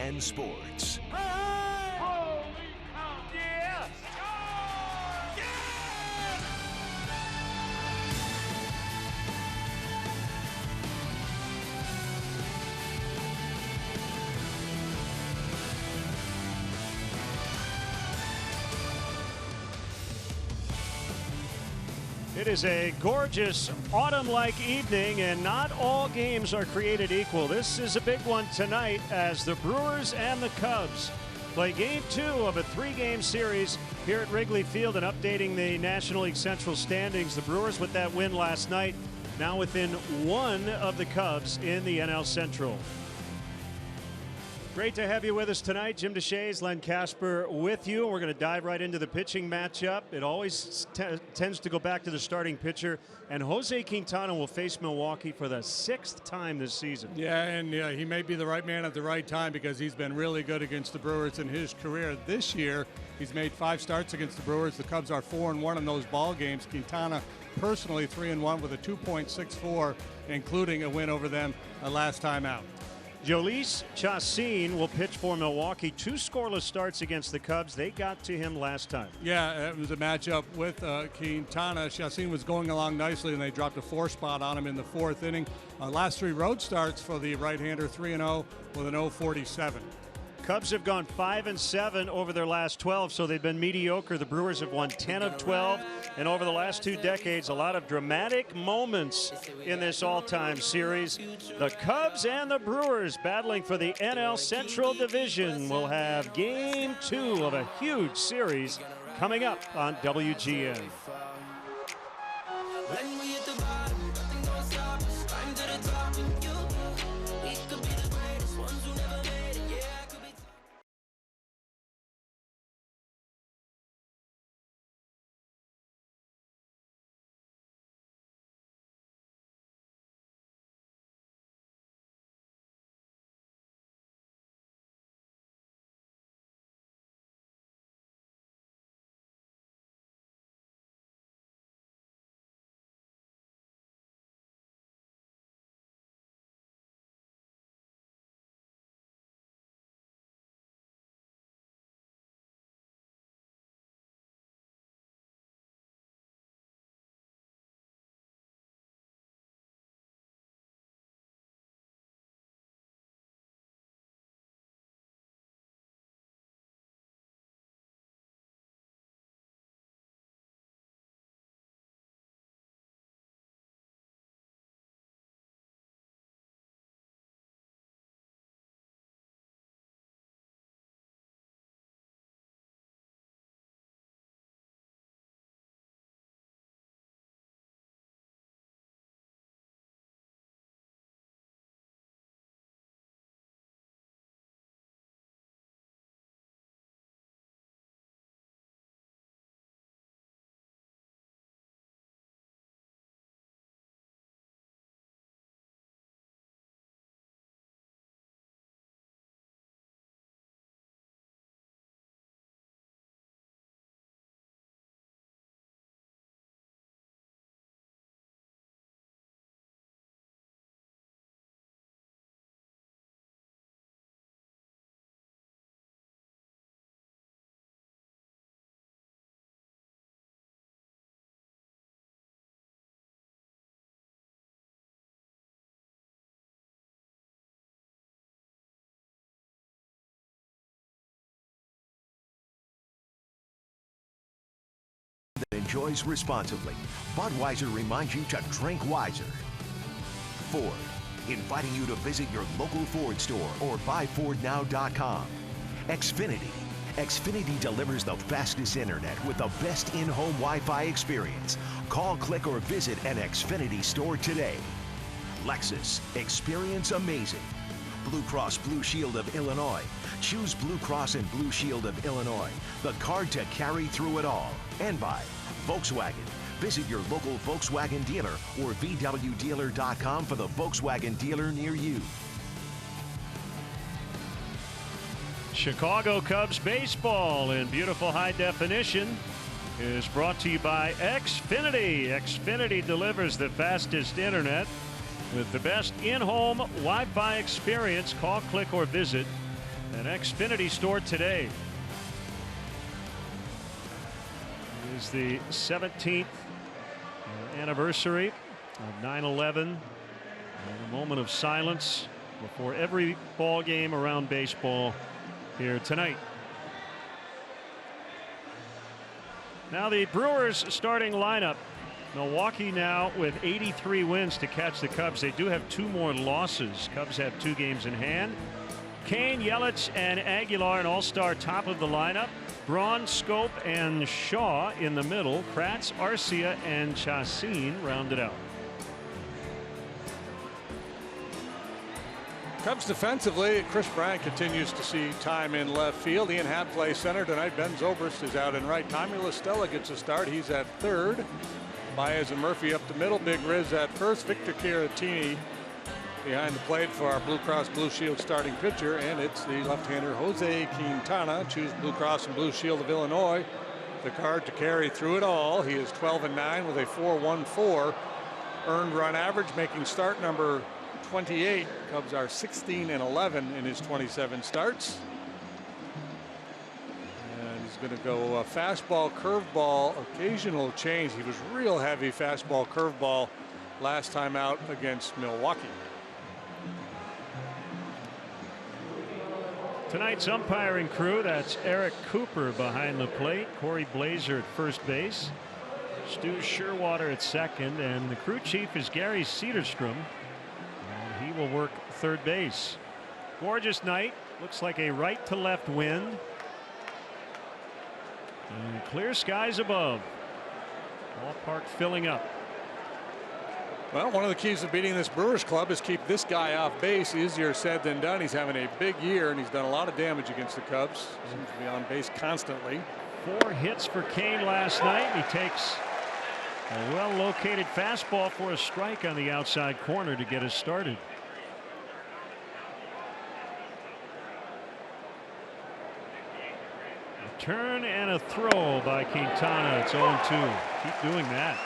CHN Sports. Holy cow! Yes! It is a gorgeous autumn-like evening, and not all games are created equal. This is a big one tonight as the Brewers and the Cubs play Game 2 of a 3-game series here at Wrigley Field. And updating the National League Central standings, the Brewers with that win last night, now within one of the Cubs in the NL Central. Great to have you with us tonight. Jim DeShays, Len Casper with you. We're going to dive right into the pitching matchup. It always tends to go back to the starting pitcher, and Jose Quintana will face Milwaukee for the 6th time this season. Yeah, and he may be the right man at the right time because he's been really good against the Brewers in his career. This year, he's made 5 starts against the Brewers. The Cubs are 4-1 in those ball games. Quintana personally 3-1 with a 2.64, including a win over them last time out. Jhoulys Chacin will pitch for Milwaukee. 2 scoreless starts against the Cubs. They got to him last time. Yeah, it was a matchup with Quintana. Chacin was going along nicely, and they dropped a 4 spot on him in the 4th inning. Last 3 road starts for the right-hander, 3-0 with an 0.47. Cubs have gone 5-7 over their last 12, so they've been mediocre. The Brewers have won 10 of 12, and over the last 2 decades, a lot of dramatic moments in this all-time series. The Cubs and the Brewers battling for the NL Central Division will have Game 2 of a huge series coming up on WGN. That enjoys responsibly. Budweiser reminds you to drink wiser. Ford, inviting you to visit your local Ford store or buyfordnow.com. Xfinity. Xfinity delivers the fastest internet with the best in-home Wi-Fi experience. Call, click, or visit an Xfinity store today. Lexus. Experience amazing. Blue Cross Blue Shield of Illinois. Choose Blue Cross and Blue Shield of Illinois, the card to carry through it all. And by Volkswagen. Visit your local Volkswagen dealer or VWDealer.com for the Volkswagen dealer near you. Chicago Cubs baseball in beautiful high definition is brought to you by Xfinity. Xfinity delivers the fastest internet with the best in-home Wi-Fi experience. Call, click, or visit An Xfinity store today. It is the 17th anniversary of 9/11. And a moment of silence before every ball game around baseball here tonight. Now the Brewers starting lineup. Milwaukee now with 83 wins to catch the Cubs. They do have 2 more losses. Cubs have 2 games in hand. Kane, Yelich, and Aguilar, an all-star top of the lineup. Braun, Scope, and Shaw in the middle. Kratz, Arcia, and Chacin rounded out. Cubs defensively, Chris Bryant continues to see time in left field. Ian Happ plays center tonight. Ben Zobrist is out in right. Tommy La Stella gets a start. He's at third. Baez and Murphy up the middle. Big Riz at first. Victor Caratini behind the plate for our Blue Cross Blue Shield starting pitcher, and it's the left-hander Jose Quintana. Choose Blue Cross and Blue Shield of Illinois. The card to carry through it all. He is 12-9 with a 4.14 earned run average, making start number 28. Cubs are 16-11 in his 27 starts. And he's going to go fastball, curveball, occasional change. He was real heavy fastball, curveball last time out against Milwaukee. Tonight's umpiring crew, that's Eric Cooper behind the plate, Corey Blazer at first base, Stu Sherwater at second, and the crew chief is Gary Cederstrom. And he will work third base. Gorgeous night. Looks like a right to left wind. And clear skies above. Ballpark filling up. Well, one of the keys of beating this Brewers club is keep this guy off base. Easier said than done. He's having a big year, and he's done a lot of damage against the Cubs. Seems to be on base constantly. 4 hits for Kane last night. He takes a well-located fastball for a strike on the outside corner to get us started. A turn and a throw by Quintana. It's 0-2. Keep doing that.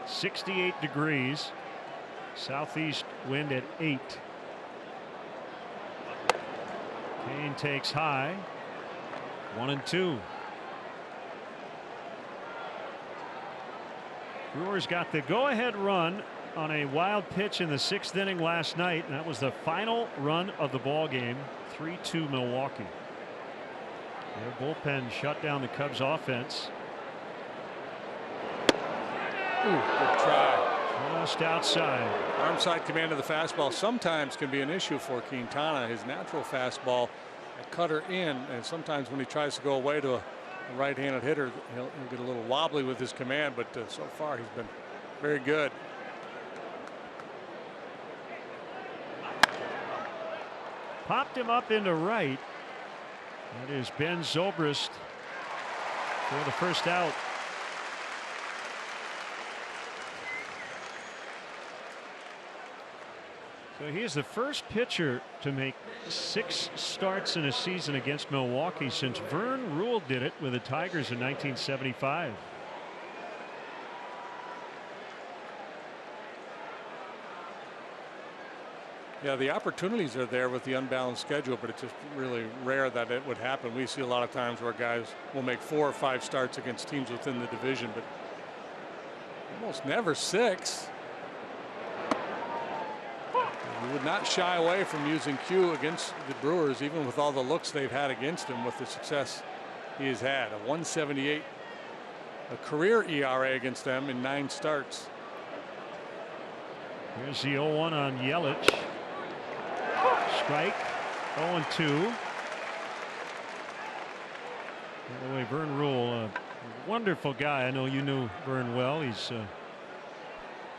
.68 degrees. Southeast wind at 8. Kane takes high. 1-2. Brewers got the go-ahead run on a wild pitch in the 6th inning last night, and that was the final run of the ball game. 3-2 Milwaukee. Their bullpen shut down the Cubs offense. Ooh, good try. Just outside. Arm side command of the fastball sometimes can be an issue for Quintana. His natural fastball, a cutter in, and sometimes when he tries to go away to a right-handed hitter, he'll get a little wobbly with his command, but so far he's been very good. Popped him up into right. That is Ben Zobrist for the first out. So he is the first pitcher to make 6 starts in a season against Milwaukee since Vern Rule did it with the Tigers in 1975. Yeah, the opportunities are there with the unbalanced schedule, but it's just really rare that it would happen. We see a lot of times where guys will make 4 or 5 starts against teams within the division, but almost never 6. He would not shy away from using Q against the Brewers, even with all the looks they've had against him, with the success he has had. A 178, a career ERA against them in 9 starts. Here's the 0-1 on Yelich. Strike. 0-2. By the way, Vern Rule, a wonderful guy. I know you knew Vern well. He's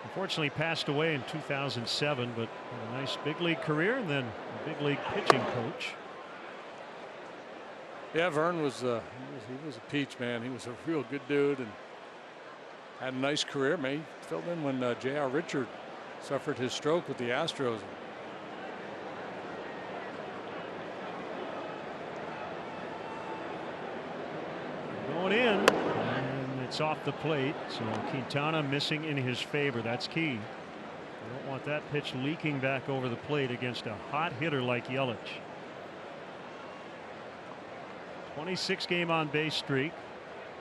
unfortunately passed away in 2007, but had a nice big league career and then a big league pitching coach. Yeah, Vern was he was a peach, man. He was a real good dude and had a nice career. He filled in when J.R. Richard suffered his stroke with the Astros. Going in, and Hits off the plate, so Quintana missing in his favor. That's key. You don't want that pitch leaking back over the plate against a hot hitter like Yelich. 26 game on base streak,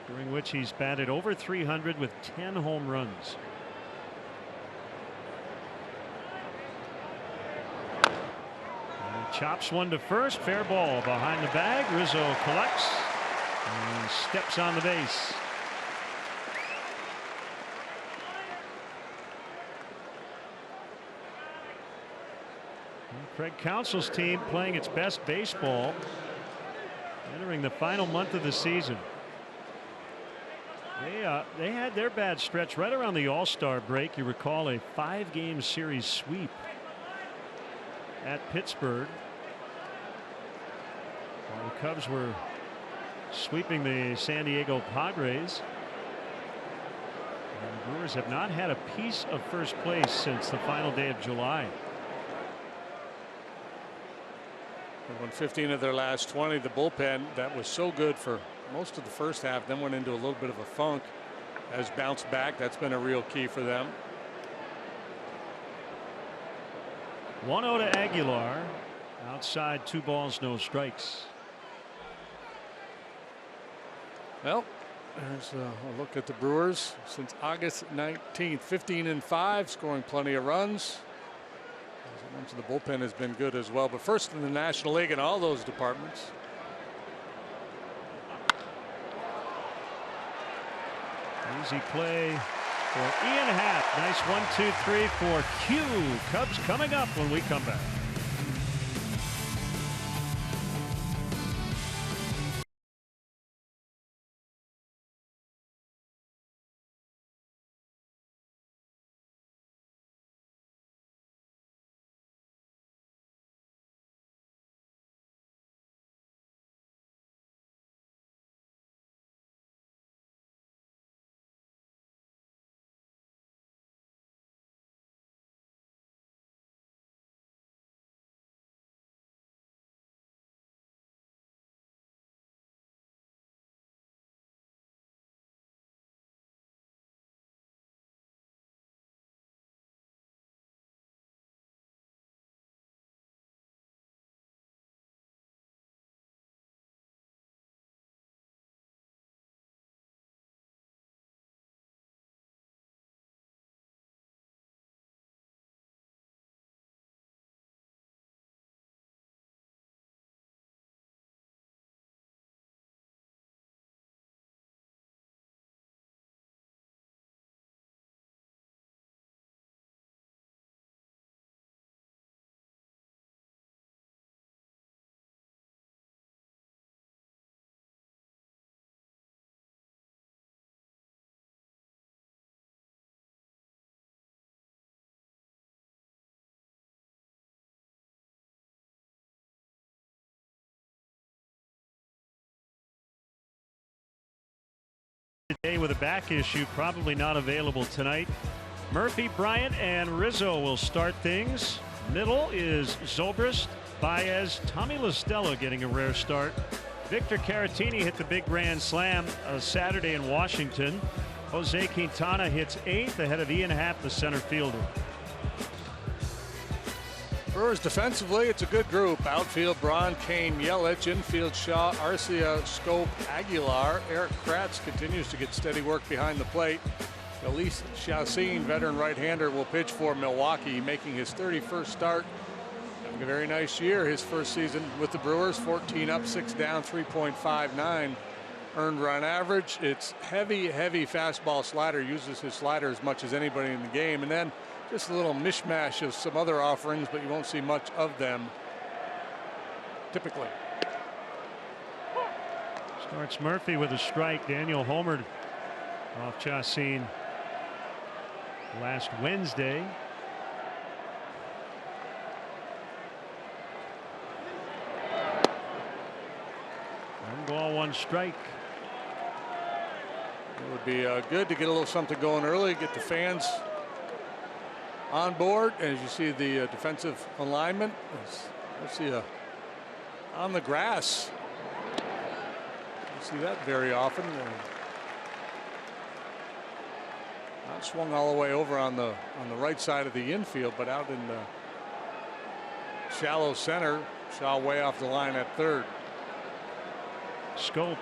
during which he's batted over 300 with 10 home runs. And chops one to first. Fair ball behind the bag. Rizzo collects and steps on the base. Craig Counsell's team playing its best baseball, entering the final month of the season. They had their bad stretch right around the All-Star break. You recall a 5-game series sweep at Pittsburgh, while the Cubs were sweeping the San Diego Padres. And the Brewers have not had a piece of first place since the final day of July. They won 15 of their last 20. The bullpen that was so good for most of the first half then went into a little bit of a funk, has bounced back. That's been a real key for them. 1-0 to Aguilar. Outside, 2 balls, no strikes. Well, there's a look at the Brewers since August 19th. 15-5, scoring plenty of runs. As I mentioned, the bullpen has been good as well, but first in the National League in all those departments. Easy play for Ian Happ. Nice 1-2-3 for Q. Cubs coming up when we come back. Today with a back issue, probably not available tonight. Murphy, Bryant, and Rizzo will start things. Middle is Zobrist, Baez, Tommy LaStella getting a rare start. Victor Caratini hit the big grand slam Saturday in Washington. Jose Quintana hits 8th ahead of Ian Happ, the center fielder. Brewers defensively, it's a good group. Outfield, Braun, Kane, Yelich. Infield, Shaw, Arcia, Scope, Aguilar. Eric Kratz continues to get steady work behind the plate. Elise Chassin, veteran right-hander, will pitch for Milwaukee, making his 31st start. Having a very nice year. His first season with the Brewers, 14 up, 6 down, 3.59 earned run average. It's heavy fastball slider. Uses his slider as much as anybody in the game. And then just a little mishmash of some other offerings, but you won't see much of them typically. Starts Murphy with a strike. Daniel homered off Chassin last Wednesday. One ball, one strike. It would be good to get a little something going early, get the fans on board. As you see the defensive alignment, let's see on the grass. You see that very often. Not swung all the way over on the right side of the infield, but out in the shallow center. Shaw way off the line at third. Scope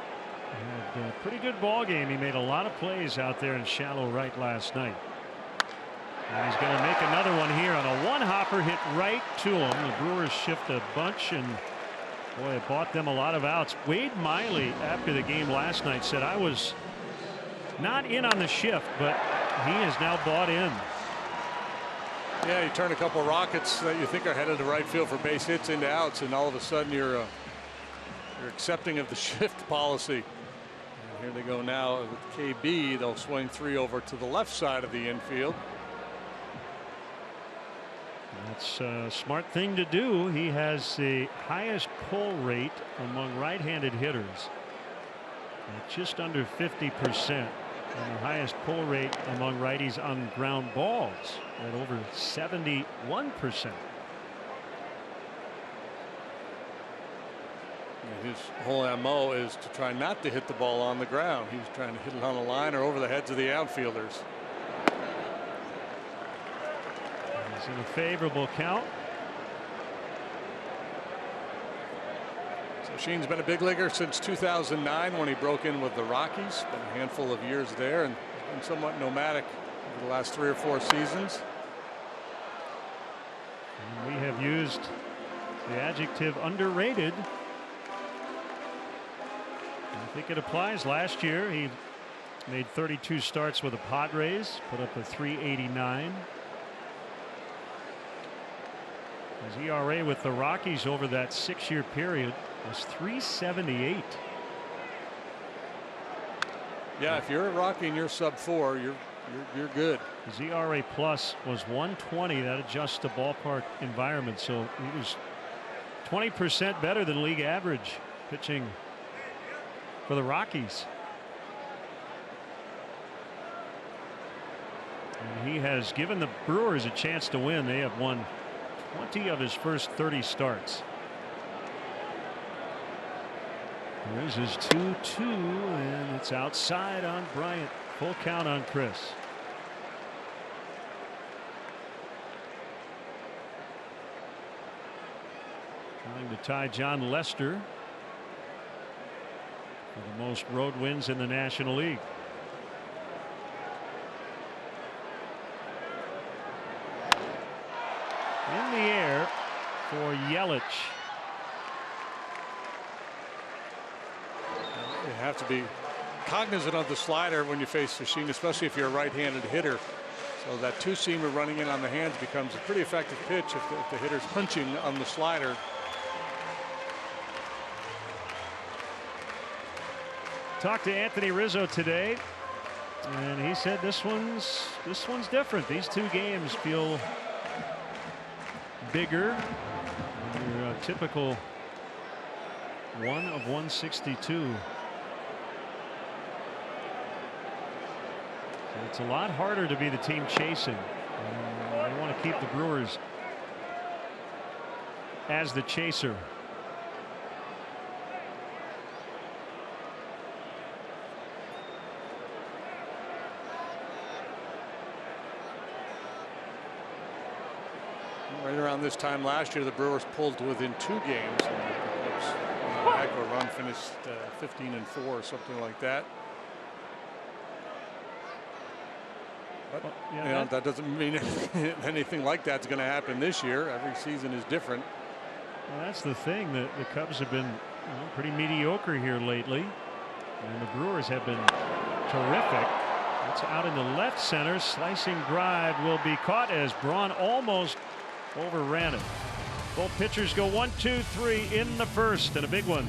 had a pretty good ball game. He made a lot of plays out there in shallow right last night. And he's going to make another one here on a one-hopper hit right to him. The Brewers shift a bunch, and boy, it bought them a lot of outs. Wade Miley, after the game last night, said, I was not in on the shift, but he is now bought in. Yeah, you turn a couple rockets that you think are headed to right field for base hits into outs, and all of a sudden you're accepting of the shift policy. And here they go now with KB. They'll swing 3 over to the left side of the infield. That's a smart thing to do. He has the highest pull rate among right-handed hitters at just under 50%, and the highest pull rate among righties on ground balls at over 71%. His whole MO is to try not to hit the ball on the ground. He's trying to hit it on the line or over the heads of the outfielders. He's in a favorable count. So Sheen's been a big leaguer since 2009 when he broke in with the Rockies. Been a handful of years there and been somewhat nomadic over the last 3 or 4 seasons. And we have used the adjective underrated. I think it applies. Last year he made 32 starts with the Padres, put up a 3.89. His ERA with the Rockies over that 6-year period was 3.78. Yeah, if you're a Rocky and you're sub-4, you're good. His ERA plus was 120. That adjusts to ballpark environment, so he was 20% better than league average pitching for the Rockies. And he has given the Brewers a chance to win. They have won 20 of his first 30 starts. Here's his 2-2, and it's outside on Bryant. Full count on Chris. Trying to tie John Lester for the most road wins in the National League. In the air for Yelich. You have to be cognizant of the slider when you face Sheen, especially if you're a right-handed hitter. So that two-seamer running in on the hands becomes a pretty effective pitch if the hitter's punching on the slider. Talked to Anthony Rizzo today, and he said this one's different. These 2 games feel bigger than your typical 1 of 162. So it's a lot harder to be the team chasing. And they want to keep the Brewers as the chaser. Right around this time last year, the Brewers pulled to within 2 games. The heck of a run, finished 15-4 or something like that. But Well, yeah, you know, that doesn't mean anything like that's going to happen this year. Every season is different. Well, that's the thing. The Cubs have been pretty mediocre here lately, and the Brewers have been terrific. It's out in the left center. Slicing drive will be caught as Braun almost overran it. Both pitchers go 1, 2, 3 in the first, and a big one.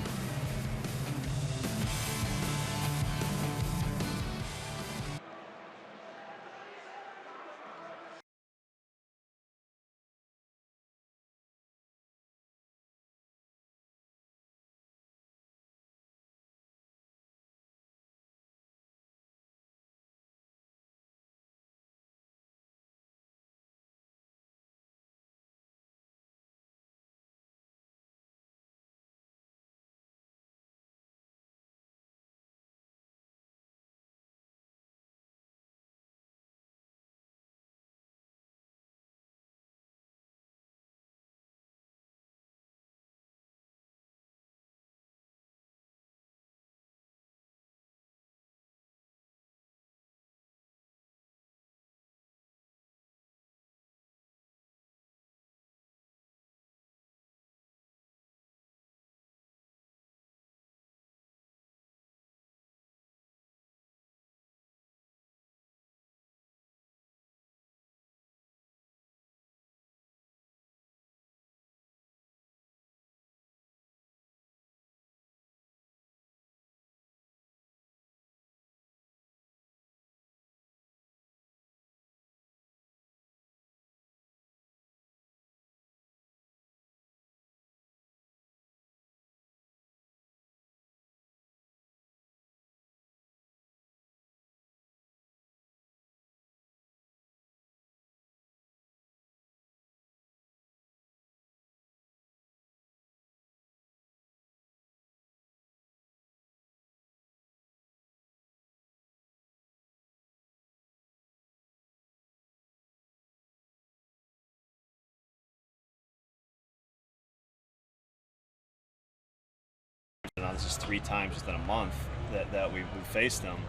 3 times within a month that we faced them,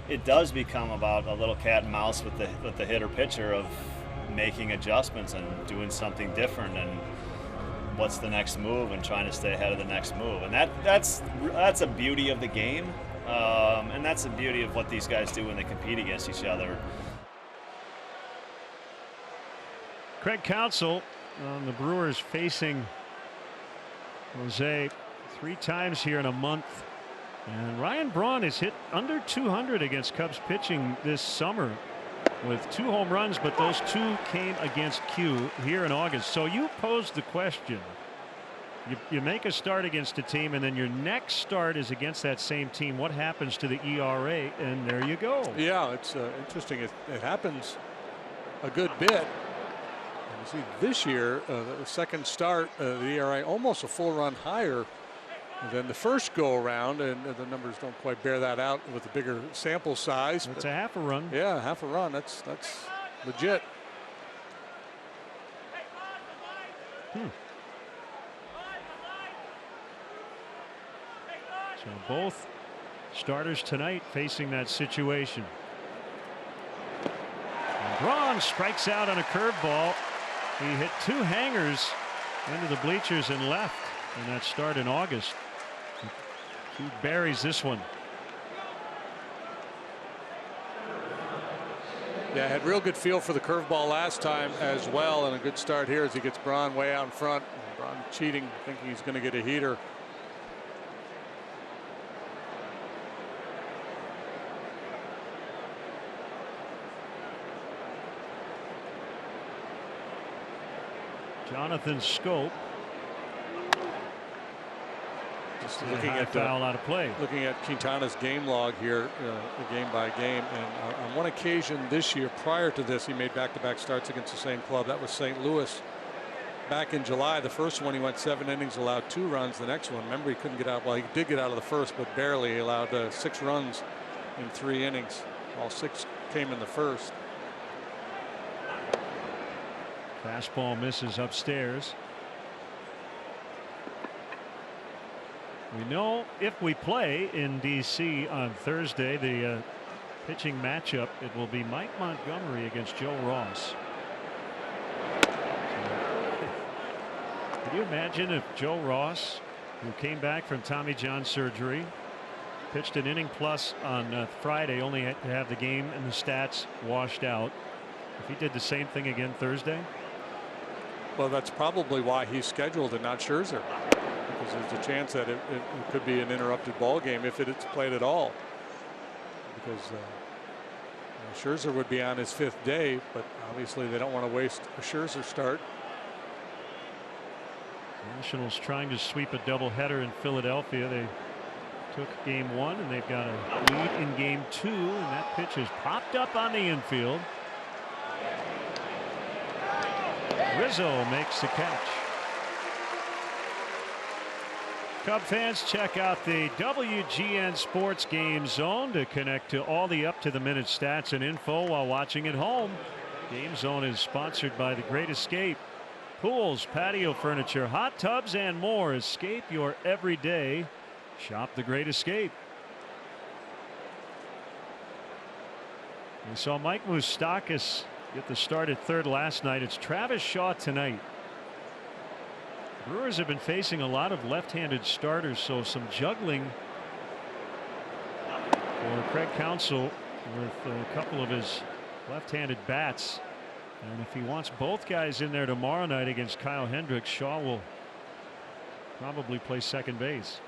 it does become about a little cat and mouse with the hitter pitcher of making adjustments and doing something different and what's the next move and trying to stay ahead of the next move. And that's a beauty of the game, and that's the beauty of what these guys do when they compete against each other. Craig Counsell on the Brewers facing Jose 3 times here in a month. And Ryan Braun has hit under 200 against Cubs pitching this summer with 2 home runs, but those 2 came against Q here in August. So you posed the question. You make a start against a team, and then your next start is against that same team. What happens to the ERA? And there you go. Yeah, it's interesting. It happens a good bit. See, this year, the second start, the ERA almost a full run higher than the first go around, and the numbers don't quite bear that out with the bigger sample size. It's a half a run. Yeah, half a run. That's legit. So both starters tonight facing that situation. And Braun strikes out on a curveball. He hit 2 hangers into the bleachers and left in that start in August. He buries this one. Yeah, had real good feel for the curveball last time as well, and a good start here as he gets Braun way out in front. Braun cheating, thinking he's going to get a heater. Jonathan Scope. Just looking at foul out of play. Looking at Quintana's game log here, game by game, and on one occasion this year, prior to this, he made back-to-back starts against the same club. That was St. Louis back in July. The first one he went 7 innings, allowed 2 runs. The next one, remember, he couldn't get out. Well, he did get out of the first, but barely. He allowed 6 runs in 3 innings. All 6 came in the first. Fastball misses upstairs. We know if we play in D.C. on Thursday, the pitching matchup, it will be Mike Montgomery against Joe Ross. Could you imagine if Joe Ross, who came back from Tommy John surgery, pitched an inning plus on Friday, only had to have the game and the stats washed out, if he did the same thing again Thursday? Well, that's probably why he's scheduled and not Scherzer, because there's a chance that it could be an interrupted ball game if it's played at all. Because Scherzer would be on his 5th day, but obviously they don't want to waste a Scherzer start. Nationals trying to sweep a doubleheader in Philadelphia. They took game 1 and they've got a lead in game 2, and that pitch is popped up on the infield. Rizzo makes the catch. Cub fans, check out the WGN Sports Game Zone to connect to all the up-to-the-minute stats and info while watching at home. Game Zone is sponsored by The Great Escape. Pools, patio furniture, hot tubs, and more. Escape your everyday. Shop The Great Escape. We saw Mike Moustakas get the start at third last night. It's Travis Shaw tonight. Brewers have been facing a lot of left-handed starters, so some juggling for Craig Counsell with a couple of his left-handed bats. And if he wants both guys in there tomorrow night against Kyle Hendricks, Shaw will probably play second base.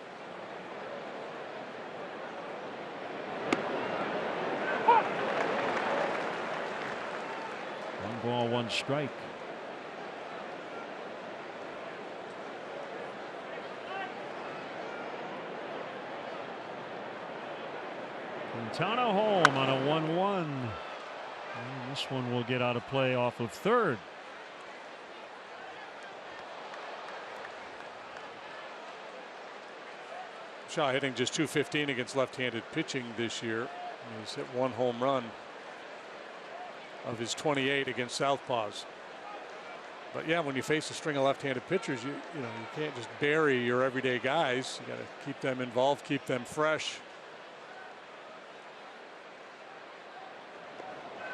Ball, 1 strike. Quintana home on a 1-1. And this one will get out of play off of third. Shaw hitting just .215 against left-handed pitching this year. He's hit 1 home run of his 28 against southpaws. But yeah, when you face a string of left-handed pitchers, you can't just bury your everyday guys. You got to keep them involved, keep them fresh.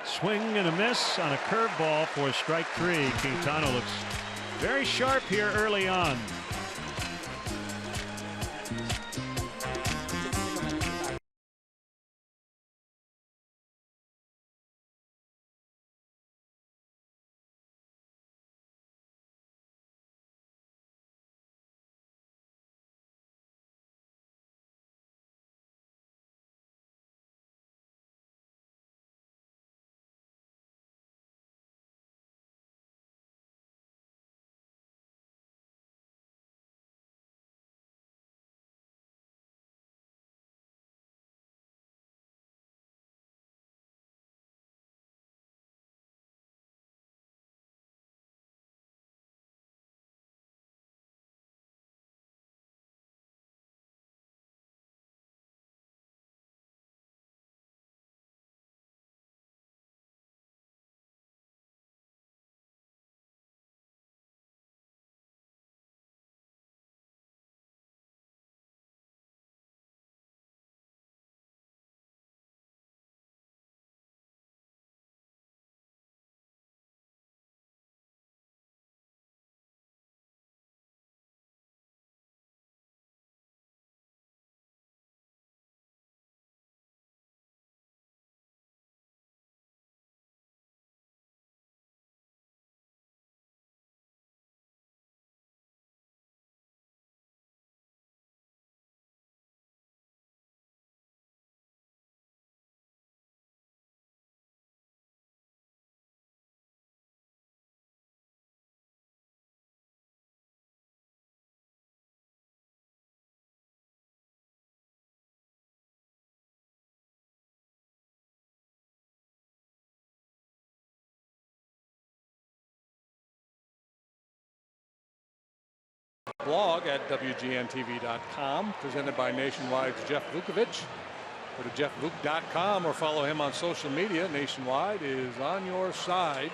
Swing and a miss on a curveball for strike 3. Quintana looks very sharp here early on. Blog at WGNTV.com, presented by Nationwide's Jeff Vukovich. Go to jeffvuk.com or follow him on social media. Nationwide is on your side.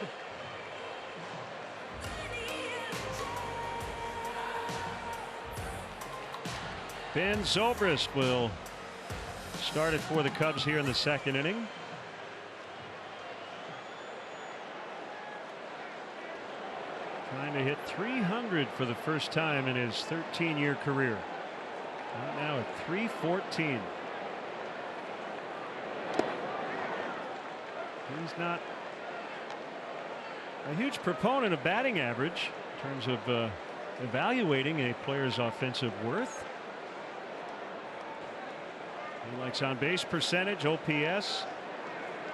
Ben Zobrist will start it for the Cubs here in the second inning. Trying to hit 300 for the first time in his 13-year career. Right now at 314. He's not a huge proponent of batting average in terms of evaluating a player's offensive worth. He likes on base percentage, OPS,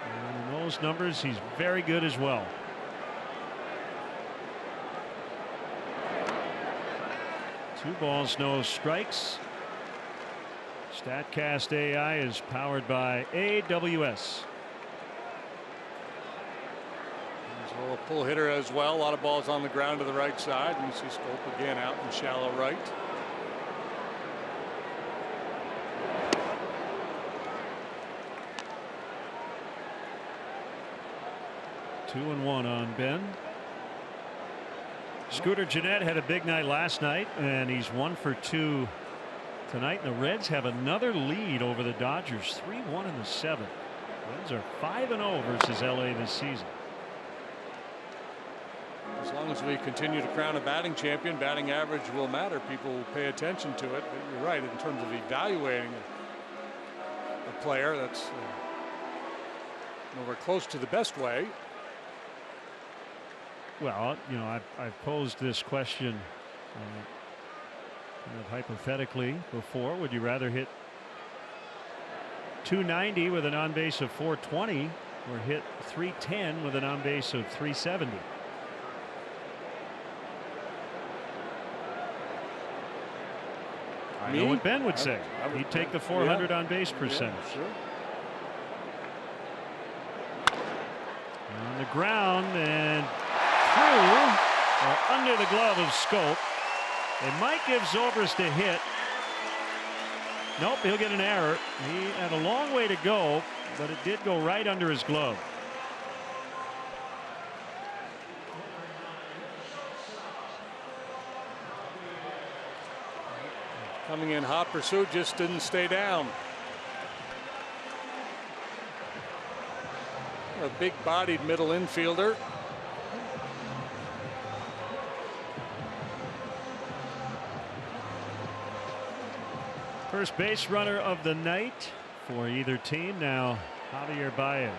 and in those numbers he's very good as well. Two balls, no strikes. StatCast AI is powered by AWS. He's a little pull hitter as well. A lot of balls on the ground to the right side. And you see Scope again out in shallow right. Two and one on Ben. Scooter Gennett had a big night last night, and he's 1 for 2 tonight. And the Reds have another lead over the Dodgers, 3-1 in the 7th. Reds are 5-0 versus LA this season. As long as we continue to crown a batting champion, batting average will matter. People will pay attention to it. But you're right, in terms of evaluating a player, that's nowhere close to the best way. Well, you know, I've posed this question kind of hypothetically before. Would you rather hit 290 with an on base of 420 or hit 310 with an on base of 370? I know what Ben would say. He'd take the 400 on base percentage. Yeah, sure. On the ground and through or under the glove of Scope. They might give Zobrist a hit. Nope, he'll get an error. He had a long way to go, but it did go right under his glove. coming in hot pursuit, just didn't stay down. A big-bodied middle infielder. First base runner of the night for either team now, Javier Baez.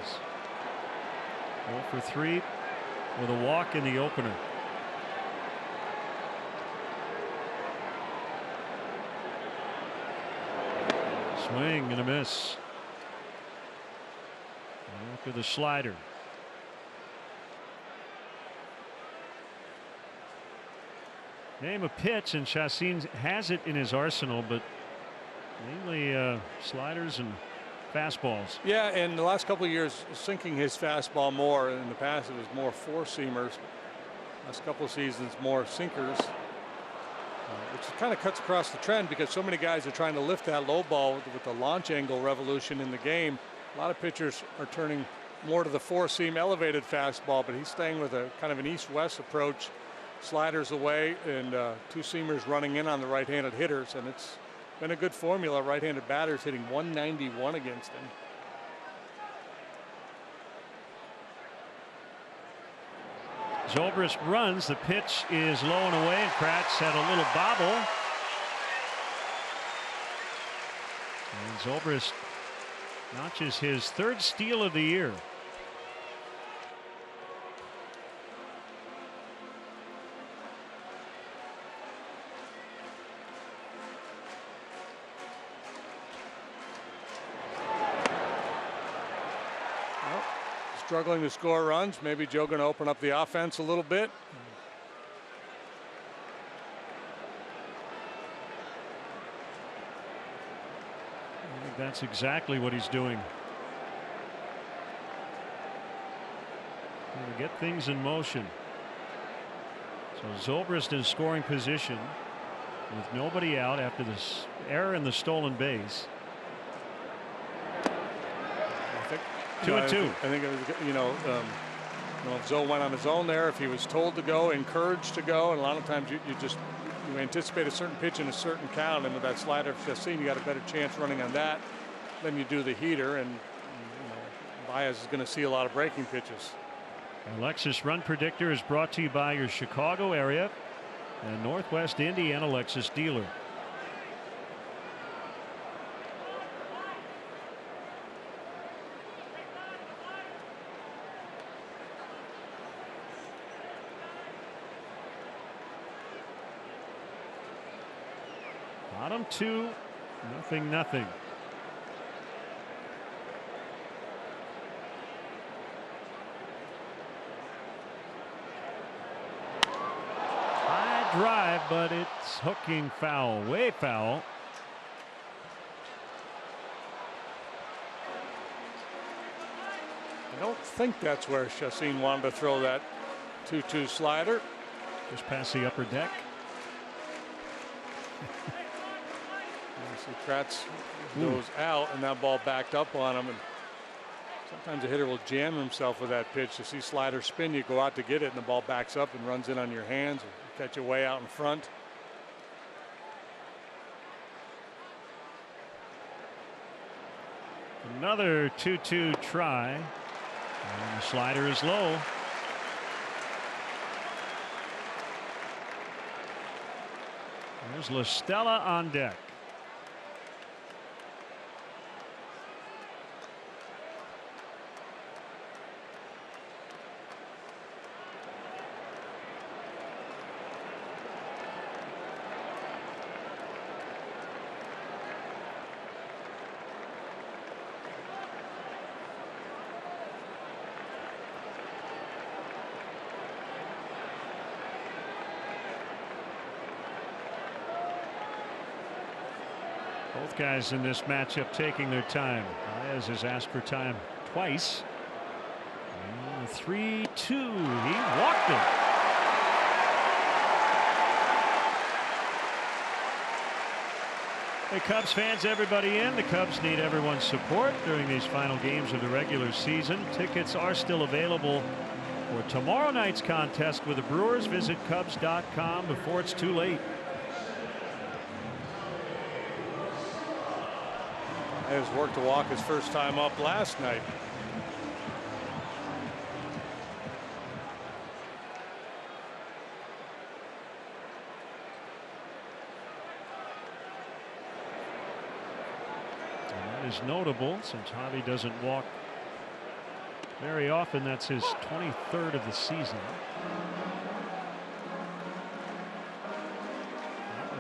0 for 3 with a walk in the opener. Swing and a miss. After the slider. Name a pitch, and Chacin has it in his arsenal, but mainly sliders and fastballs. Yeah, and the last couple of years sinking his fastball more. In the past it was more four-seamers. Last couple of seasons more sinkers. Which kind of cuts across the trend because so many guys are trying to lift that low ball with the launch angle revolution in the game. A lot of pitchers are turning more to the four-seam elevated fastball, but he's staying with a kind of an east-west approach. Sliders away and two-seamers running in on the right-handed hitters, and it's been a good formula. Right-handed batters hitting 191 against him. Zobrist runs. The pitch is low and away, and Kratz had a little bobble. And Zobrist notches his 3rd steal of the year. Struggling to score runs. Maybe Joe going to open up the offense a little bit. I think that's exactly what he's doing. To get things in motion. So Zobrist in scoring position with nobody out after this error in the stolen base. 2-2. I think it was, if Zoe went on his own there, if he was told to go, encouraged to go, and a lot of times you anticipate a certain pitch in a certain count, and with that slider of Chacin, you got a better chance running on that than you do the heater, and Baez is going to see a lot of breaking pitches. Lexus Run Predictor is brought to you by your Chicago area and Northwest Indiana Lexus dealer. Bottom 2, 0-0. High drive, but it's hooking foul, way foul. I don't think that's where Chacin wanted to throw that 2-2 slider. Just past the upper deck. Kratz goes out, and that ball backed up on him. And sometimes a hitter will jam himself with that pitch. You see slider spin, you go out to get it, and the ball backs up and runs in on your hands, or catch it way out in front. Another 2-2 try, and the slider is low. There's La Stella on deck. Both guys in this matchup taking their time. Baez has asked for time twice. 3-2. He walked it. Hey, Cubs fans, everybody in. The Cubs need everyone's support during these final games of the regular season. Tickets are still available for tomorrow night's contest with the Brewers. Visit Cubs.com before it's too late. Has worked to walk his first time up last night. And that is notable since Javi doesn't walk very often. That's his 23rd of the season.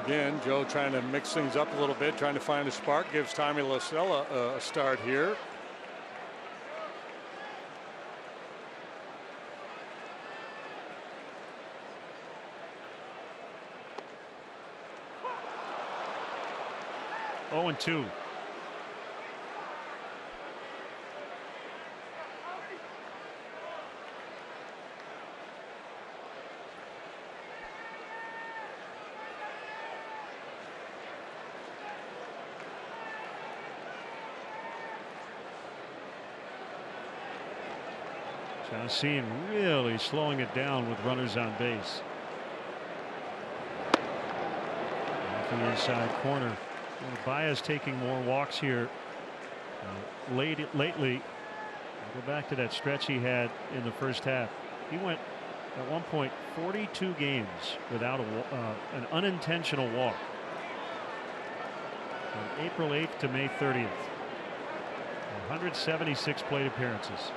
Again, Joe trying to mix things up a little bit, trying to find a spark. Gives Tommy La Stella a start here. Oh, and 2. Chauncey really slowing it down with runners on base. Off the inside corner. Baez taking more walks here lately. I'll go back to that stretch he had in the first half. He went at one point 42 games without an unintentional walk. From April 8th to May 30th. 176 plate appearances.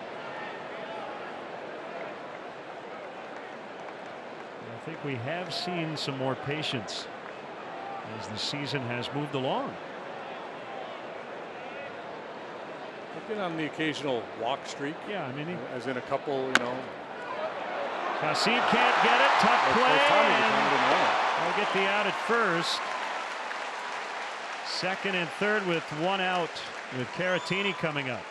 I think we have seen some more patience as the season has moved along. I've been on the occasional walk streak. Yeah, I mean, as in a couple, you know. Kassim can't get it. Tough play. They'll get the out at first. Second and third with one out, with Caratini coming up.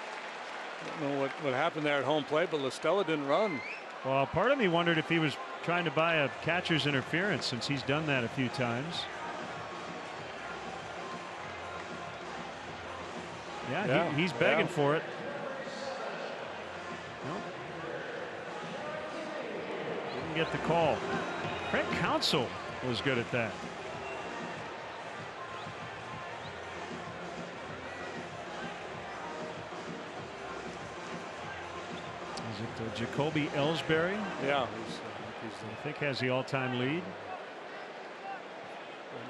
I don't know what happened there at home plate, but La Stella didn't run. Well, part of me wondered if he was trying to buy a catcher's interference, since he's done that a few times. Yeah, he's begging for it. Nope. Didn't get the call. Craig Counsell was good at that. Is it Jacoby Ellsbury? Yeah. I think has the all-time lead.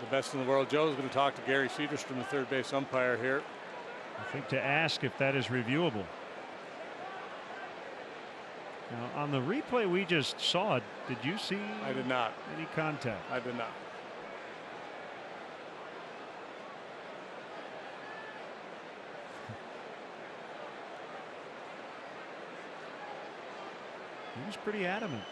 The best in the world. Joe's going to talk to Gary Cederstrom, the third base umpire here. I think to ask if that is reviewable. Now, on the replay we just saw, did you see? I did not. Any contact? I did not. He was pretty adamant.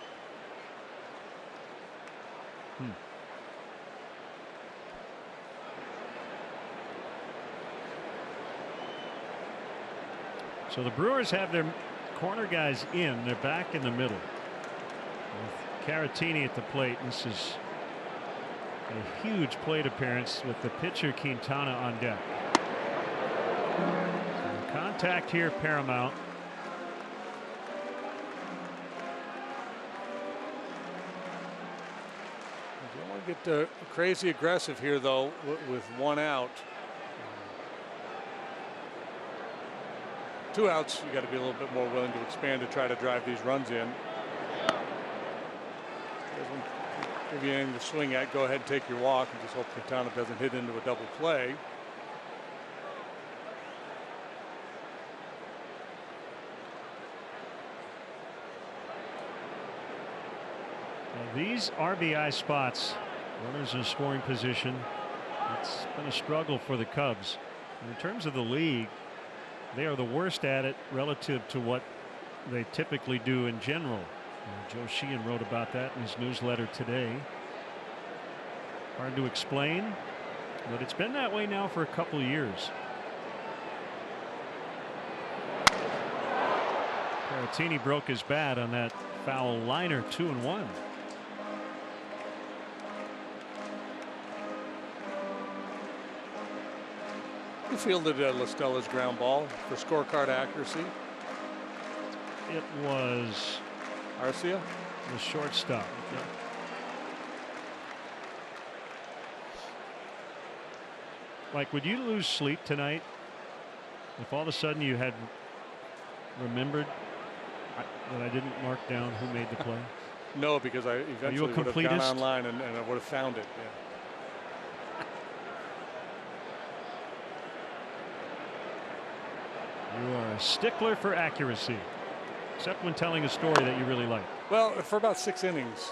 So the Brewers have their corner guys in. They're back in the middle with Caratini at the plate. This is a huge plate appearance with the pitcher Quintana on deck. So contact here paramount. You don't want to get crazy aggressive here, though, with one out. 2 outs, you got to be a little bit more willing to expand to try to drive these runs in. Doesn't give you anything to swing at. Go ahead and take your walk and just hope Quintana doesn't hit into a double play. Now these RBI spots, runners in scoring position, it's been a struggle for the Cubs. And in terms of the league, they are the worst at it relative to what they typically do in general. Joe Sheehan wrote about that in his newsletter today. Hard to explain, but it's been that way now for a couple of years. Caratini broke his bat on that foul liner, 2-1. You fielded La Stella's ground ball for scorecard accuracy. It was Arcia, the shortstop. Yep. Like, would you lose sleep tonight If all of a sudden you had remembered that I didn't mark down who made the play? No, because I eventually would have gone online and I would have found it. Yeah. You are a stickler for accuracy, except when telling a story that you really like. Well, for about 6 innings.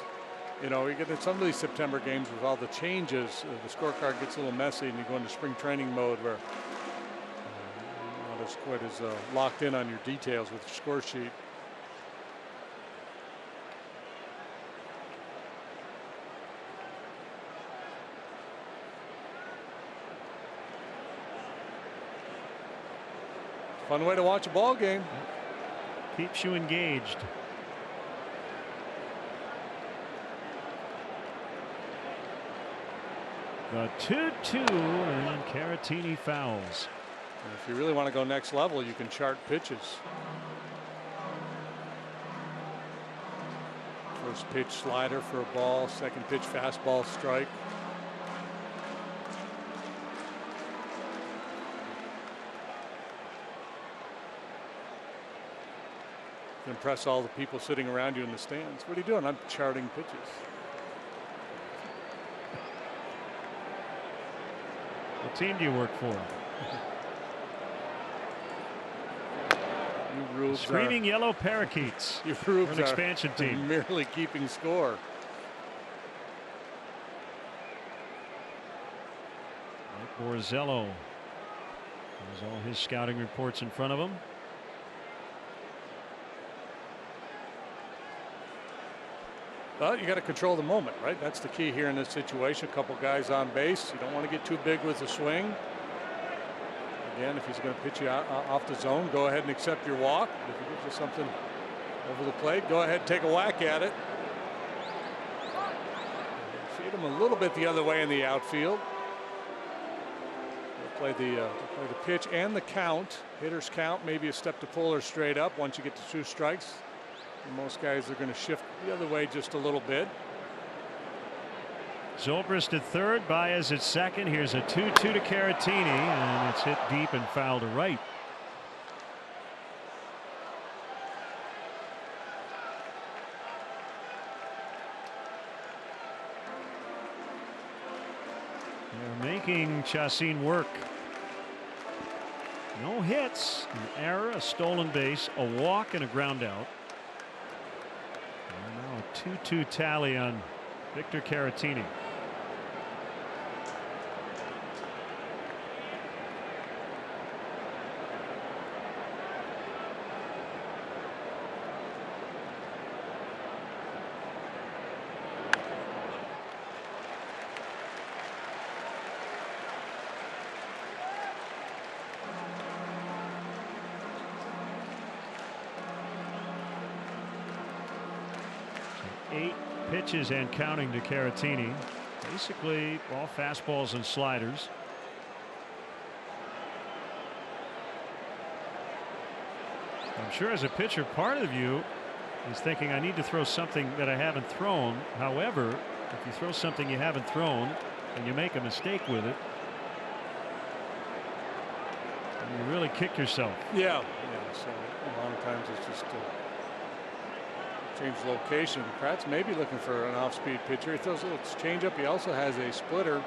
You know, you get in some of these September games with all the changes, the scorecard gets a little messy and you go into spring training mode where you're not as quite as locked in on your details with your score sheet. Fun way to watch a ball game. Keeps you engaged. The 2-2 and Caratini fouls. And if you really want to go next level, you can chart pitches. First pitch slider for a ball, second pitch fastball strike. Impress all the people sitting around you in the stands. What are you doing? I'm charting pitches. What team do you work for? You Rubes Screaming Yellow Parakeets. You Rubes an expansion team. Merely keeping score. Mike Borzello has all his scouting reports in front of him. Well, you got to control the moment, right? That's the key here in this situation. A couple guys on base. You don't want to get too big with the swing. Again, if he's going to pitch you off the zone, go ahead and accept your walk. If he gives you something over the plate, go ahead and take a whack at it. Feed him a little bit the other way in the outfield. They'll play the pitch and the count. Hitters count, maybe a step to pull or straight up once you get to 2 strikes. And most guys are going to shift the other way just a little bit. Zobrist at third, Baez at second. Here's a 2-2 to Caratini, and it's hit deep and foul to right. They're making Chacin work. No hits, an error, a stolen base, a walk, and a ground out. And now a 2-2 tally on Victor Caratini. Pitches and counting to Caratini. Basically all fastballs and sliders. I'm sure as a pitcher, part of you is thinking, I need to throw something that I haven't thrown. However, if you throw something you haven't thrown and you make a mistake with it, you really kick yourself. Yeah. So a lot of times it's just change location. Pratt's maybe looking for an off-speed pitcher. He throws a little changeup. He also has a splitter.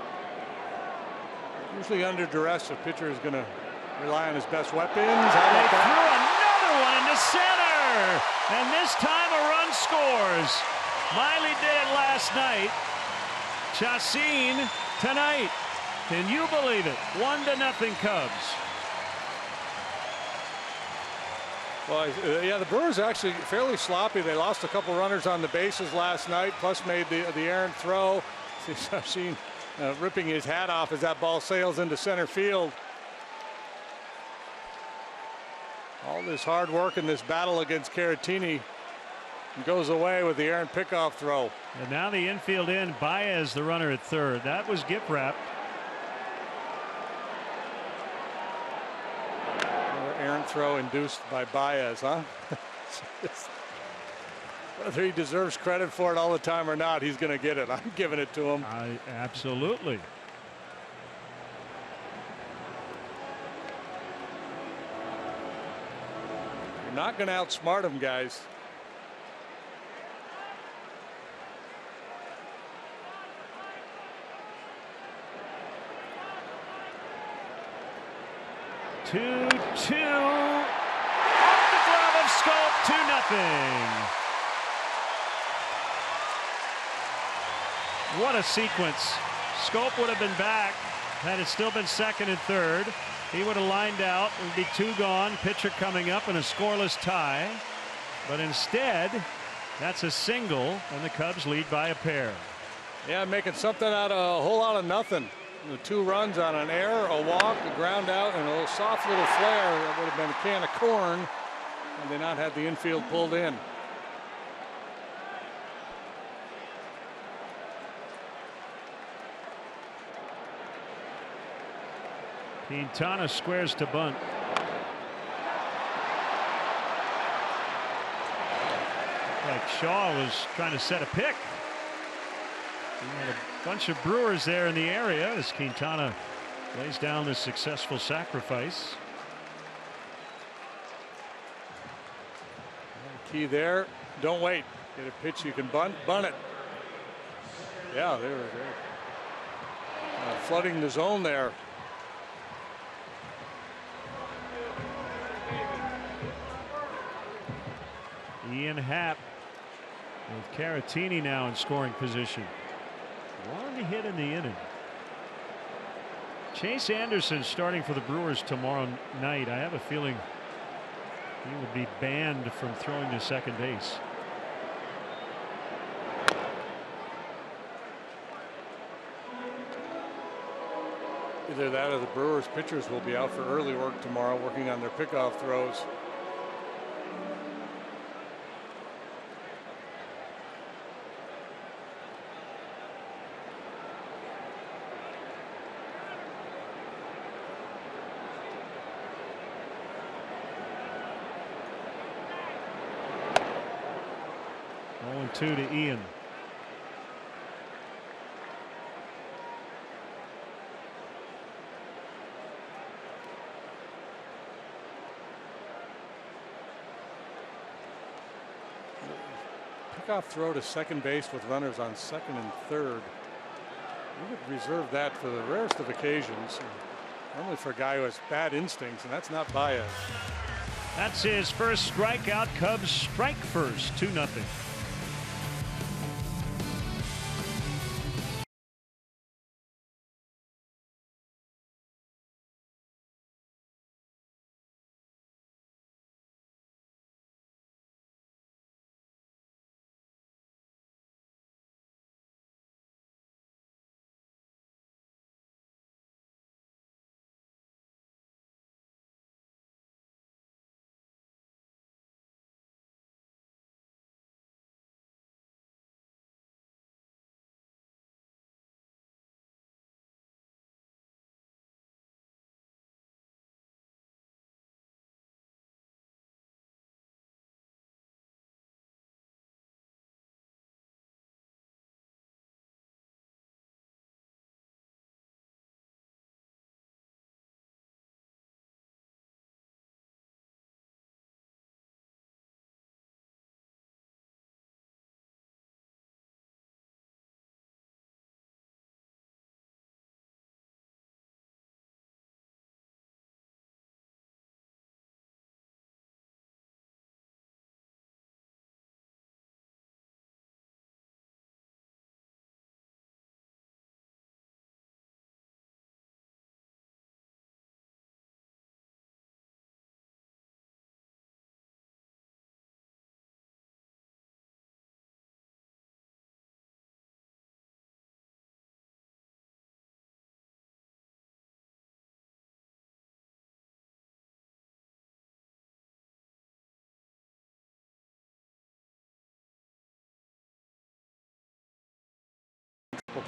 Usually under duress, the pitcher is going to rely on his best weapons. They threw another one into center, and this time a run scores. Miley did it last night. Chacin tonight. Can you believe it? 1-0 Cubs. Well, yeah, the Brewers are actually fairly sloppy. They lost a couple runners on the bases last night, plus made the errant throw. Chacin ripping his hat off as that ball sails into center field. All this hard work in this battle against Caratini goes away with the errant pickoff throw. And now the infield in, Baez, the runner at third. That was gift wrapped. Errant throw induced by Baez, huh? Whether he deserves credit for it all the time or not, he's going to get it. I'm giving it to him. Absolutely. You're not going to outsmart them, guys. Two. Off the glove of Scope, 2-0. What a sequence. Scope would have been back had it still been second and third. He would have lined out. It would be 2 gone. Pitcher coming up in a scoreless tie. But instead, that's a single, and the Cubs lead by a pair. Yeah, making something out of a whole lot of nothing. The 2 runs on an error, a walk, a ground out, and a little soft little flare. That would have been a can of corn had they not had the infield pulled in. Quintana squares to bunt. Like Shaw was trying to set a pick. We had a bunch of Brewers there in the area as Quintana lays down this successful sacrifice. Key there, don't wait. Get a pitch you can bunt it. Yeah, they were flooding the zone there. Ian Happ with Caratini now in scoring position. 1 hit in the inning. Chase Anderson starting for the Brewers tomorrow night. I have a feeling he would be banned from throwing to second base. Either that or the Brewers pitchers will be out for early work tomorrow working on their pickoff throws. Two to Ian. Pickoff throw to second base with runners on second and third. We would reserve that for the rarest of occasions. Only for a guy who has bad instincts, and that's not Baez. That's his first strikeout. Cubs strike first, 2-0.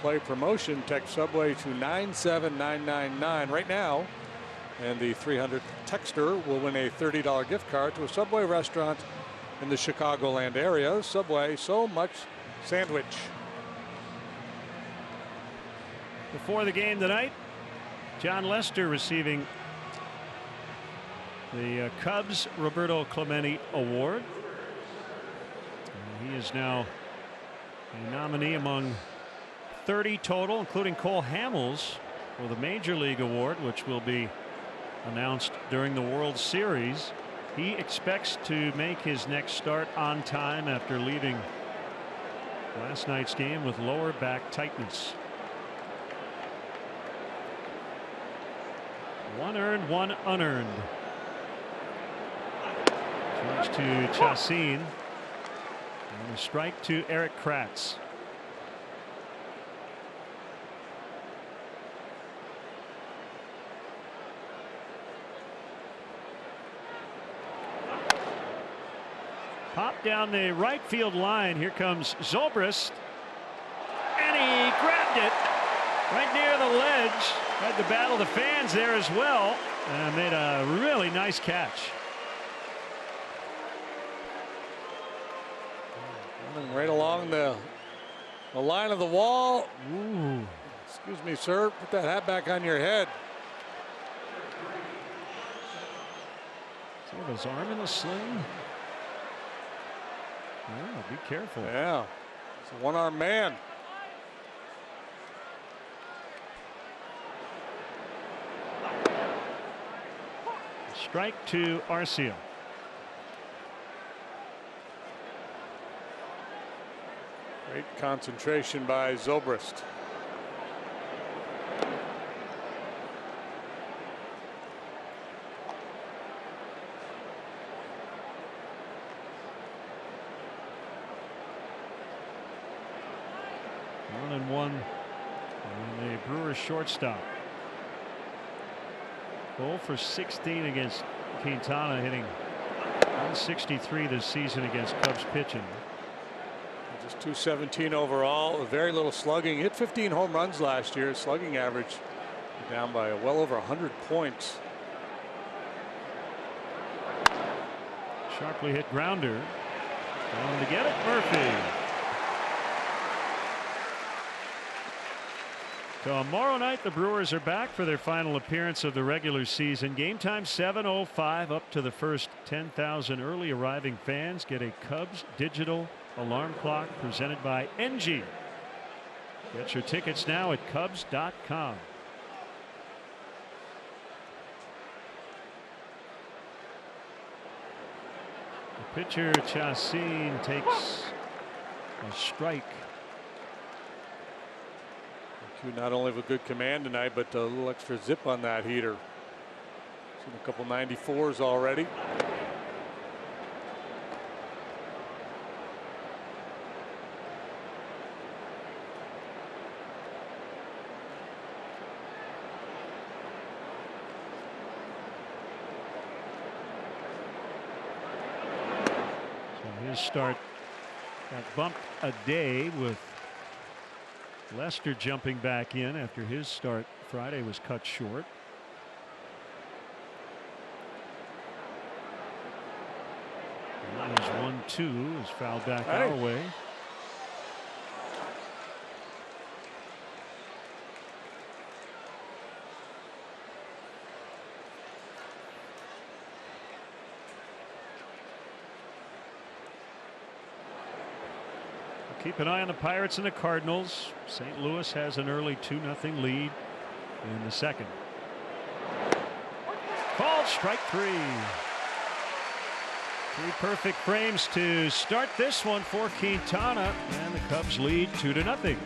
Play promotion, text Subway to 97999 right now, and the 300 texter will win a $30 gift card to a Subway restaurant in the Chicagoland area. Subway, so much sandwich. Before the game tonight, John Lester receiving the Cubs Roberto Clemente Award. And he is now a nominee among 30 total, including Cole Hamels, for the Major League Award, which will be announced during the World Series. He expects to make his next start on time after leaving last night's game with lower back tightness. One earned, one unearned. Change to Chacin. And a strike to Eric Kratz. Pop down the right field line. Here comes Zobrist. And he grabbed it right near the ledge. Had to battle the fans there as well. And made a really nice catch. Running right along the line of the wall. Ooh. Excuse me, sir. Put that hat back on your head. Does he have his arm in a sling? Oh, be careful. Yeah, it's a one-armed man. Strike to Arcia. Great concentration by Zobrist. One and one on the Brewers shortstop. 0 for 16 against Quintana, hitting 163 this season against Cubs pitching. Just 217 overall, very little slugging. Hit 15 home runs last year. Slugging average down by well over 100 points. Sharply hit grounder. Going to get it, Murphy. Tomorrow night the Brewers are back for their final appearance of the regular season. Game time 7:05. Up to the first 10,000 early arriving fans get a Cubs digital alarm clock presented by NG. Get your tickets now at Cubs.com. The pitcher Chacin takes a strike. Not only have a good command tonight, but a little extra zip on that heater. Seen a couple 94s already. So his start got bumped a day with Lester jumping back in after his start Friday was cut short. That was 1-2 is fouled back our way. Keep an eye on the Pirates and the Cardinals. St. Louis has an early 2-0 lead in the second. Called strike three. Three perfect frames to start this one for Quintana, and the Cubs lead 2-0.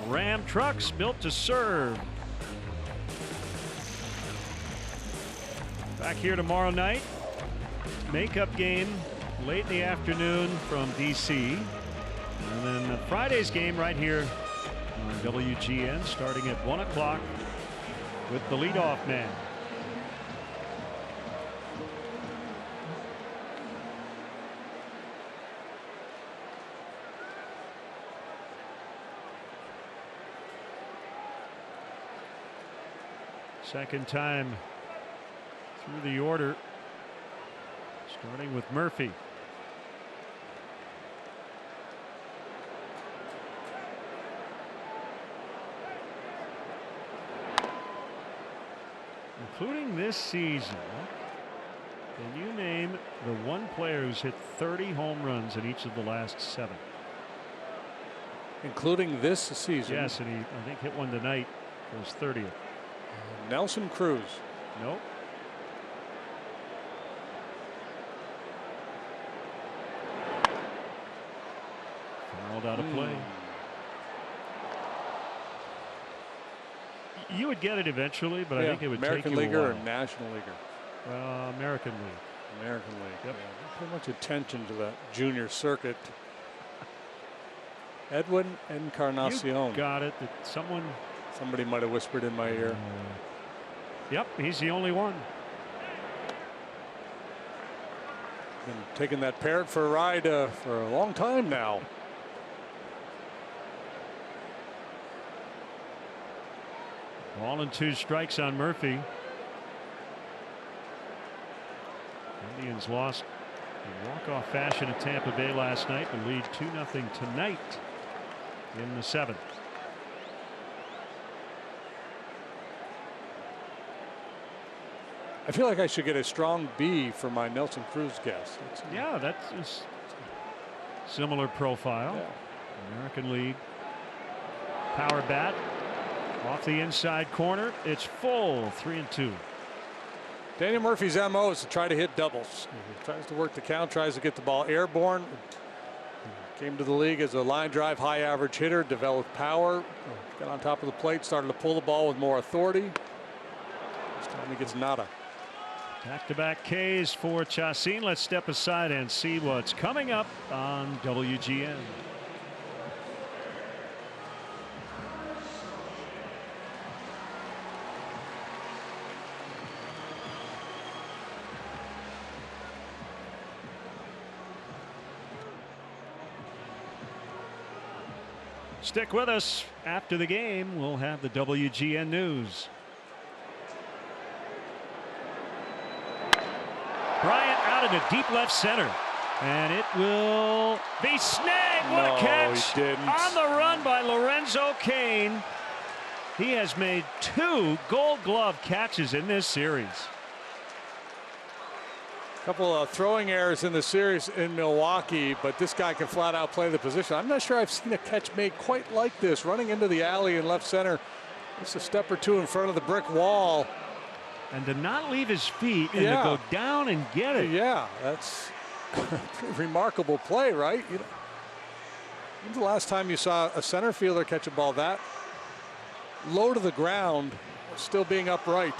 Ram trucks built to serve. Back here tomorrow night. Makeup game late in the afternoon from DC. And then Friday's game right here on WGN starting at 1 o'clock with the leadoff man. Second time through the order, starting with Murphy. Including this season, can you name the one player who's hit 30 home runs in each of the last 7? Including this season? Yes, and he, I think, hit one tonight for his 30th. Nelson Cruz. Nope. Fouled out of play. You would get it eventually, but I think it would American take you Leaguer a while. or National Leaguer? American League. American League. Yep. Yeah, not much attention to that junior circuit. Edwin Encarnacion. You got it. That Somebody might have whispered in my ear. Yep, he's the only one. Been taking that parrot for a ride for a long time now. Ball and 2 strikes on Murphy. Indians lost in walk-off fashion at Tampa Bay last night, but lead 2-0 tonight in the 7th. I feel like I should get a strong B for my Nelson Cruz guess. Yeah, that's a similar profile. Yeah. American League. Power bat. Off the inside corner. It's full. 3-2. Daniel Murphy's MO is to try to hit doubles. He tries to work the count, tries to get the ball airborne. Came to the league as a line drive high average hitter, developed power, got on top of the plate, started to pull the ball with more authority. This time he gets nada. Back-to-back Ks for Chacin. Let's step aside and see what's coming up on WGN. Stick with us. After the game, we'll have the WGN News. Bryant out into deep left center. And it will be snagged. What a catch. He didn't. On the run by Lorenzo Cain. He has made 2 Gold Glove catches in this series. A couple of throwing errors in the series in Milwaukee, but this guy can flat out play the position. I'm not sure I've seen a catch made quite like this. Running into the alley in left center. Just a step or 2 in front of the brick wall. And to not leave his feet and to go down and get it. Yeah, that's a pretty remarkable play, right? When's the last time you saw a center fielder catch a ball that low to the ground, still being upright?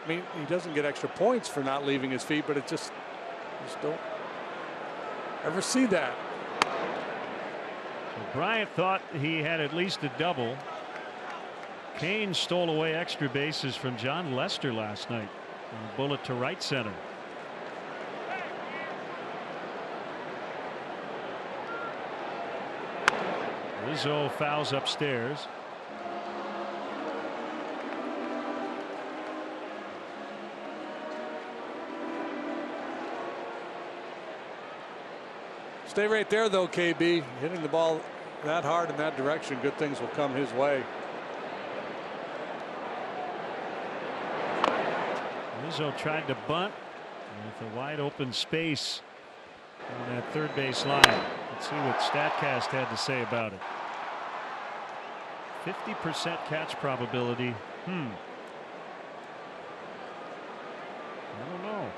I mean, he doesn't get extra points for not leaving his feet, but it just don't ever see that. So Bryant thought he had at least a double. Cain stole away extra bases from John Lester last night on a bullet to right center. Rizzo fouls upstairs. Stay right there, though, KB. Hitting the ball that hard in that direction, good things will come his way. Rizzo tried to bunt with a wide open space on that third base line. Let's see what StatCast had to say about it. 50% catch probability. I don't know.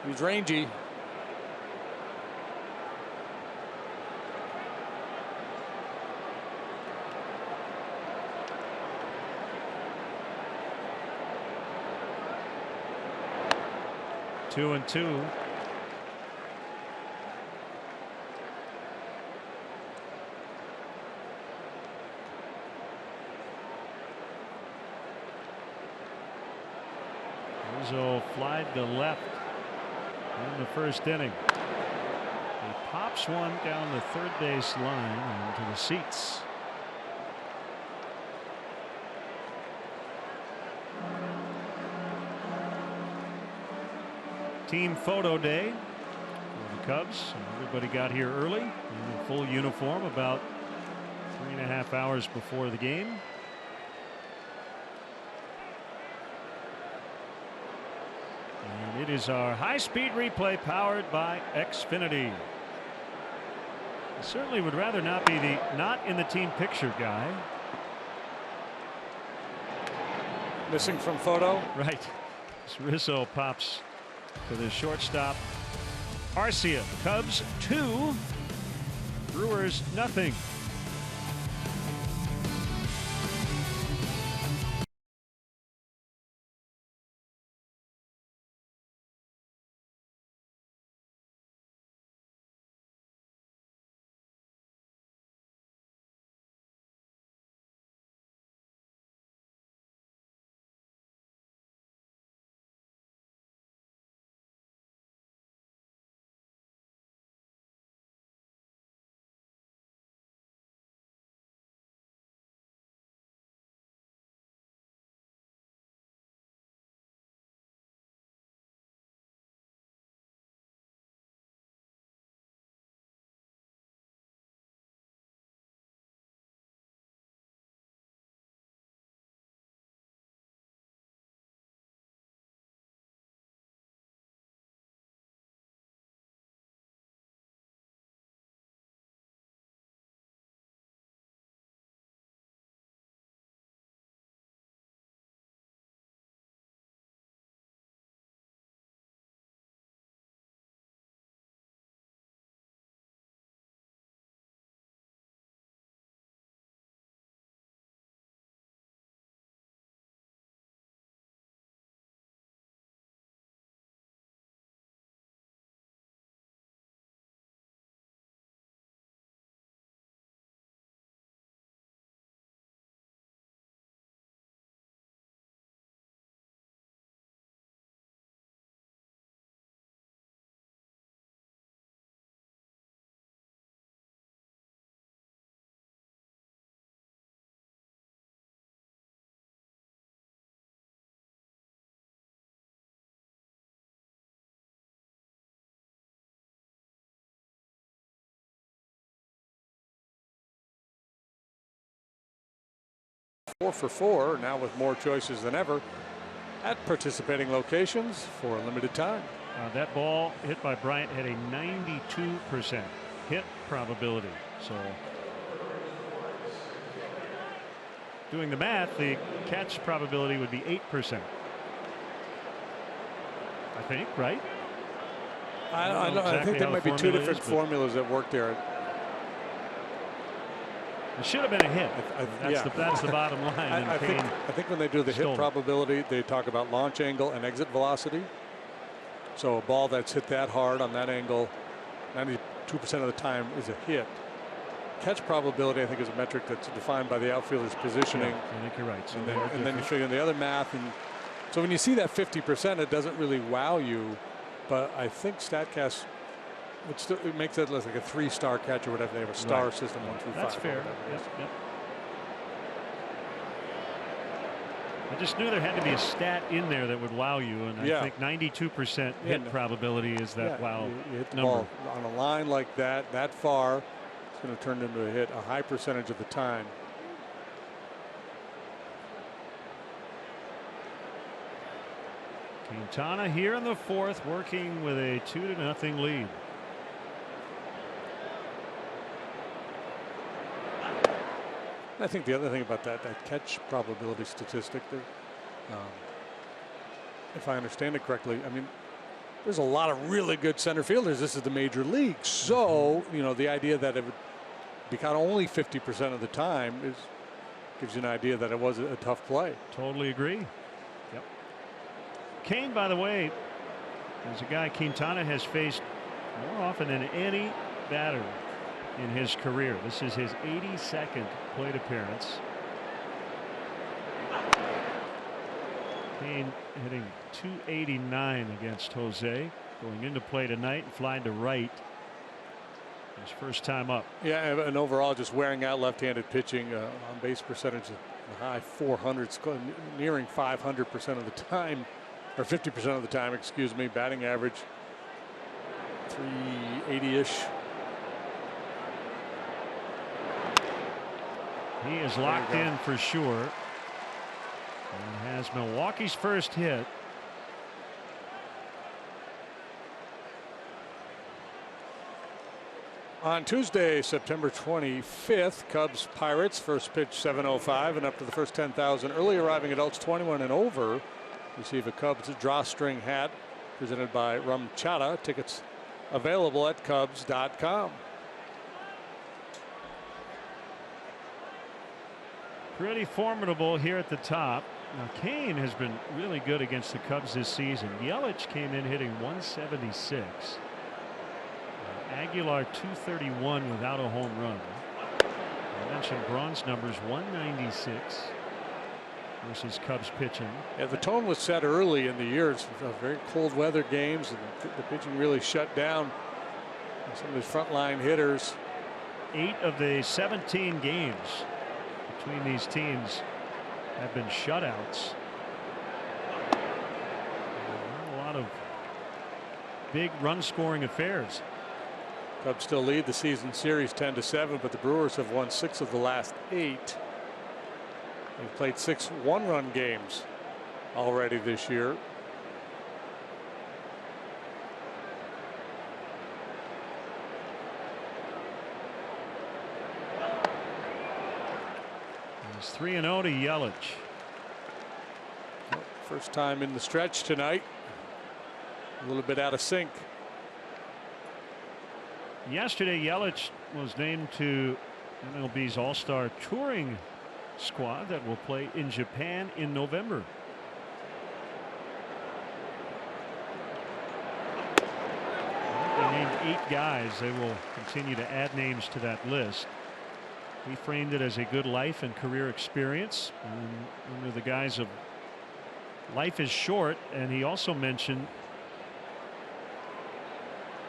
He's rangy. 2-2. Rizzo flied to left in the first inning. He pops one down the third base line and to the seats. Team photo day for the Cubs. Everybody got here early in a full uniform about 3.5 hours before the game. And it is our high-speed replay powered by Xfinity. I certainly would rather not be the not in the team picture guy. Missing from photo. Right. Rizzo pops to the shortstop. Arcia. Cubs 2, Brewers nothing. Four for 4 now with more choices than ever at participating locations for a limited time. That ball hit by Bryant had a 92% hit probability. So doing the math, the catch probability would be 8%. I think, right? I think there might be two different formulas that work there. It should have been a hit. That's the bottom line. I think when they do the hit probability, they talk about launch angle and exit velocity. So a ball that's hit that hard on that angle, 92% of the time is a hit. Catch probability, I think, is a metric that's defined by the outfielder's positioning. Yeah, I think you're right. So and then you figure in the other math. And so when you see that 50%, it doesn't really wow you. But I think StatCast, it makes it look like a 3-star catch or whatever. They have a star system 1 through 5. That's fair. Yep. I just knew there had to be a stat in there that would wow you, and I think 92% hit probability is that wow you hit the number. ball on a line like that far, it's going to turn into a hit a high percentage of the time. Quintana here in the 4th, working with a 2-0 lead. I think the other thing about that catch probability statistic, if I understand it correctly, I mean, there's a lot of really good center fielders. This is the major league, so you know the idea that it would be kind of only 50% of the time gives you an idea that it was a tough play. Totally agree. Yep. Kane, by the way, There's a guy Quintana has faced more often than any batter in his career. This is his 82nd plate appearance. Kane hitting .289 against Jose, going into play tonight and flying to right. His first time up. Yeah, and overall just wearing out left-handed pitching. On base percentage in the high 400s, nearing 500% of the time, or 50% of the time, excuse me. Batting average 380-ish. He is locked in for sure, and has Milwaukee's first hit. On Tuesday, September 25th, Cubs Pirates, first pitch 7:05, and up to the first 10,000 early arriving adults 21 and over receive a Cubs drawstring hat presented by Rum Chata. Tickets available at Cubs.com. Pretty formidable here at the top. Now Kane has been really good against the Cubs this season. Yelich came in hitting .176. Aguilar .231 without a home run. I mentioned Braun's numbers, .196 versus Cubs pitching. Yeah, the tone was set early in the year. Very cold weather games, and the pitching really shut down some of his frontline hitters. 8 of the 17 games between these teams have been shutouts. Not a lot of big run scoring affairs. Cubs still lead the season series 10-7, but the Brewers have won 6 of the last 8. They've played 6 one-run games already this year. It's 3-0 to Yelich. First time in the stretch tonight. A little bit out of sync. Yesterday, Yelich was named to MLB's All-Star Touring squad that will play in Japan in November. They named 8 guys. They will continue to add names to that list. He framed it as a good life and career experience. And under the guise of life is short, and he also mentioned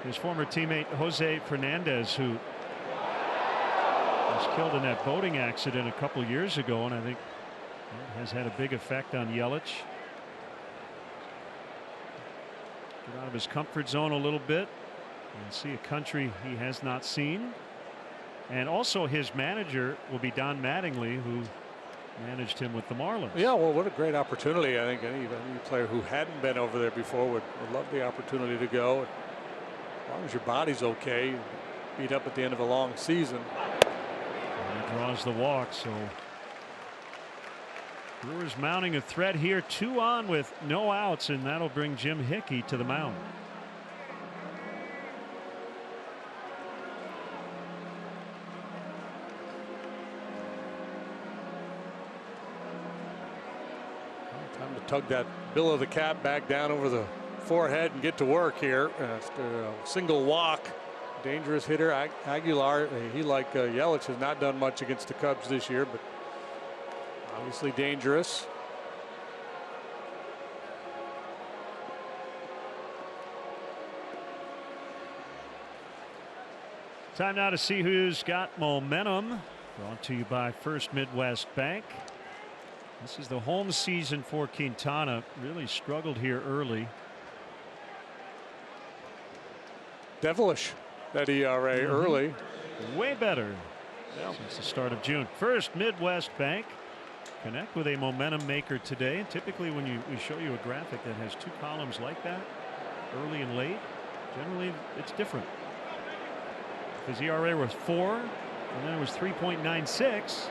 his former teammate Jose Fernandez, who was killed in that boating accident a couple years ago, and I think has had a big effect on Yelich. Get out of his comfort zone a little bit and see a country he has not seen. And also his manager will be Don Mattingly, who managed him with the Marlins. Yeah, well, what a great opportunity. I think any player who hadn't been over there before would love the opportunity to go. As long as your body's okay, beat up at the end of a long season. And he draws the walk, so Brewers mounting a threat here, 2 on with no outs, and that'll bring Jim Hickey to the mound. Time to tug that bill of the cap back down over the forehead and get to work here. After a single walk, dangerous hitter Aguilar. He, like Yelich, has not done much against the Cubs this year, but obviously dangerous. Time now to see who's got momentum. Brought to you by First Midwest Bank. This is the home season for Quintana. Really struggled here early. Devilish, that ERA early. Way better since the start of June. First Midwest Bank. Connect with a momentum maker today. And typically when we show you a graphic that has 2 columns like that, early and late, generally it's different. If his ERA was 4 and then it was 3.96,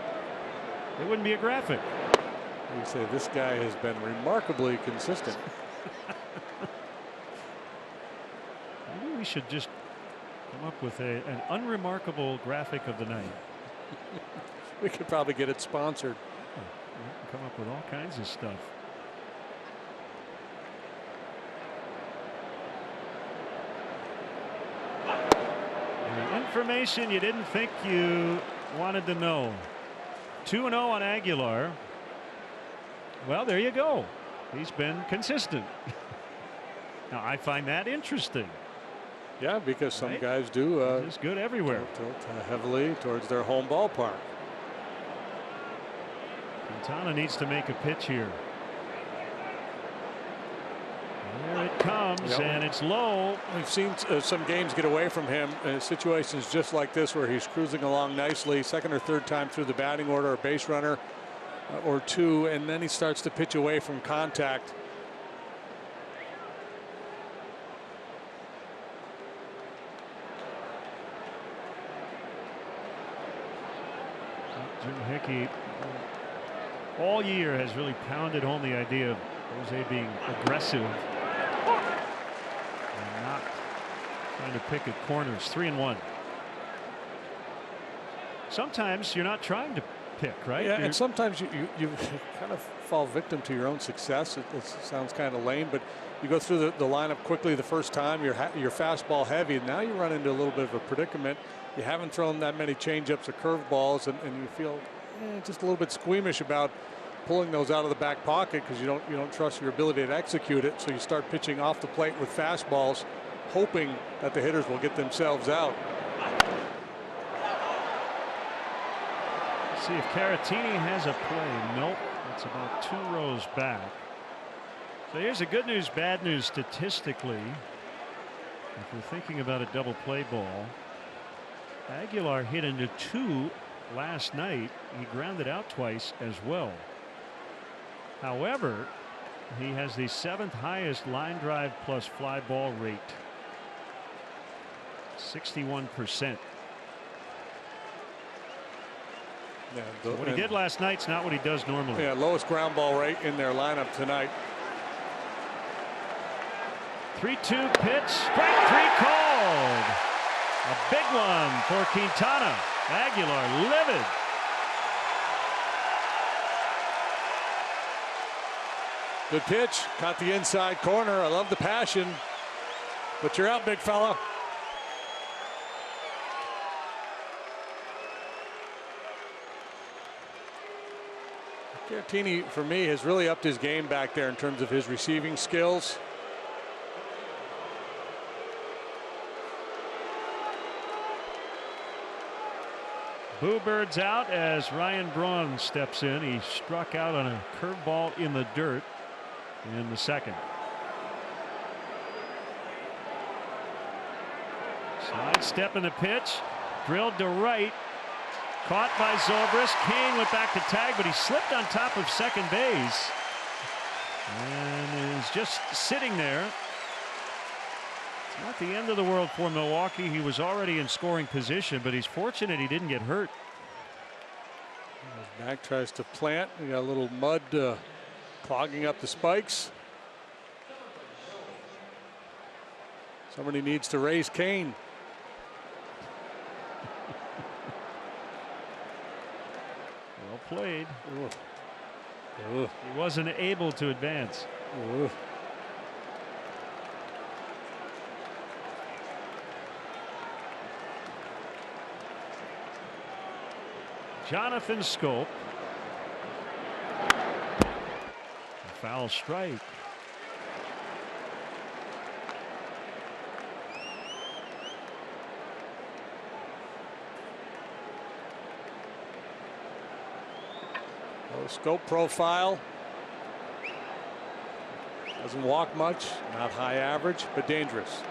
it wouldn't be a graphic. You say this guy has been remarkably consistent. Maybe we should just come up with an unremarkable graphic of the night. We could probably get it sponsored. We can come up with all kinds of stuff. The information you didn't think you wanted to know. 2-0 on Aguilar. Well, there you go. He's been consistent. Now, I find that interesting. Yeah, because some guys do. It's good everywhere. Tilt heavily towards their home ballpark. Quintana needs to make a pitch here. There it comes, and it's low. We've seen some games get away from him in situations just like this where he's cruising along nicely, second or third time through the batting order, a base runner or two, and then he starts to pitch away from contact. Jim Hickey all year has really pounded home the idea of Jose being aggressive and not trying to pick at corners. 3-1. Sometimes you're not trying to pick, right? Yeah, and sometimes you kind of fall victim to your own success. It sounds kind of lame, but you go through the lineup quickly the first time. You're fastball heavy, and now you run into a little bit of a predicament. You haven't thrown that many changeups or curveballs, and you feel just a little bit squeamish about pulling those out of the back pocket because you don't trust your ability to execute it. So you start pitching off the plate with fastballs, hoping that the hitters will get themselves out. Let's see if Caratini has a play. Nope. It's about 2 rows back. So here's a good news, bad news statistically. If we're thinking about a double play ball, Aguilar hit into 2 last night. He grounded out twice as well. However, he has the 7th highest line drive plus fly ball rate. 61%. Yeah, so what he did last night's not what he does normally. Yeah, lowest ground ball rate in their lineup tonight. 3-2 pitch. Strike 3 called. A big one for Quintana. Aguilar livid. Good pitch. Caught the inside corner. I love the passion. But you're out, big fella. Caratini, for me, has really upped his game back there in terms of his receiving skills. Boo Bird's out as Ryan Braun steps in. He struck out on a curveball in the dirt in the second. Side step in the pitch. Drilled to right. Caught by Zobrist. Kane went back to tag, but he slipped on top of second base and is just sitting there. It's not the end of the world for Milwaukee. He was already in scoring position, but he's fortunate he didn't get hurt. Back tries to plant. We got a little mud clogging up the spikes. Somebody needs to raise Kane. Well played. Ooh. He wasn't able to advance. Ooh. Jonathan Scope. A foul strike. Scope profile. Doesn't walk much, not high average, but dangerous.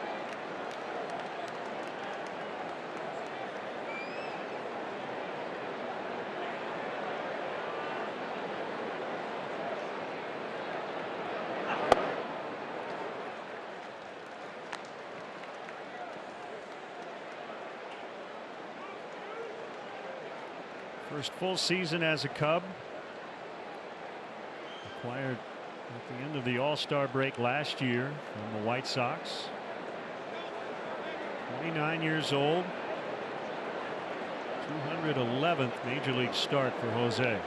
First full season as a Cub. Acquired at the end of the All-Star break last year from the White Sox. 29 years old. 211th Major League start for Jose.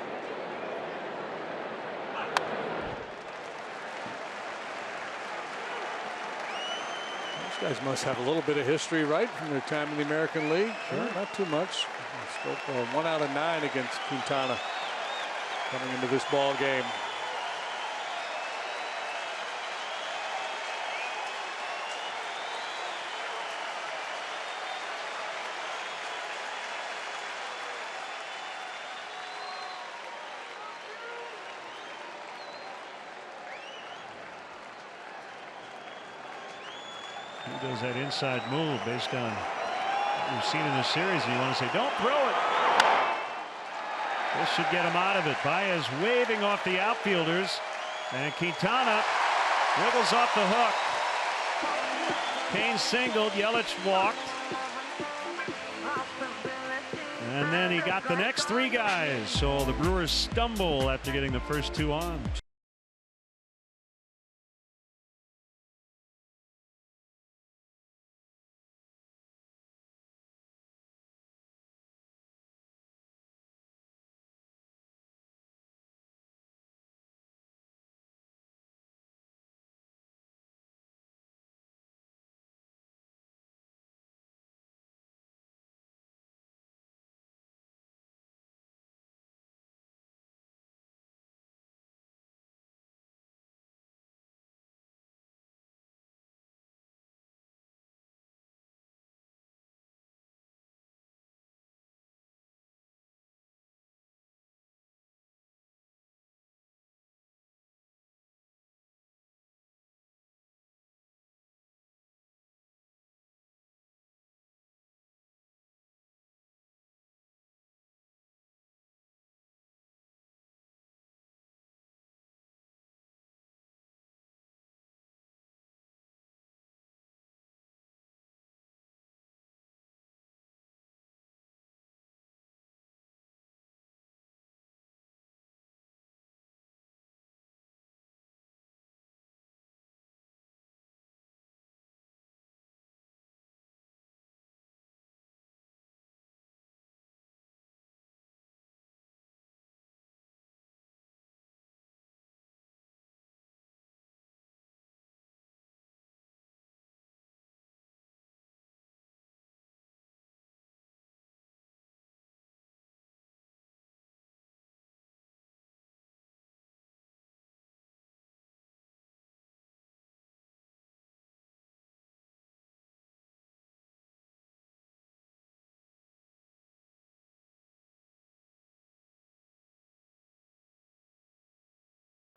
Guys must have a little bit of history, right, from their time in the American League. Sure. Not too much. 1 out of 9 against Quintana coming into this ball game. He does that inside move based on what we've seen in this series, and you want to say, don't throw it. This should get him out of it. Baez waving off the outfielders, and Quintana wiggles off the hook. Kane singled, Yelich walked. And then he got the next 3 guys, so the Brewers stumble after getting the first 2 on.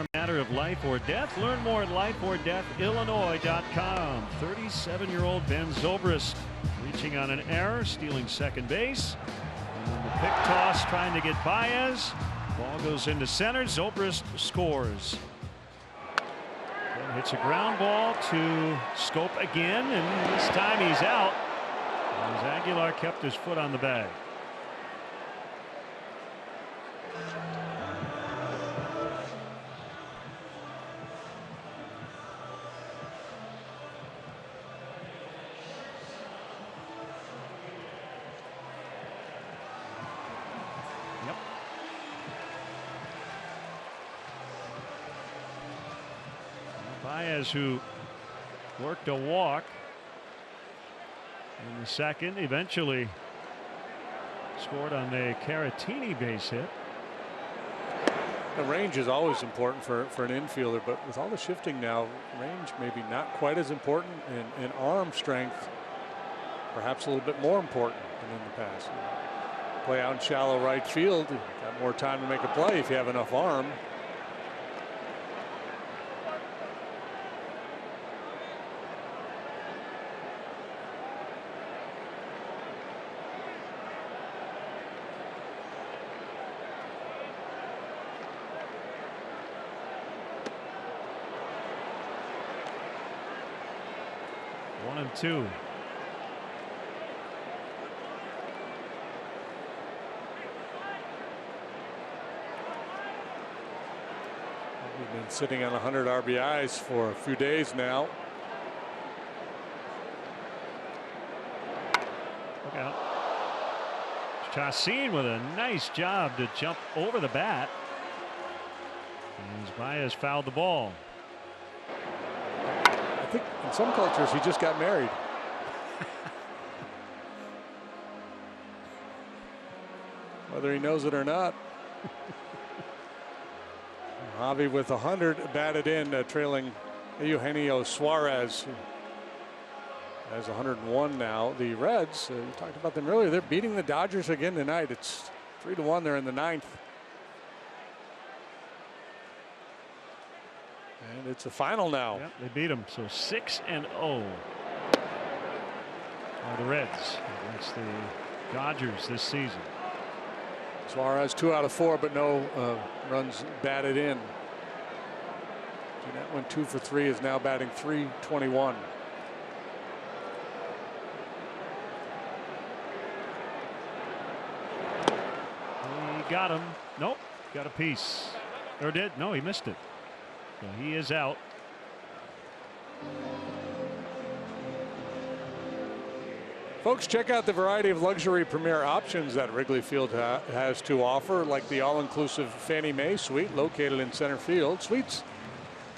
A matter of life or death. Learn more at lifeordeathillinois.com. 37-year-old Ben Zobrist reaching on an error, stealing second base. And the pick toss trying to get Baez. Ball goes into center. Zobrist scores. Ben hits a ground ball to Scope again, and this time he's out as Aguilar kept his foot on the bag. Baez, who worked a walk in the second, eventually scored on a Caratini base hit. The range is always important for an infielder, but with all the shifting now, range maybe not quite as important, and arm strength perhaps a little bit more important than in the past. Play out in shallow right field, you've got more time to make a play if you have enough arm. One and two. We've been sitting on 100 RBIs for a few days now. Look out. Chacin with a nice job to jump over the bat. As Baez fouled the ball. think in some cultures he just got married. Whether he knows it or not. Javi with 100 batted in, trailing Eugenio Suarez, who has 101 now. The Reds, you talked about them earlier, they're beating the Dodgers again tonight. It's 3-1. They're in the 9th. And it's a final now. Yep, they beat them. So 6-0 are the Reds against the Dodgers this season. Suarez 2 out of 4, but no runs batted in. That went 2 for 3, is now batting .321. He got him. Nope, got a piece. Or did? No, he missed it. So he is out. Folks, check out the variety of luxury premier options that Wrigley Field has to offer, like the all-inclusive Fannie Mae suite located in center field. Suites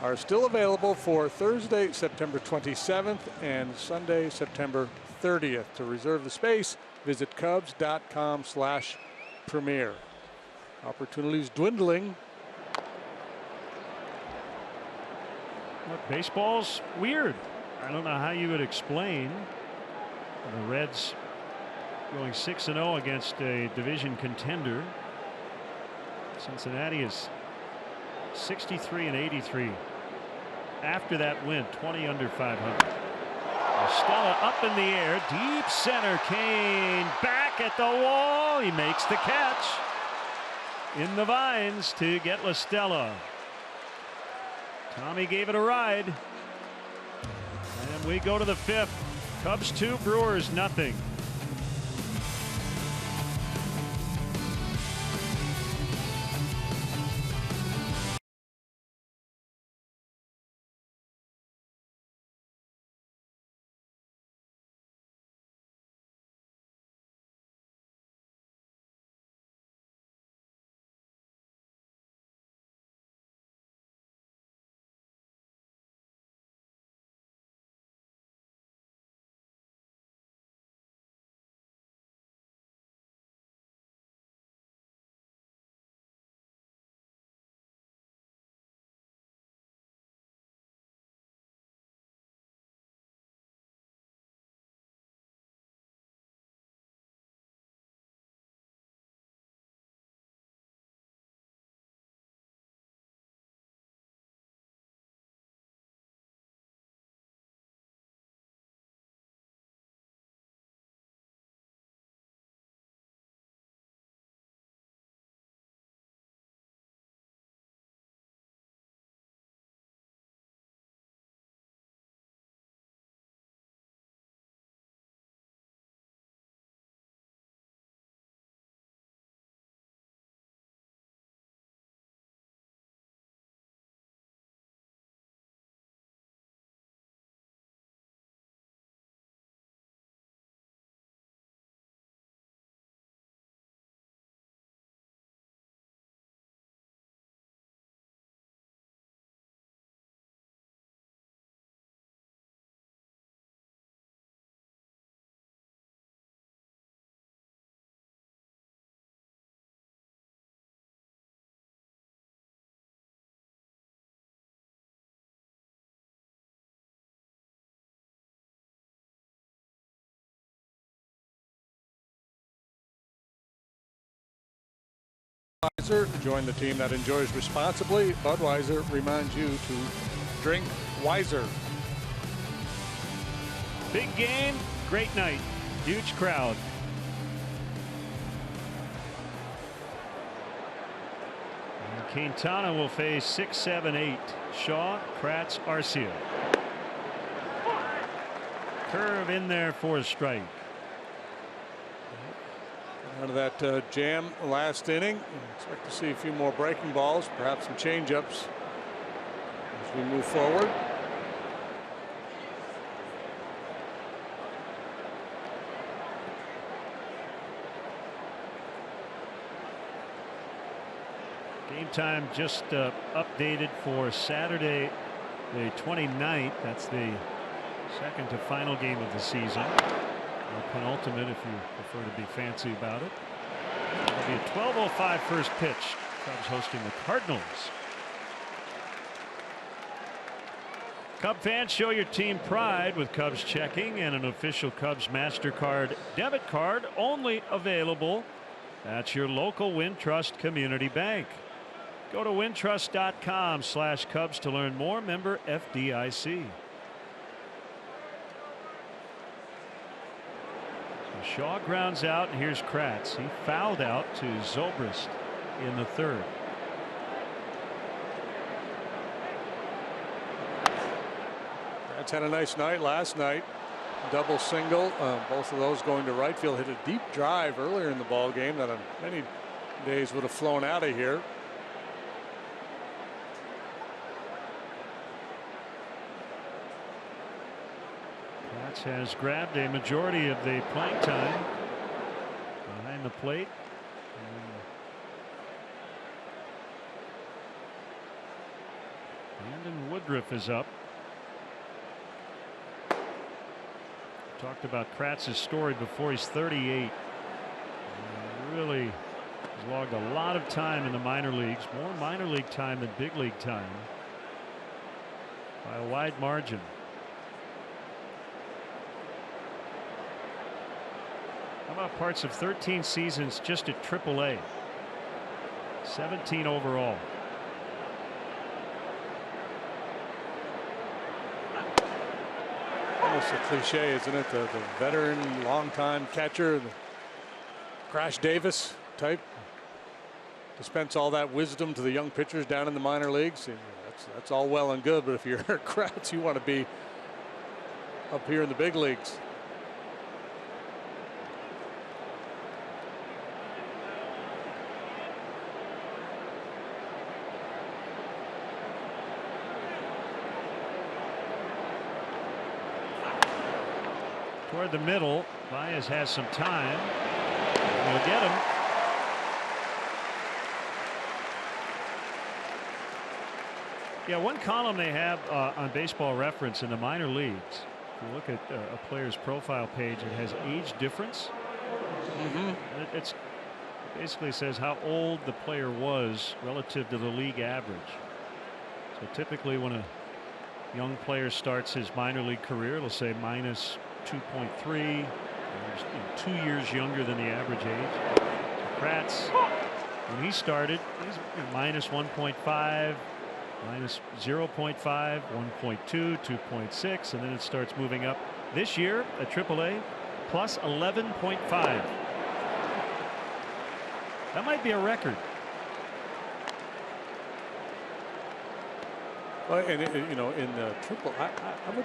are still available for Thursday, September 27th and Sunday, September 30th. To reserve the space, visit Cubs.com/premier. Opportunities dwindling. Look, baseball's weird. I don't know how you would explain the Reds going 6-0 against a division contender. Cincinnati is 63-83 after that win, 20 under 500. Stella up in the air, deep center. Kane back at the wall. He makes the catch in the vines to get La Stella. Tommy gave it a ride. And we go to the 5th. Cubs 2, Brewers nothing. Budweiser, join the team that enjoys responsibly. Budweiser reminds you to drink wiser. Big game, great night, huge crowd. And Quintana will face 6, 7, 8. Shaw, Kratz, Arcia. Curve in there for a strike. Out of that jam last inning. Expect to see a few more breaking balls, perhaps some changeups as we move forward. Game time just updated for Saturday the 29th. That's the second to final game of the season. Or penultimate if you prefer to be fancy about it. It'll be a 12:05 first pitch. Cubs hosting the Cardinals. Cub fans, show your team pride with Cubs checking and an official Cubs MasterCard debit card only available at your local Wintrust Community Bank. Go to wintrust.com/Cubs to learn more. Member FDIC. So Shaw grounds out, and here's Kratz. He fouled out to Zobrist in the third. Kratz had a nice night last night. Double single, both of those going to right field. Hit a deep drive earlier in the ball game that on many days would have flown out of here. Kratz has grabbed a majority of the playing time behind the plate. Brandon Woodruff is up. Talked about Kratz's story before. He's 38. Really has logged a lot of time in the minor leagues, more minor league time than big league time by a wide margin. How about parts of 13 seasons just at AAA? 17 overall. Almost a cliche, isn't it? The veteran, longtime catcher, the Crash Davis type. Dispense all that wisdom to the young pitchers down in the minor leagues. And that's all well and good, but if you're Kratz, you want to be up here in the big leagues. Toward the middle, Baez has some time. We'll get him. Yeah, one column they have on Baseball Reference in the minor leagues. If you look at a player's profile page, it has age difference. It basically says how old the player was relative to the league average. So typically when a young player starts his minor league career, it'll say minus 2.3, 2 years younger than the average age. So Kratz, when he started, he's minus 1.5, minus 0.5, 1.2, 2.6, and then it starts moving up. This year at AAA, plus 11.5. That might be a record. Well, and you know, in triple, I would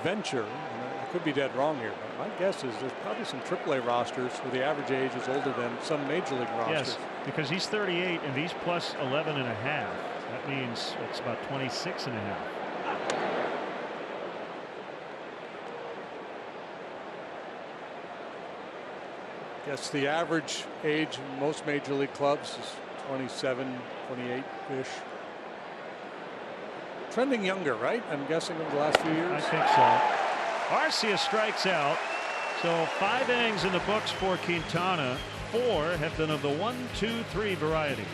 venture, and I could be dead wrong here, but my guess is there's probably some AAA rosters where the average age is older than some major league rosters. Yes, because he's 38 and he's plus 11 and a half. That means it's about 26 and a half. Guess the average age in most major league clubs is 27, 28-ish. Trending younger, right? I'm guessing over the last few years. I think so. Arcia strikes out. So 5 innings in the books for Quintana. 4 have been of the 1-2-3 variety.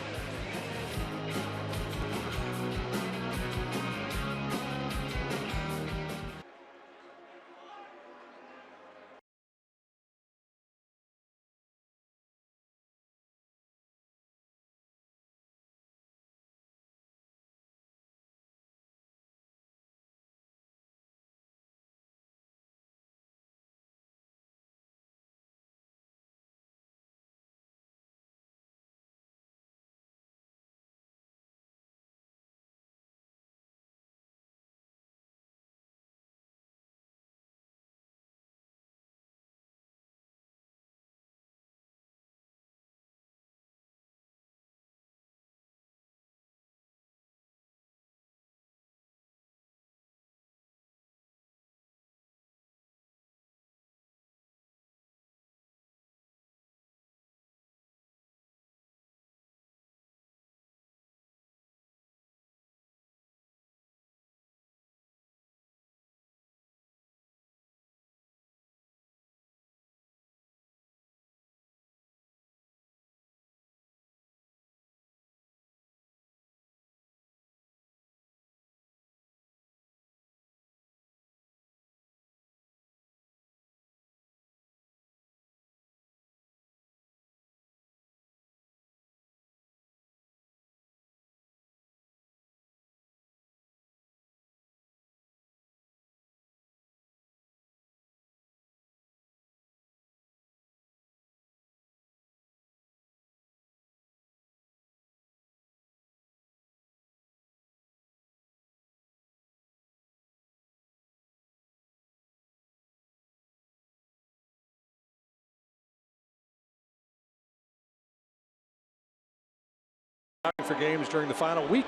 For games during the final week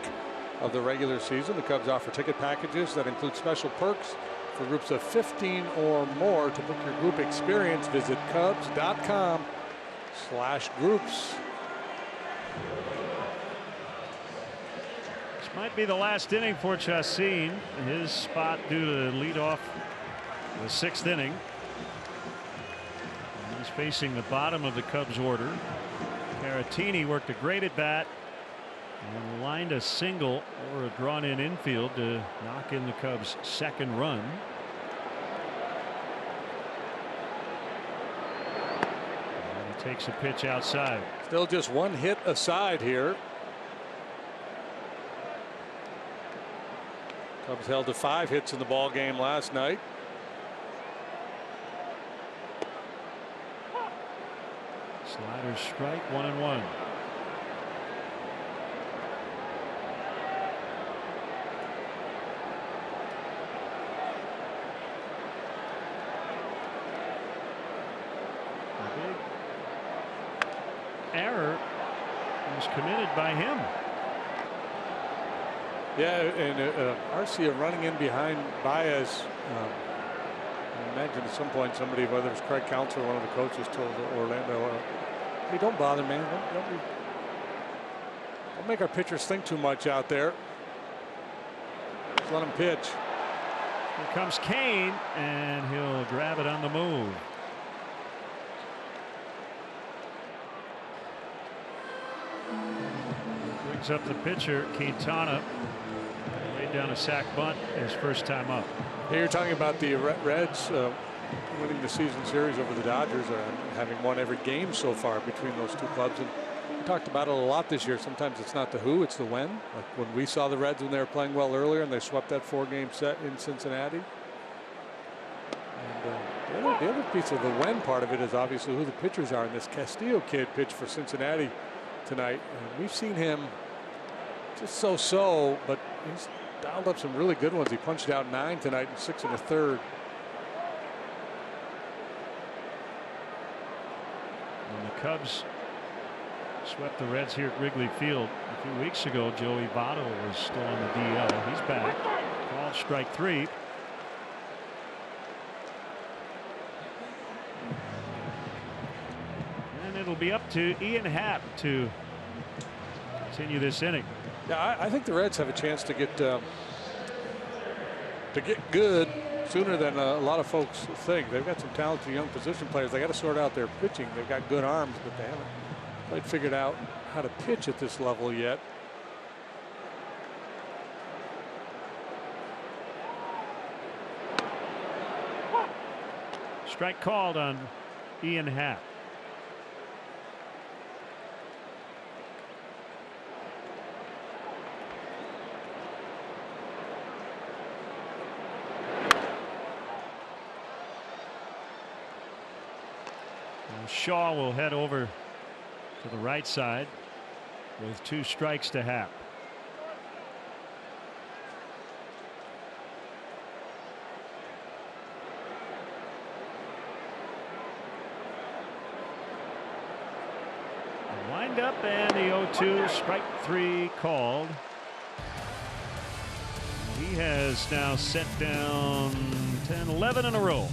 of the regular season, the Cubs offer ticket packages that include special perks for groups of 15 or more. To book your group experience, visit Cubs.com/groups. This might be the last inning for Chacin. His spot due to lead off the 6th inning. And he's facing the bottom of the Cubs order. Caratini worked a great at bat and lined a single or a drawn in infield to knock in the Cubs' 2nd run. And he takes a pitch outside. Still just 1 hit aside here. Cubs held to 5 hits in the ball game last night. Slider strike, 1-1. A big error was committed by him. Yeah, and Arcia running in behind Baez. I imagine at some point somebody, whether it was Craig Counsell or one of the coaches, told Orlando, "Hey, don't bother, man. Don't make our pitchers think too much out there. Just let them pitch." Here comes Kane, and he'll grab it on the move. Brings up the pitcher, Quintana. Laid down a sac bunt his first time up. Here you're talking about the Reds winning the season series over the Dodgers, having won every game so far between those two clubs. And we talked about it a lot this year. Sometimes it's not the who, it's the when. Like when we saw the Reds when they were playing well earlier and they swept that 4-game set in Cincinnati. And the other piece of the when part of it is obviously who the pitchers are. And this Castillo kid pitched for Cincinnati tonight. And we've seen him just so-so, but he's dialed up some really good ones. He punched out 9 tonight and 6 1/3. When the Cubs swept the Reds here at Wrigley Field a few weeks ago, Joey Votto was still on the DL. He's back. Called strike 3. And it'll be up to Ian Happ to continue this inning. Yeah, I think the Reds have a chance to get good sooner than a lot of folks think. They've got some talented young position players. They got to sort out their pitching. They've got good arms, but they haven't quite figured out how to pitch at this level yet. Strike called on Ian Happ. Shaw will head over to the right side with 2 strikes to Happ. Wind up and the 0-2, strike 3 called. He has now set down 10-11 in a row.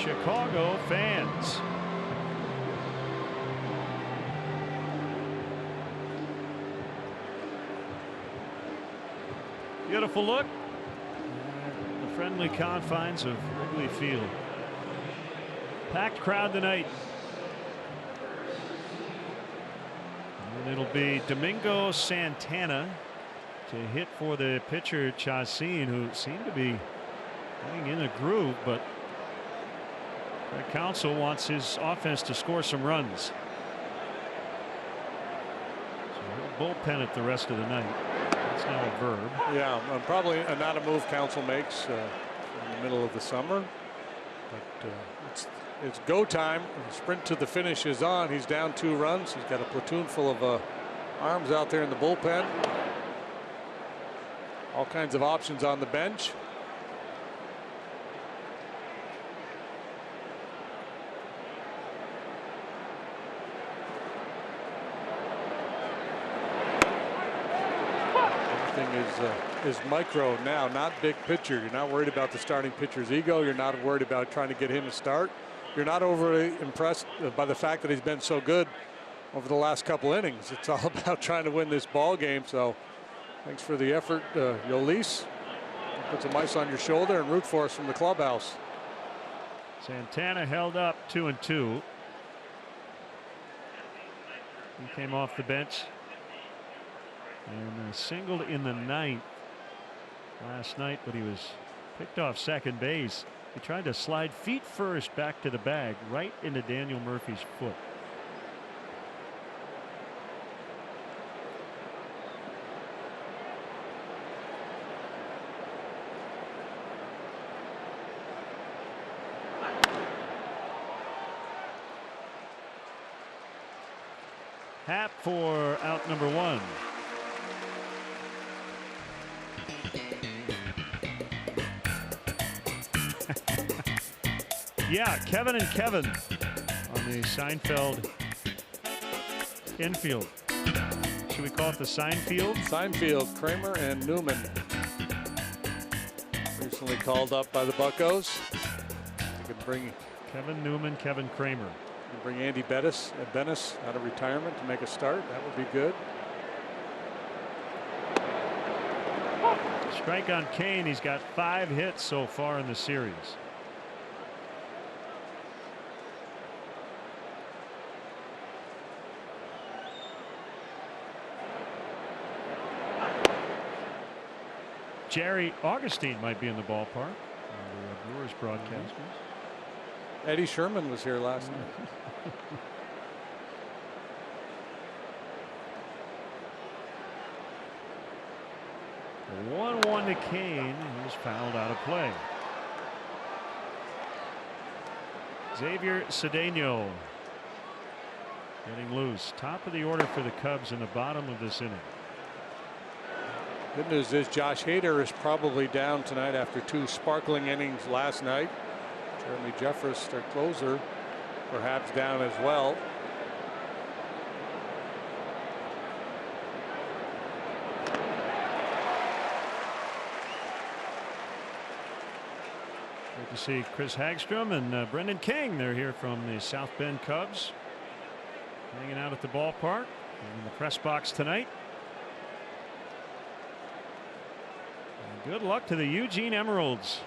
Chicago fans. Beautiful look. The friendly confines of Wrigley Field. Packed crowd tonight. And it'll be Domingo Santana to hit for the pitcher Chacin, who seemed to be getting in a groove, but Craig Counsell wants his offense to score some runs. So he'll bullpen it the rest of the night. That's now a verb. Yeah, probably not a move Counsell makes in the middle of the summer, but it's go time. The sprint to the finish is on. He's down 2 runs. He's got a platoon full of arms out there in the bullpen. All kinds of options on the bench. Is micro now, not big picture. You're not worried about the starting pitcher's ego. You're not worried about trying to get him to start. You're not overly impressed by the fact that he's been so good over the last couple innings. It's all about trying to win this ball game. So thanks for the effort, Yolis. Put some ice on your shoulder and root for us from the clubhouse. Santana held up 2-2. He came off the bench and singled in the 9th last night, but he was picked off second base. He tried to slide feet first back to the bag, right into Daniel Murphy's foot. Happ for out number 1. Yeah, Kevin and Kevin on the Seinfeld infield. Should we call it the Seinfeld? Seinfeld, Kramer and Newman. Recently called up by the Buccos. You could bring Kevin Newman, Kevin Kramer. You bring Andy Bettis out of retirement to make a start. That would be good. Strike on Kane. He's got 5 hits so far in the series. Jerry Augustine might be in the ballpark. The Brewers broadcasters. Eddie Sherman was here last night. 1-1 to Kane. He was fouled out of play. Xavier Cedeno getting loose. Top of the order for the Cubs in the bottom of this inning. Good news is Josh Hader is probably down tonight after 2 sparkling innings last night. Jeremy Jeffress, their closer, perhaps down as well. Great to see Chris Hagstrom and Brendan King. They're here from the South Bend Cubs, hanging out at the ballpark and in the press box tonight. And good luck to the Eugene Emeralds.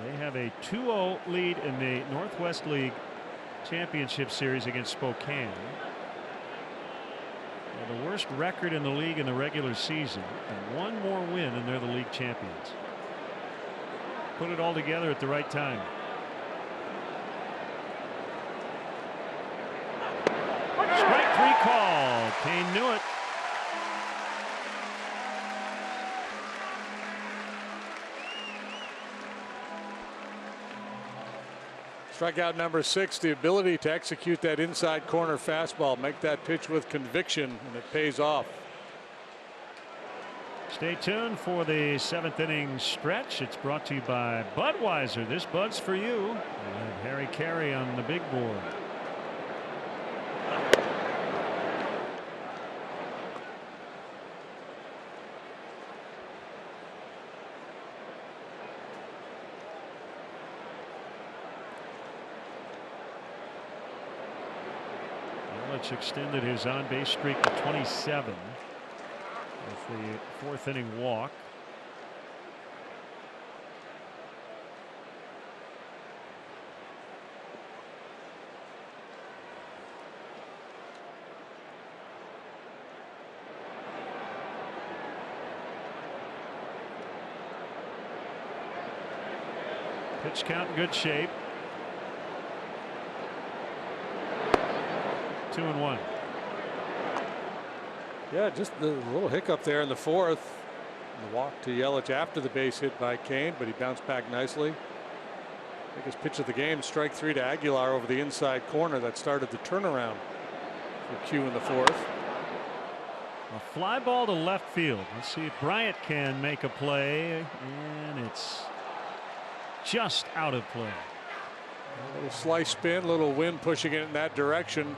They have a 2-0 lead in the Northwest League Championship Series against Spokane. They're the worst record in the league in the regular season, and 1 more win and they're the league champions. Put it all together at the right time. Strike 3 call. Kane knew it. Strikeout number 6, the ability to execute that inside corner fastball, make that pitch with conviction, and it pays off. Stay tuned for the 7th inning stretch. It's brought to you by Budweiser. This Bud's for you. And Harry Carey on the big board. Yelich extended his on-base streak to 27 with the fourth inning walk. Pitch count in good shape. 2-1. Yeah, just the little hiccup there in the fourth. The walk to Yelich after the base hit by Kane, but he bounced back nicely. Biggest pitch of the game, strike 3 to Aguilar over the inside corner that started the turnaround for Q in the fourth. A fly ball to left field. Let's see if Bryant can make a play, and it's just out of play. A little slice spin, little wind pushing it in that direction.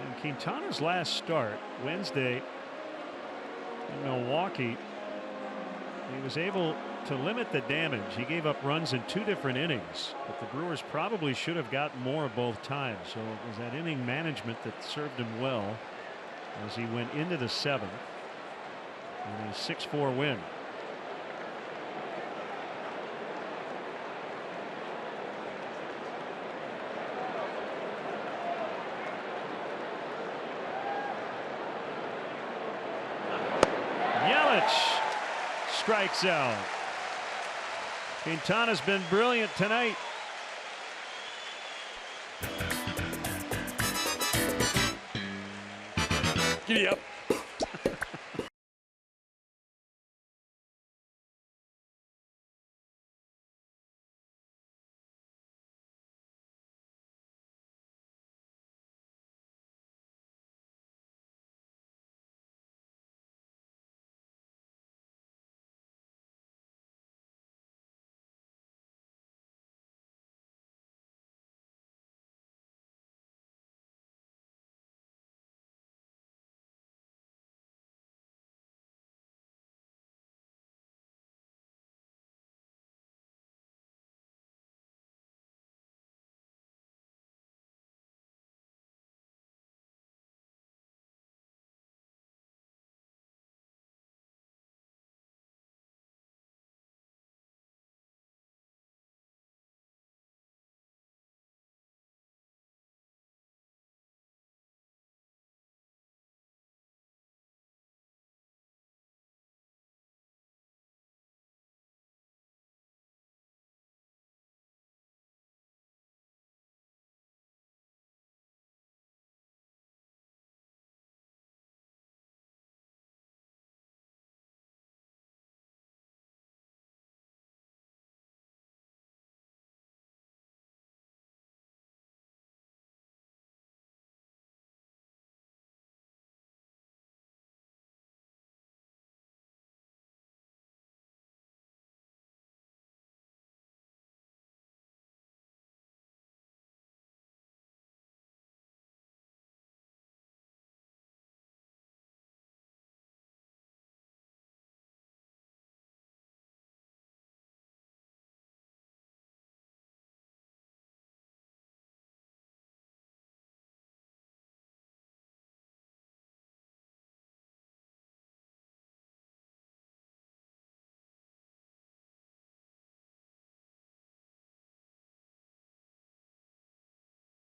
And Quintana's last start Wednesday in Milwaukee, he was able to limit the damage. He gave up runs in 2 different innings, but the Brewers probably should have gotten more both times. So it was that inning management that served him well as he went into the 7th. And a 6-4 win. Yelich strikes out. Quintana's been brilliant tonight. Giddy up.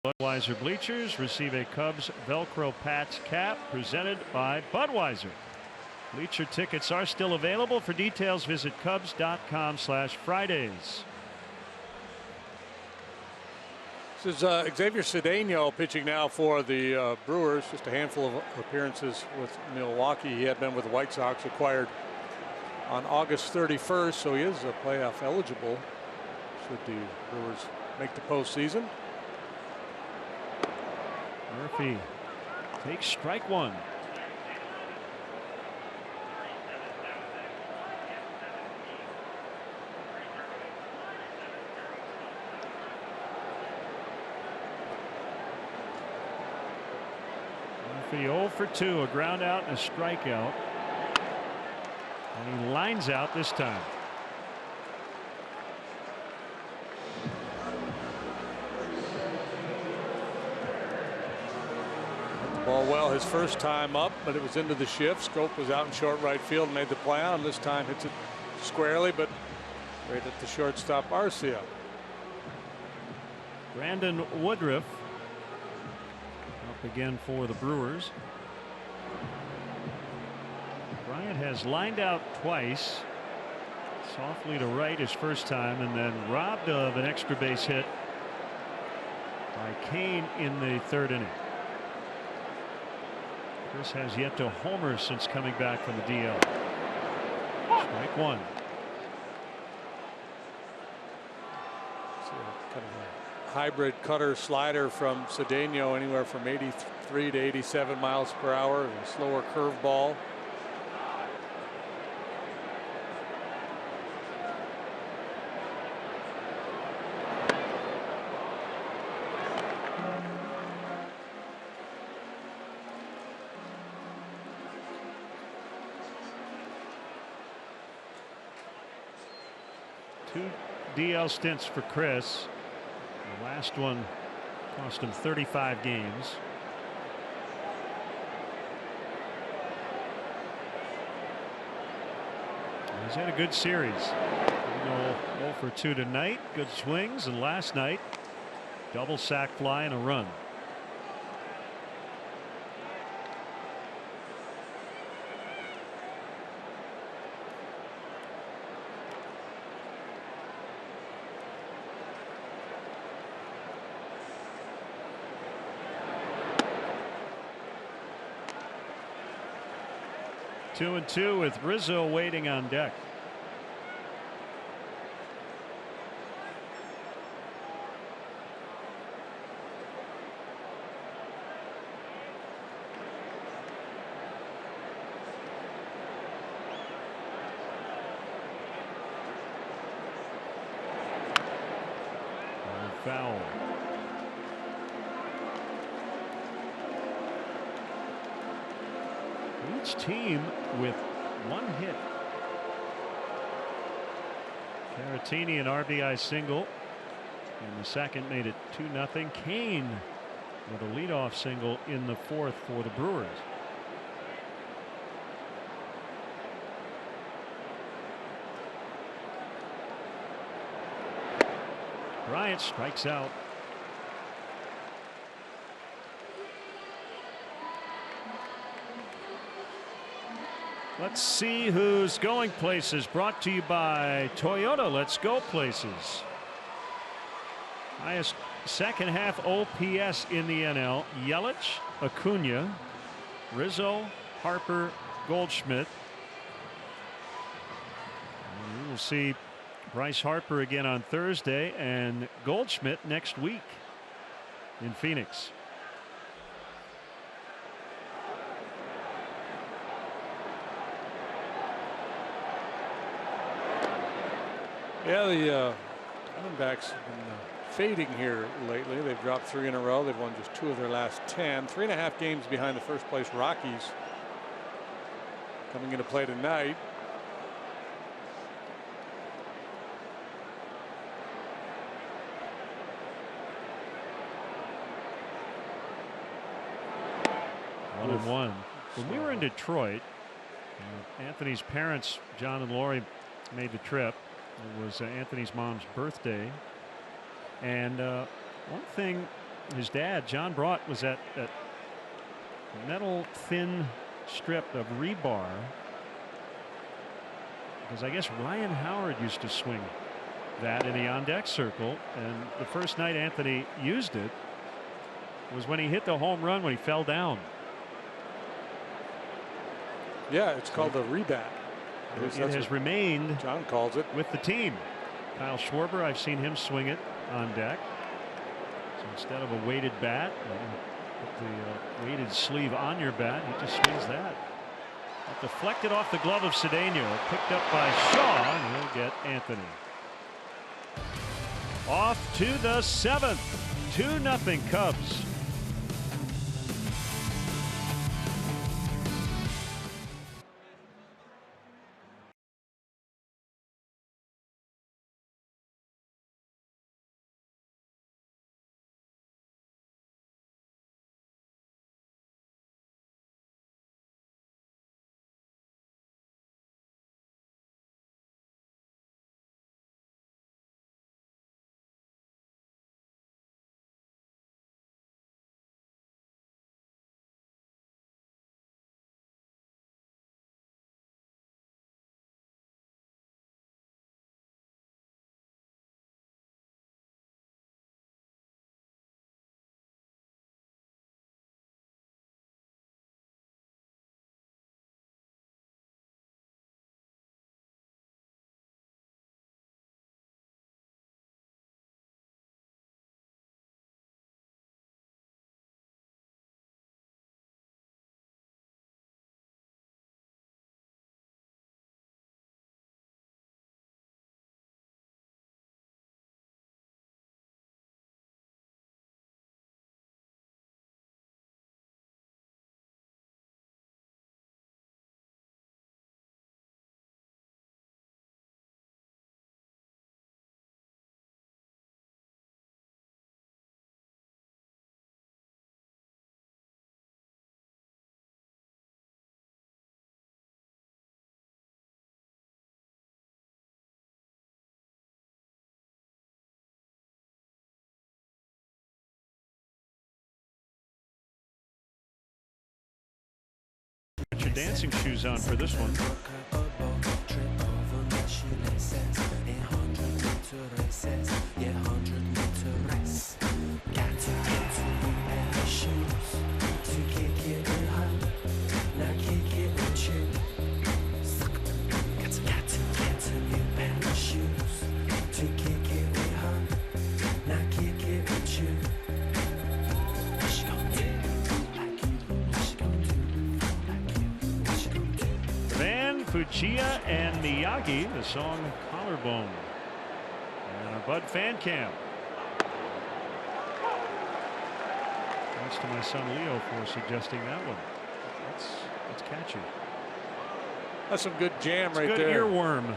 Budweiser bleachers receive a Cubs Velcro patch cap presented by Budweiser. Bleacher tickets are still available. For details, visit Cubs.com/Fridays. This is Xavier Cedeno pitching now for the Brewers. Just a handful of appearances with Milwaukee. He had been with the White Sox, acquired on August 31st, so he is playoff eligible should the Brewers make the postseason. Murphy takes strike 1. Murphy 0 for 2, a ground out and a strikeout. And he lines out this time. Ball well his first time up, but it was into the shift. Scope was out in short right field and made the play on. This time hits it squarely, but right at the shortstop Arcia. Brandon Woodruff up again for the Brewers. Bryant has lined out twice. Softly to right his first time, and then robbed of an extra base hit by Kane in the third inning. Chris has yet to homer since coming back from the DL. Strike one. Kind of a hybrid cutter slider from Cedeno, anywhere from 83 to 87 miles per hour, and a slower curveball. Two DL stints for Chris. The last one cost him 35 games. He's had a good series. 0 for 2 tonight. Good swings, and last night, double sac fly and a run. Two and two with Rizzo waiting on deck. Foul. Each team with one hit. Caratini an RBI single in the second made it 2-0. Kane with a leadoff single in the fourth for the Brewers. Bryant strikes out. Let's see who's going places. Brought to you by Toyota. Let's go places. Highest second half OPS in the NL. Yelich, Acuna, Rizzo, Harper, Goldschmidt. And we will see Bryce Harper again on Thursday and Goldschmidt next week in Phoenix. Yeah, the Diamondbacks have been fading here lately. They've dropped 3 in a row. They've won just 2 of their last 10. 3.5 games behind the first place Rockies. Coming into play tonight. One and one. When we were in Detroit, Anthony's parents, John and Lori, made the trip. It was Anthony's mom's birthday, and one thing his dad John brought was that metal thin strip of rebar, because I guess Ryan Howard used to swing that in the on deck circle, and the first night Anthony used it was when he hit the home run when he fell down. Yeah, it's called a rebat. It has remained, John calls it, with the team. Kyle Schwarber, I've seen him swing it on deck. So instead of a weighted bat, put the weighted sleeve on your bat, he just swings that. But deflected off the glove of Cedeno, picked up by Shaw, and he'll get Anthony. Off to the 7th, 2-0 Cubs. Put your dancing shoes on for this one. Fujiya and Miyagi, the song Collarbone. And our Bud fan cam. Thanks to my son Leo for suggesting that one. That's catchy. That's some good jam right good there. Earworm.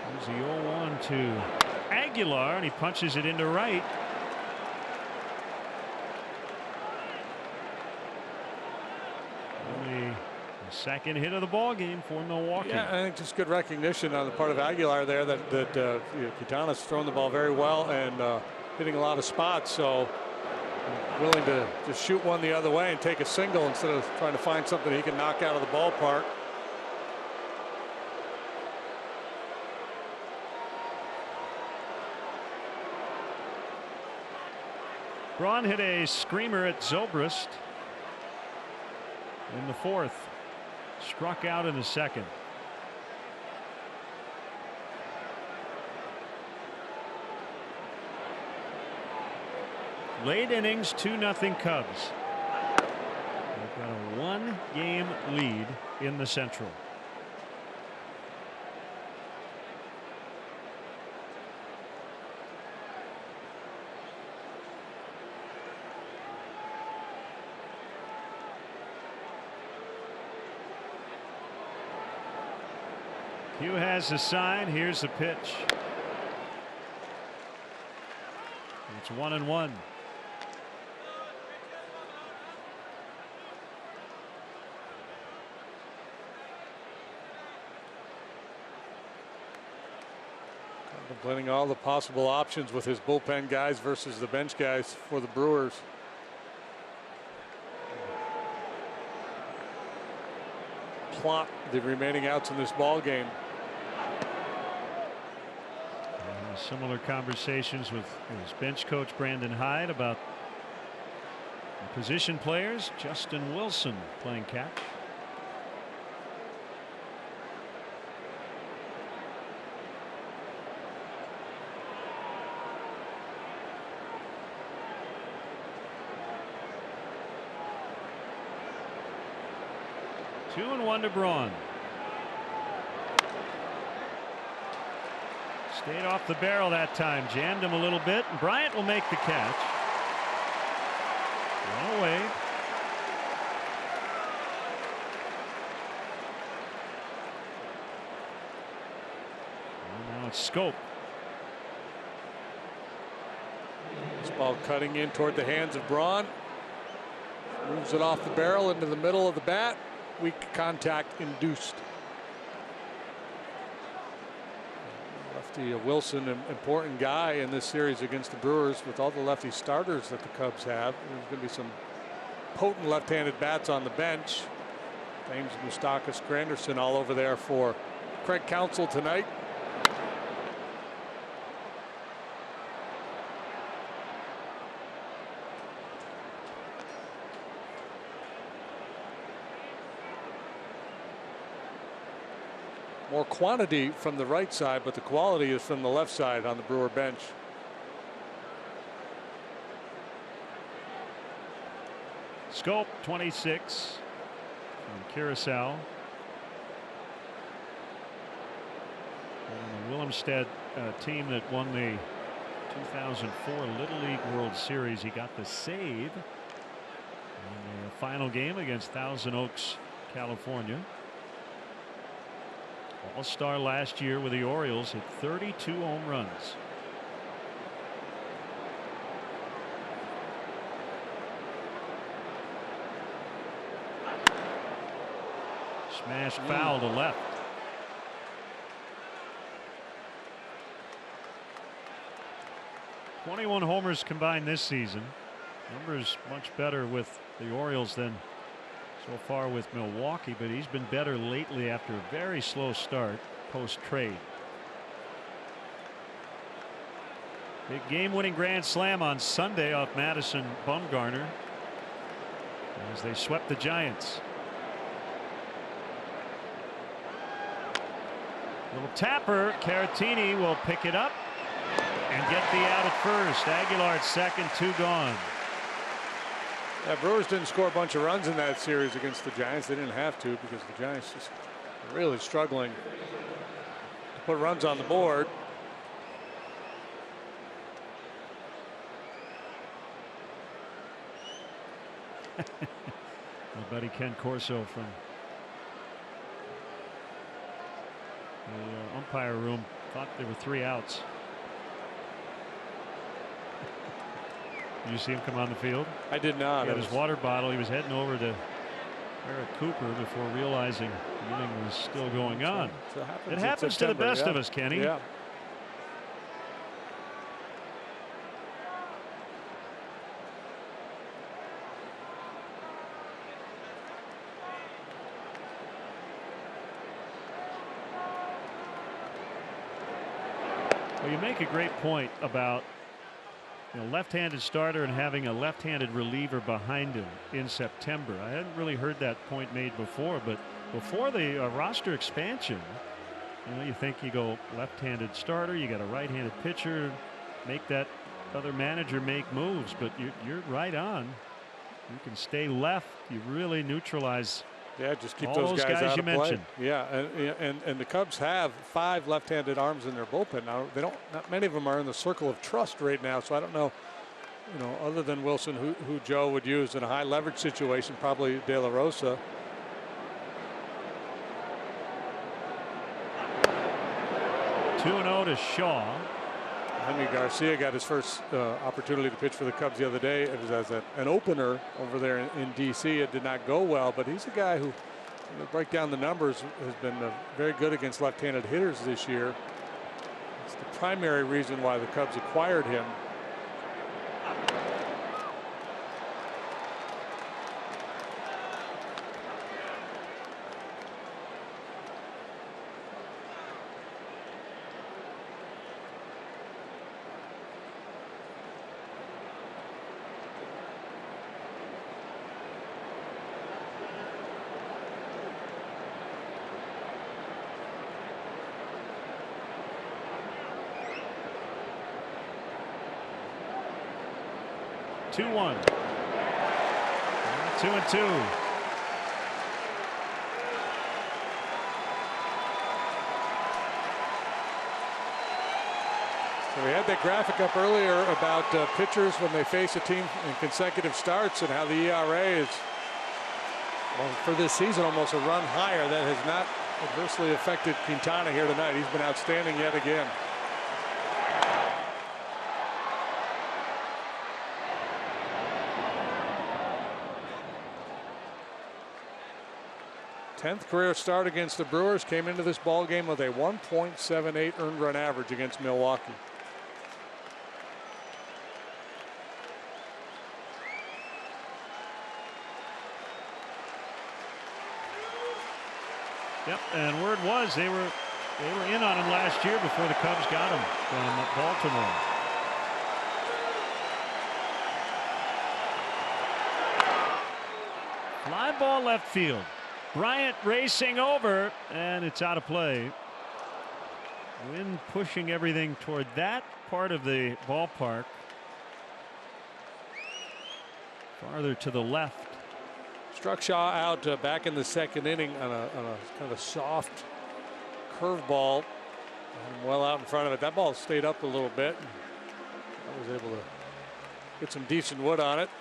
There's the 0-1 to Aguilar, and he punches it into right. Second hit of the ball game for Milwaukee. Yeah, I think just good recognition on the part of Aguilar there that Quintana's thrown the ball very well and hitting a lot of spots. So willing to just shoot one the other way and take a single instead of trying to find something he can knock out of the ballpark. Braun hit a screamer at Zobrist in the fourth. Struck out in the second. Late innings, 2-0 Cubs. They've got a one-game lead in the Central. Hugh has the sign. Here's the pitch. It's 1-1. Contemplating all the possible options with his bullpen guys versus the bench guys for the Brewers. Plot the remaining outs in this ball game. Similar conversations with his bench coach Brandon Hyde about the position players. Justin Wilson playing catch. Two and one to Braun. Stayed off the barrel that time. Jammed him a little bit. And Bryant will make the catch. One away. And now it's Scope. This ball cutting in toward the hands of Braun. Moves it off the barrel into the middle of the bat. Weak contact induced. Lefty Wilson, an important guy in this series against the Brewers with all the lefty starters that the Cubs have. There's going to be some potent left-handed bats on the bench. James Moustakas Granderson all over there for Craig Counsell tonight. More quantity from the right side, but the quality is from the left side on the Brewer bench. Scope 26 from Curacao. And the Willemstad team that won the 2004 Little League World Series. He got the save in the final game against Thousand Oaks, California. All-star last year with the Orioles, hit 32 home runs. Smash foul to left. '21 homers combined this season. Numbers much better with the Orioles than so far with Milwaukee, but he's been better lately after a very slow start post-trade. Big game-winning grand slam on Sunday off Madison Bumgarner as they swept the Giants. Little tapper. Caratini will pick it up and get the out at first. Aguilar at second, 2 gone. Yeah, Brewers didn't score a bunch of runs in that series against the Giants. They didn't have to because the Giants just really struggling to put runs on the board. My buddy Ken Corso from the umpire room thought there were 3 outs. Did you see him come on the field? I did not. He had his water bottle. He was heading over to Eric Cooper before realizing the inning was still going on. It happens to the best of us, Kenny. Yeah. Well, you make a great point about left-handed starter and having a left-handed reliever behind him in September. I hadn't really heard that point made before, but before the roster expansion, you think you go left-handed starter, you got a right-handed pitcher, make that other manager make moves, but you're right on. You can stay left. You really neutralize. Yeah, just keep all those guys out you of play. mentioned. Yeah, and the Cubs have 5 left-handed arms in their bullpen now. They don't. Not many of them are in the circle of trust right now. So I don't know. Other than Wilson, who Joe would use in a high leverage situation, probably De La Rosa. Two 2-0 to Shaw. Henry Garcia got his first opportunity to pitch for the Cubs the other day. It was as an opener over there in D.C. It did not go well, but he's a guy who, break down the numbers, has been very good against left-handed hitters this year. It's the primary reason why the Cubs acquired him. Two 2-1. 2-2. So we had that graphic up earlier about pitchers when they face a team in consecutive starts and how the ERA is, well, for this season, almost a run higher. That has not adversely affected Quintana here tonight. He's been outstanding yet again. 10th career start against the Brewers. Came into this ball game with a 1.78 earned run average against Milwaukee. Yep, and word was they were in on him last year before the Cubs got him from Baltimore. Fly ball left field. Bryant racing over, and it's out of play. Wind pushing everything toward that part of the ballpark. Farther to the left. Struck Shaw out back in the second inning on a kind of a soft curveball, well out in front of it. That ball stayed up a little bit. I was able to get some decent wood on it.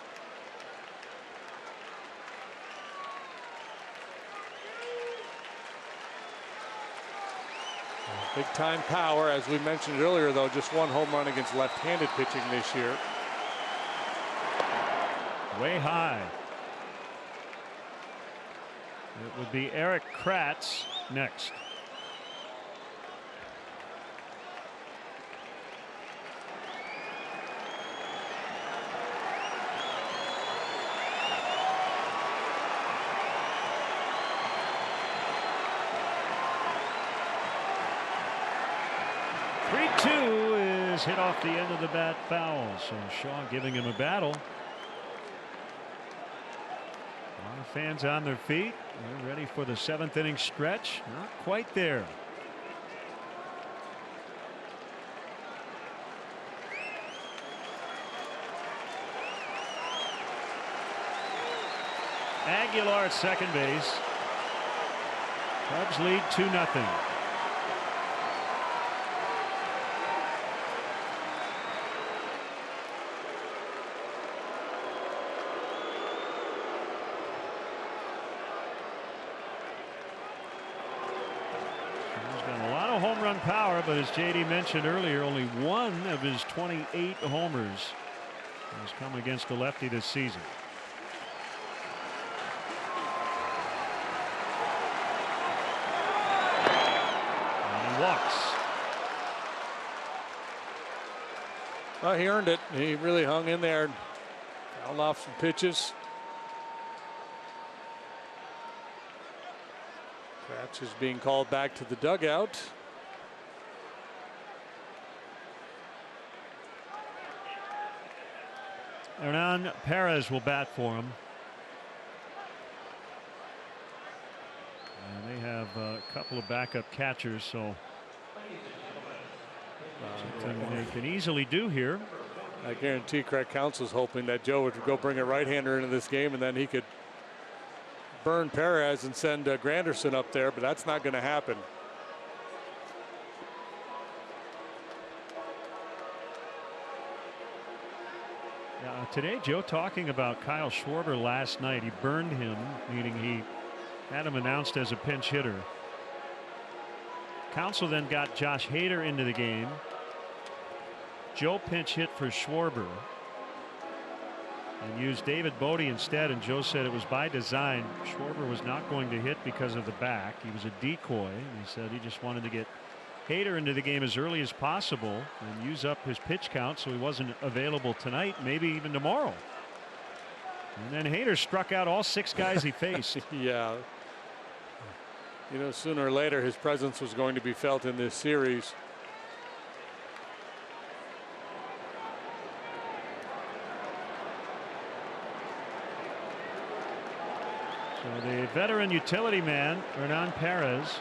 Big time power, as we mentioned earlier, though, just one home run against left-handed pitching this year. Way high. It would be Eric Kratz next. 3-2 is hit off the end of the bat foul. So Shaw giving him a battle. A lot of fans on their feet. They're ready for the 7th inning stretch. Not quite there. Aguilar at second base. Cubs lead 2-0. Home run power, but as JD mentioned earlier, only one of his 28 homers has come against a lefty this season. And he walks. Well, he earned it. He really hung in there, fouled off some pitches. Kratz is being called back to the dugout. Hernan Perez will bat for him. And they have a couple of backup catchers, so something they can easily do here. I guarantee Craig Counsell's hoping that Joe would go bring a right-hander into this game, and then he could burn Perez and send Granderson up there, but that's not going to happen. Today, Joe talking about Kyle Schwarber last night. He burned him, meaning he had him announced as a pinch hitter. Counsell then got Josh Hader into the game. Joe pinch hit for Schwarber and used David Bodie instead, and Joe said it was by design. Schwarber was not going to hit because of the back. He was a decoy, and he said he just wanted to get Hader into the game as early as possible and use up his pitch count so he wasn't available tonight, maybe even tomorrow. And then Hader struck out all 6 guys he faced. Yeah. You know, sooner or later his presence was going to be felt in this series. So the veteran utility man, Hernan Perez,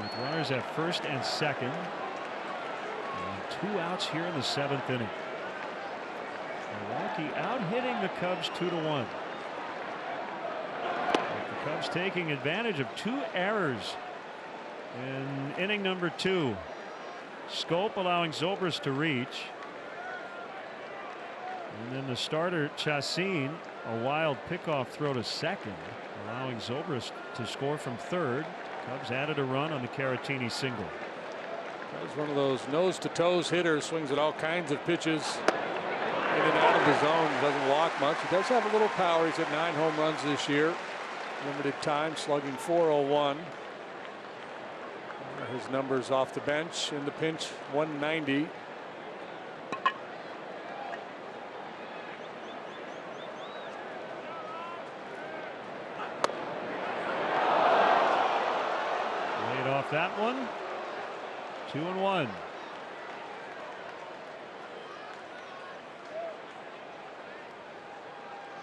with runners at first and second, and 2 outs here in the 7th inning. Milwaukee out hitting the Cubs 2-1. The Cubs taking advantage of 2 errors in inning number 2. Scope allowing Zobrist to reach, and then the starter Chacin, a wild pickoff throw to second, allowing Zobrist to score from third. Cubs added a run on the Caratini single. He's one of those nose to toes hitters, swings at all kinds of pitches, in and out of the zone, doesn't walk much. He does have a little power. He's at 9 home runs this year, limited time, slugging .401. His numbers off the bench in the pinch, 190. That one, 2-1.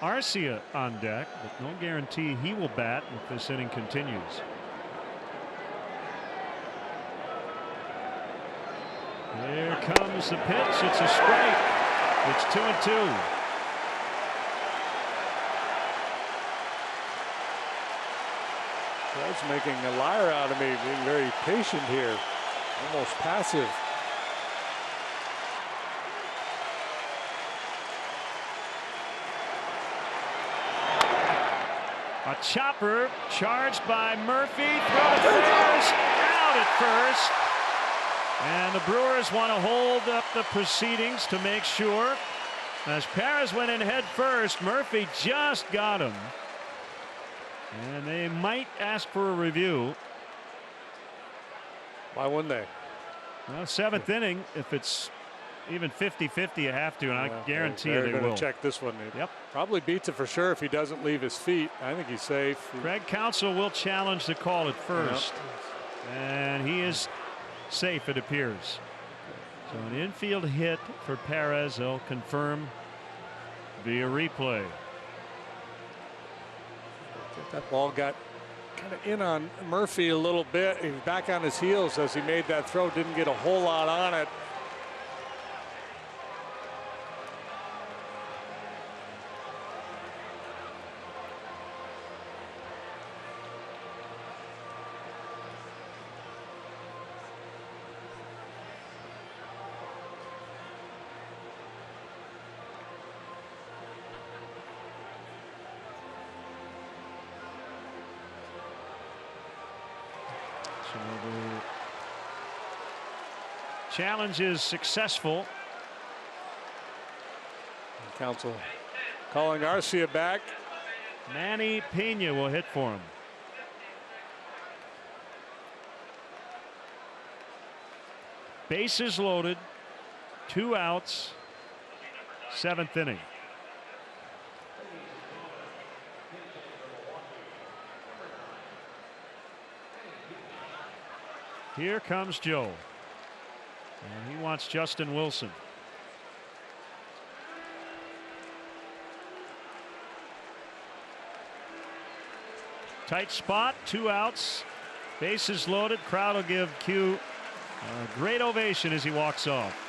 Arcia on deck, but no guarantee he will bat if this inning continues. Here comes the pitch. It's a strike. It's 2-2. That's making a liar out of me, being very patient here, almost passive. A chopper charged by Murphy. Throw to first. Out at first. And the Brewers want to hold up the proceedings to make sure. As Perez went in head first, Murphy just got him. And they might ask for a review. Why wouldn't they? Well, 7th inning, if it's even 50-50, you have to, and I guarantee you they will. Check this one. Yep. Probably beats it for sure if he doesn't leave his feet. I think he's safe. Craig Counsell will challenge the call at first. Yep. And he is safe, it appears. So an infield hit for Perez. They'll confirm via replay. That ball got kind of in on Murphy a little bit. He was back on his heels as he made that throw. Didn't get a whole lot on it. So the challenge is successful. Council calling Arcia back. Manny Pena will hit for him. Bases loaded, 2 outs, 7th inning. Here comes Joe, and he wants Justin Wilson. Tight spot, 2 outs, bases loaded. Crowd will give Q a great ovation as he walks off.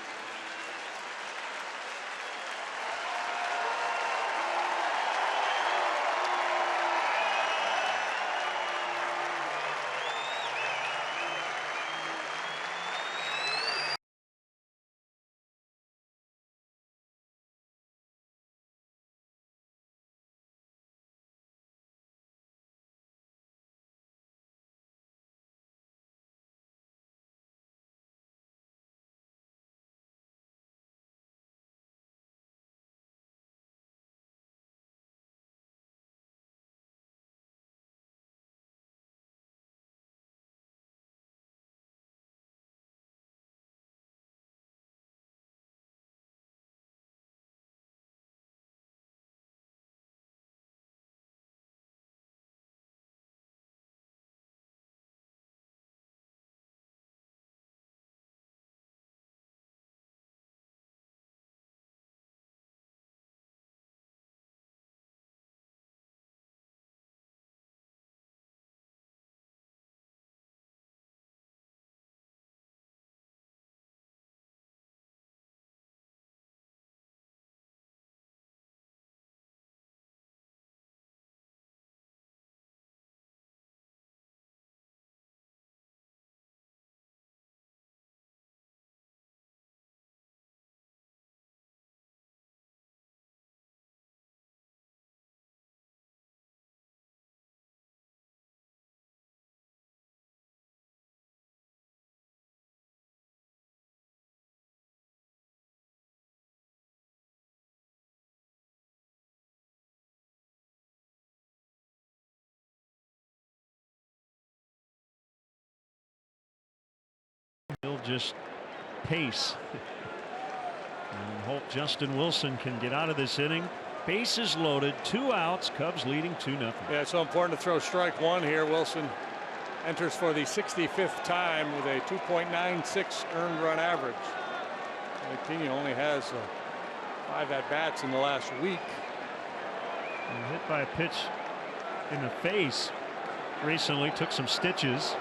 He'll just pace and hope Justin Wilson can get out of this inning. Bases loaded, 2 outs, Cubs leading 2-0. Yeah, it's so important to throw strike one here. Wilson enters for the 65th time with a 2.96 earned run average. Pena only has 5 at-bats in the last week. And hit by a pitch in the face recently, took some stitches.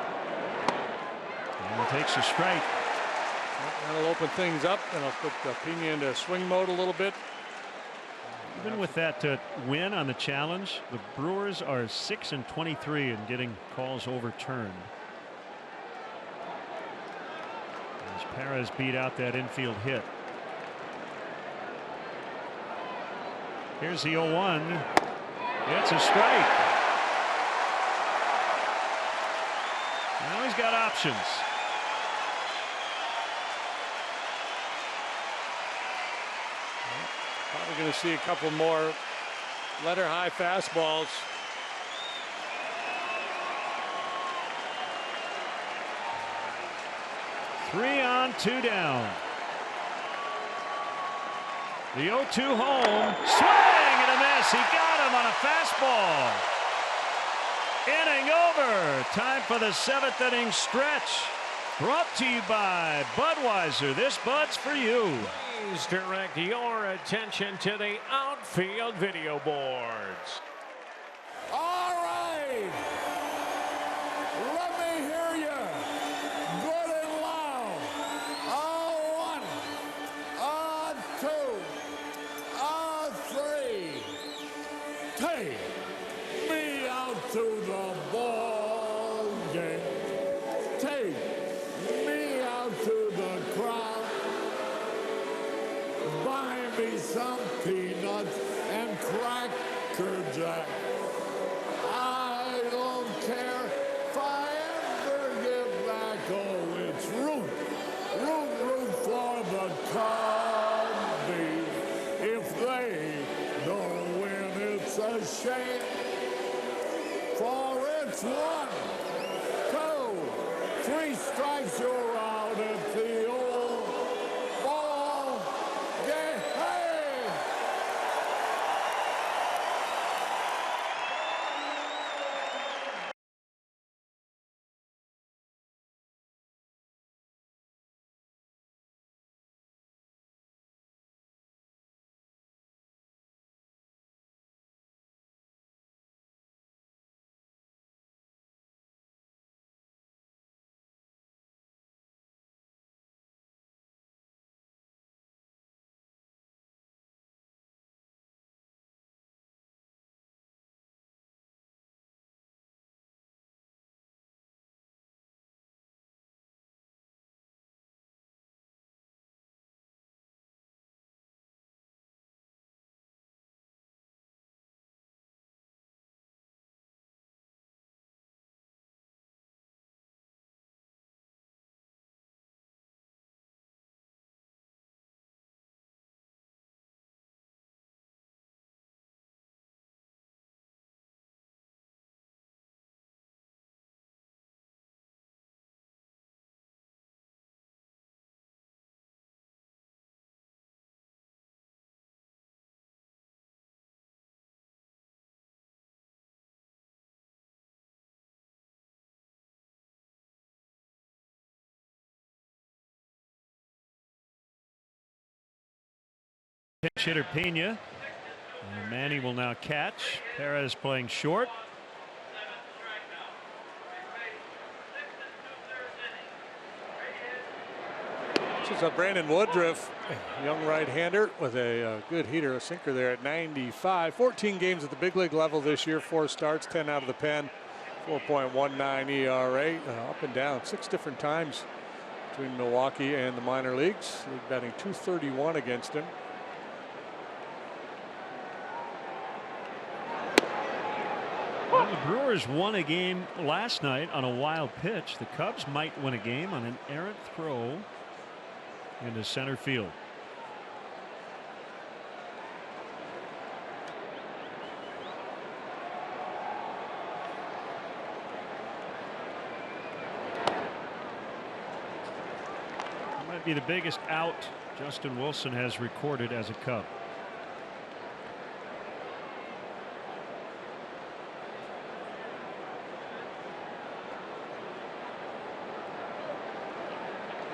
And takes a strike. That'll open things up, and I'll put Pena into swing mode a little bit. Even with that win on the challenge, the Brewers are 6-23 in getting calls overturned. As Perez beat out that infield hit. Here's the 0-1. It's a strike. Now he's got options. Probably going to see a couple more letter high fastballs. Three on, 2 down. The 0-2 home. Swing and a miss. He got him on a fastball. Inning over. Time for the 7th inning stretch. Brought to you by Budweiser. This Bud's for you. Please direct your attention to the outfield video boards. All right. Let me hear you. Good and loud. A 1, a 2, a 3. Take me out to the ball game. Take me out to the crowd. Buy me some peanuts and Cracker Jack. I don't care if I ever get back. Oh, it's root for the Cubbies. If they don't win, it's a shame. For it's 1, 2, 3 strikes, you're out at the old ball game. Hey! Pinch hitter Pena. And Manny will now catch. Perez playing short. This is a Brandon Woodruff, young right-hander with a good heater, a sinker there at 95. 14 games at the big league level this year, 4 starts, 10 out of the pen, 4.19 ERA, up and down 6 different times between Milwaukee and the minor leagues. League batting .231 against him. Well, the Brewers won a game last night on a wild pitch. The Cubs might win a game on an errant throw into center field. It might be the biggest out Justin Wilson has recorded as a Cub.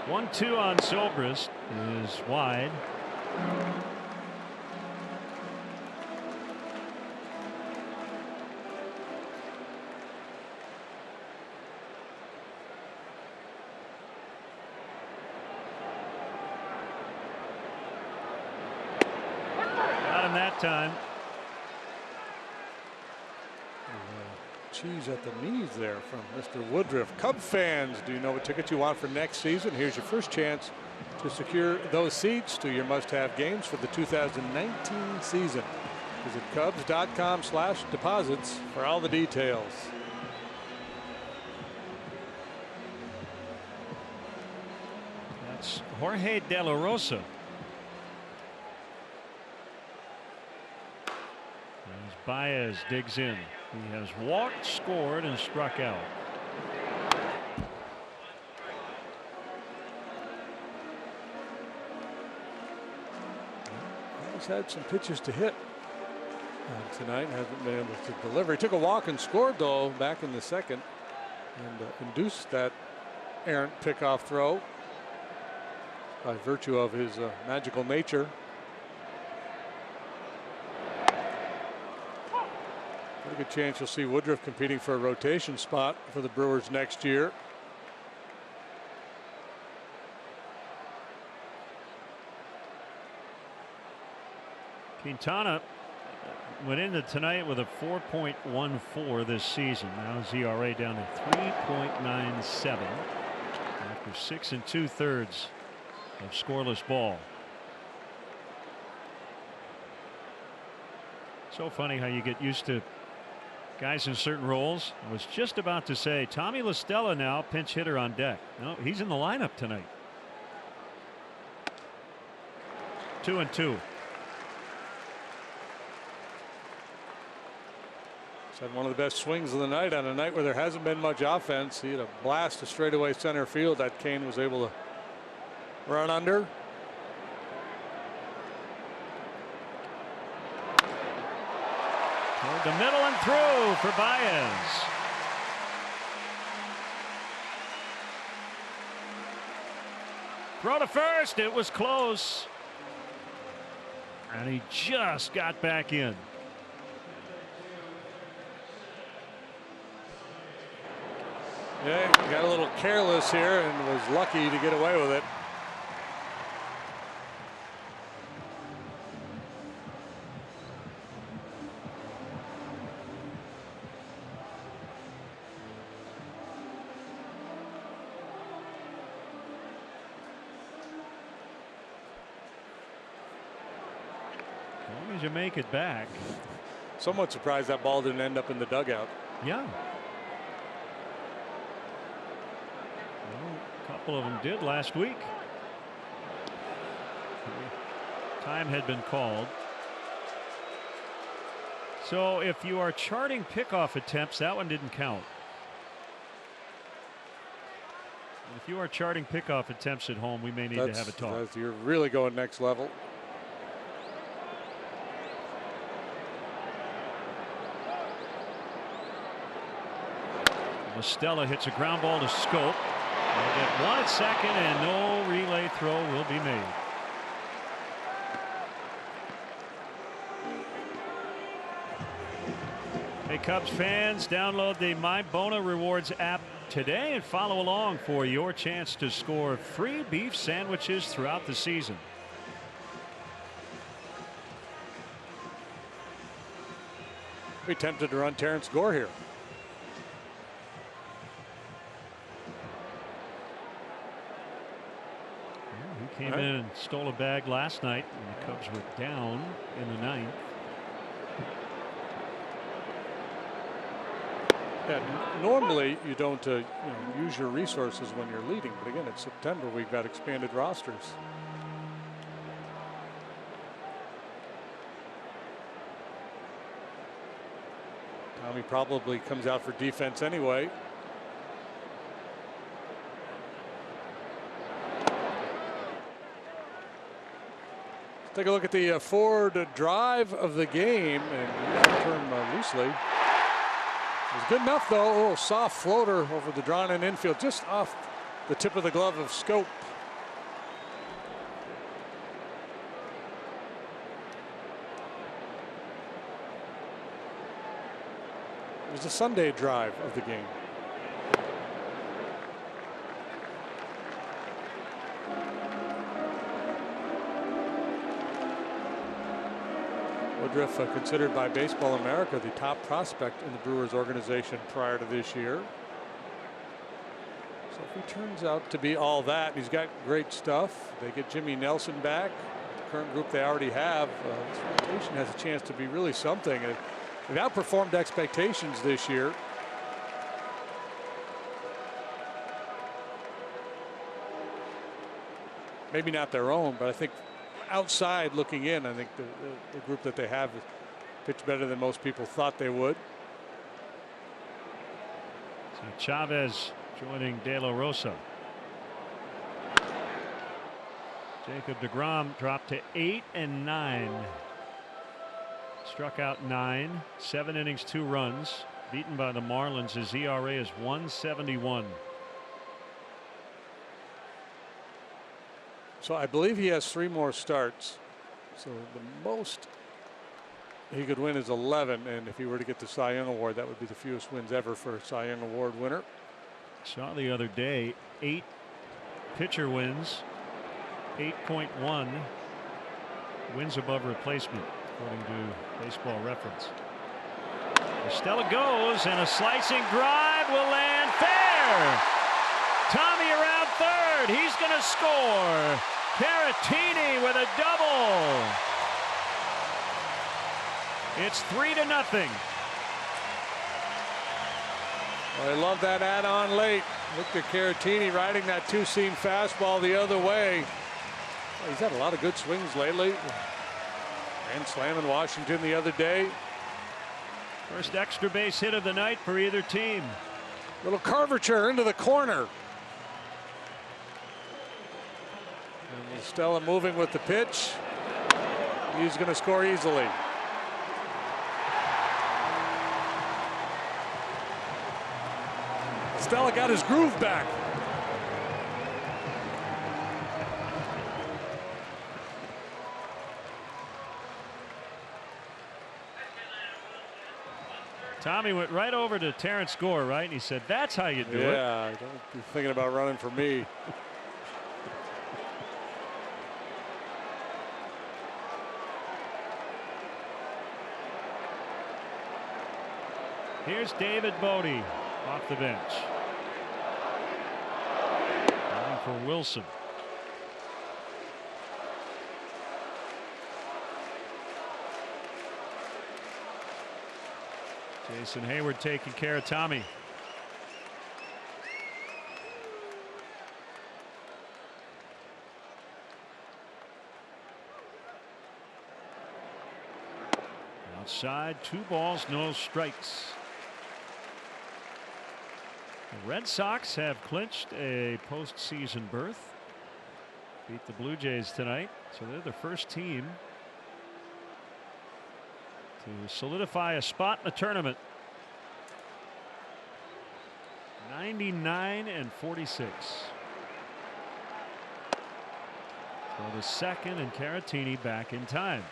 1-2 on Zobrist is wide. Got him that time. Cheese at the knees there from Mr. Woodruff. Cub fans, do you know what tickets you want for next season? Here's your first chance to secure those seats to your must-have games for the 2019 season. Visit Cubs.com/deposits for all the details. That's Jorge De La Rosa. As Baez digs in. He has walked, scored, and struck out. He's had some pitches to hit tonight. Hasn't been able to deliver. He took a walk and scored, though, back in the second, and induced that errant pickoff throw by virtue of his magical nature. Pretty good chance you'll see Woodruff competing for a rotation spot for the Brewers next year. Quintana went into tonight with a 4.14 this season. Now his ERA down to 3.97 after 6 2/3 of scoreless ball. So funny how you get used to guys in certain roles. I was just about to say Tommy La Stella now pinch hitter on deck. No, he's in the lineup tonight. 2-2. He's had one of the best swings of the night on a night where there hasn't been much offense. He had a blast to straightaway center field that Kane was able to run under. Toward the middle and through for Baez. Throw to first. It was close. And he just got back in. Yeah, he got a little careless here and was lucky to get away with it. As long as you make it back. Somewhat surprised that ball didn't end up in the dugout. Yeah. A couple of them did last week. Time had been called. So if you are charting pickoff attempts, that one didn't count. If you are charting pickoff attempts at home, we may need to have a talk. You're really going next level. Stella hits a ground ball to Scope. They'll get one at second, and no relay throw will be made. Hey, Cubs fans, download the My Bona Rewards app today and follow along for your chance to score free beef sandwiches throughout the season. We tempted to run Terrence Gore here. Came in and stole a bag last night when the Cubs were down in the ninth. Yeah, normally you don't use your resources when you're leading, but again, it's September. We've got expanded rosters. Tommy probably comes out for defense anyway. Take a look at the forward drive of the game, and use the term loosely. It was good enough, though. A little soft floater over the drawn-in infield, just off the tip of the glove of Scope. It was the Sunday drive of the game. Woodruff, considered by Baseball America the top prospect in the Brewers organization prior to this year. So if he turns out to be all that, he's got great stuff. They get Jimmy Nelson back, the current group they already have. This rotation has a chance to be really something. They've outperformed expectations this year. Maybe not their own, but I think outside looking in, I think the group that they have pitched better than most people thought they would. So Chavez joining De La Rosa. Jacob deGrom dropped to 8 and 9. Struck out 9, 7 innings, 2 runs. Beaten by the Marlins. His ERA is 1.71. So I believe he has 3 more starts. So the most he could win is 11, and if he were to get the Cy Young Award, that would be the fewest wins ever for a Cy Young Award winner. Saw the other day 8 pitcher wins, 8.1 wins above replacement, according to Baseball Reference. Estella goes, and a slicing drive will land fair. Tommy around third. He's going to score. Caratini with a double. It's 3-0. Well, I love that add-on late. Victor Caratini riding that 2-seam fastball the other way. Well, he's had a lot of good swings lately. And slamming Washington the other day. First extra base hit of the night for either team. Little curvature into the corner. And Stella moving with the pitch. He's going to score easily. Stella got his groove back. Tommy went right over to Terrence Gore, right? And he said, that's how you do it. Yeah, don't be thinking about running for me. Here's David Bodie off the bench. Looking for Wilson. Jason Hayward taking care of Tommy. Outside, 2 balls, no strikes. The Red Sox have clinched a postseason berth. Beat the Blue Jays tonight, so they're the first team to solidify a spot in the tournament. 99-46. So the second, and Caratini back in time.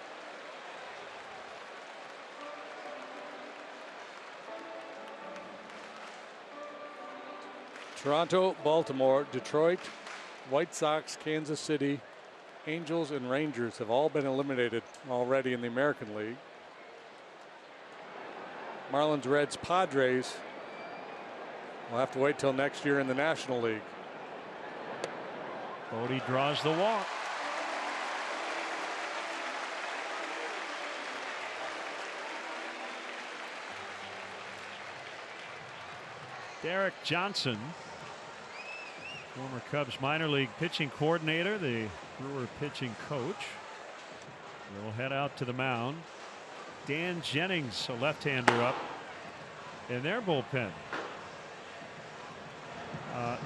Toronto, Baltimore, Detroit, White Sox, Kansas City, Angels, and Rangers have all been eliminated already in the American League. Marlins, Reds, Padres will have to wait till next year in the National League. Bodie draws the walk. Derek Johnson, former Cubs minor league pitching coordinator, the Brewer pitching coach, will head out to the mound. Dan Jennings, a left-hander, up in their bullpen.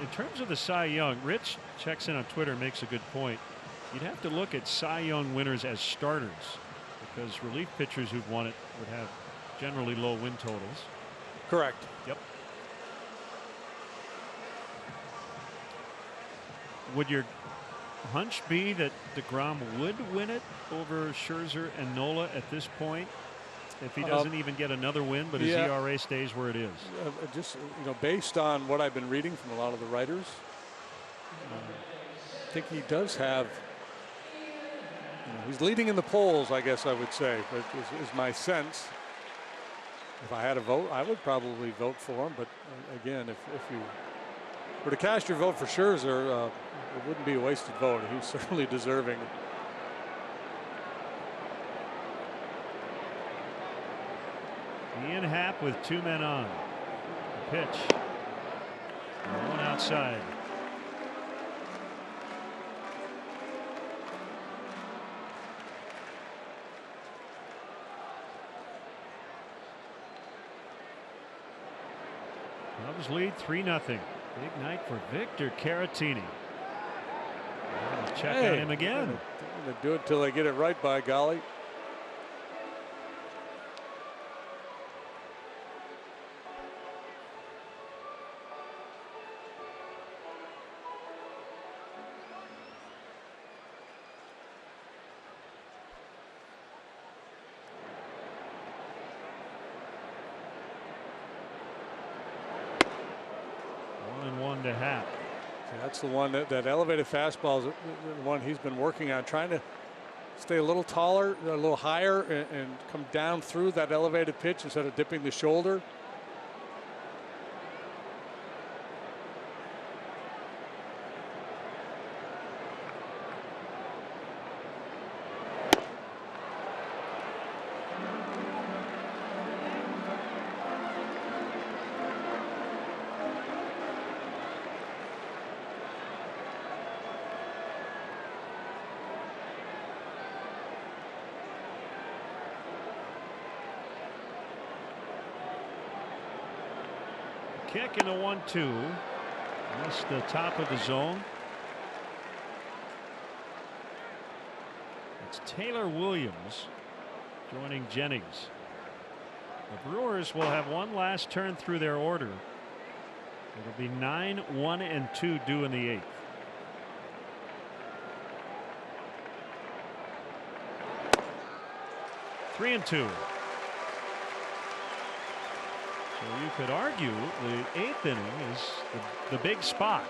In terms of the Cy Young, Rich checks in on Twitter and makes a good point. You'd have to look at Cy Young winners as starters, because relief pitchers who've won it would have generally low win totals. Correct. Yep. Would your hunch be that DeGrom would win it over Scherzer and Nola at this point, if he doesn't even get another win, but his ERA stays where it is? Just, based on what I've been reading from a lot of the writers, I think he does have. He's leading in the polls, I guess I would say, but is my sense. If I had a vote, I would probably vote for him. But again, if you were to cast your vote for Scherzer, it wouldn't be a wasted vote. He's certainly deserving. Ian Happ with 2 men on. The pitch. One outside. Cubs lead 3-0. Big night for Victor Caratini. Check on him again. I'm going to do it till they get it right, by golly. to Happ. That's the one that elevated fastball is the one he's been working on, trying to stay a little taller, a little higher, and come down through that elevated pitch instead of dipping the shoulder. Kick in a 1-2. Missed the top of the zone. It's Taylor Williams joining Jennings. The Brewers will have one last turn through their order. It'll be 9, 1, and 2 due in the 8th. Three and 2. So you could argue the 8th inning is the big spot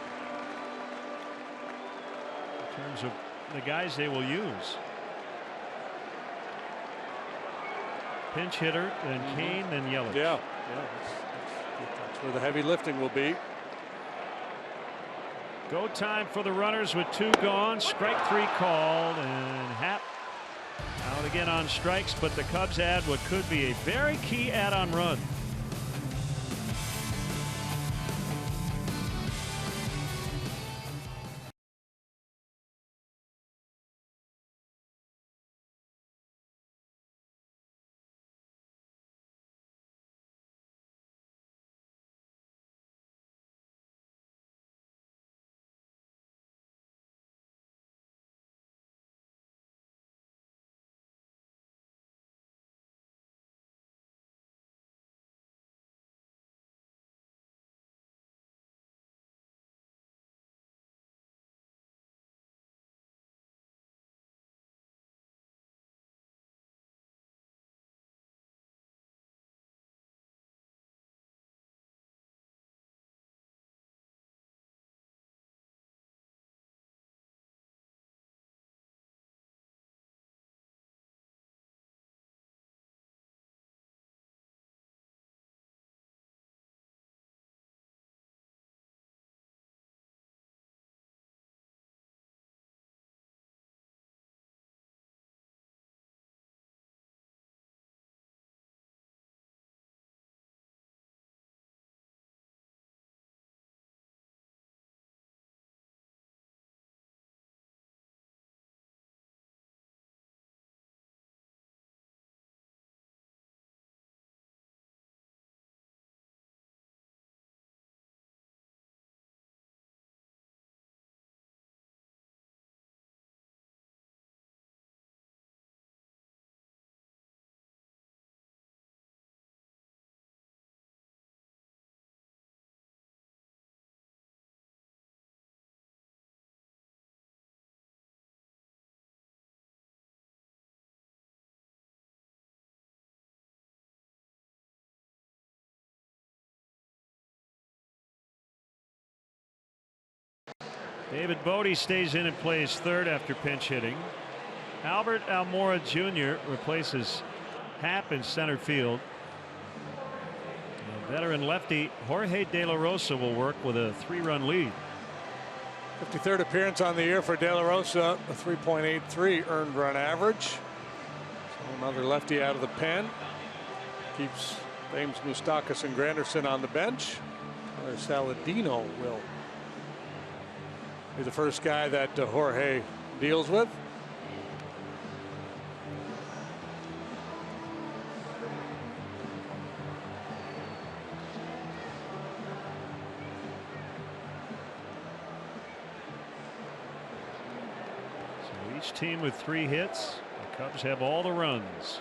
in terms of the guys they will use. Pinch hitter, then Kane, then Yelich. Yeah, that's where the heavy lifting will be. Go time for the runners with 2 gone. Strike 3 called, and Happ out again on strikes, but the Cubs add what could be a very key add-on run. David Bodie stays in and plays third after pinch hitting. Albert Almora Jr. replaces Happ in center field. And veteran lefty Jorge De La Rosa will work with a 3-run lead. 53rd appearance on the year for De La Rosa, a 3.83 earned run average. So another lefty out of the pen. Keeps Thames, Moustakas, and Granderson on the bench. Saladino will be the first guy that Jorge deals with. So each team with 3 hits. The Cubs have all the runs.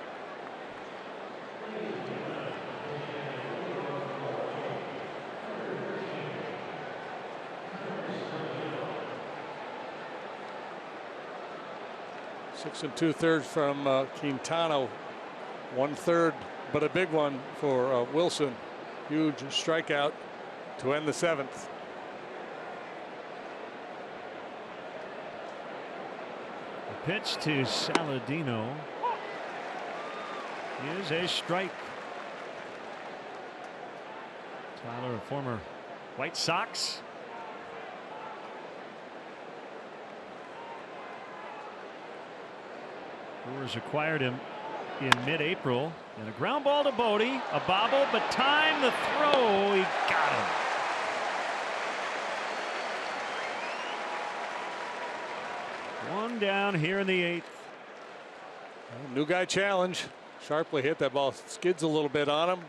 Six and 2/3 from Quintana. 1/3, but a big one for Wilson. Huge strikeout to end the 7th. Pitch to Saladino is a strike. Tyler, a former White Sox. Brewers acquired him in mid-April, and a ground ball to Bodie, a bobble, but time the throw, he got him. One down here in the 8th. New guy challenge. Sharply hit. That ball skids a little bit on him.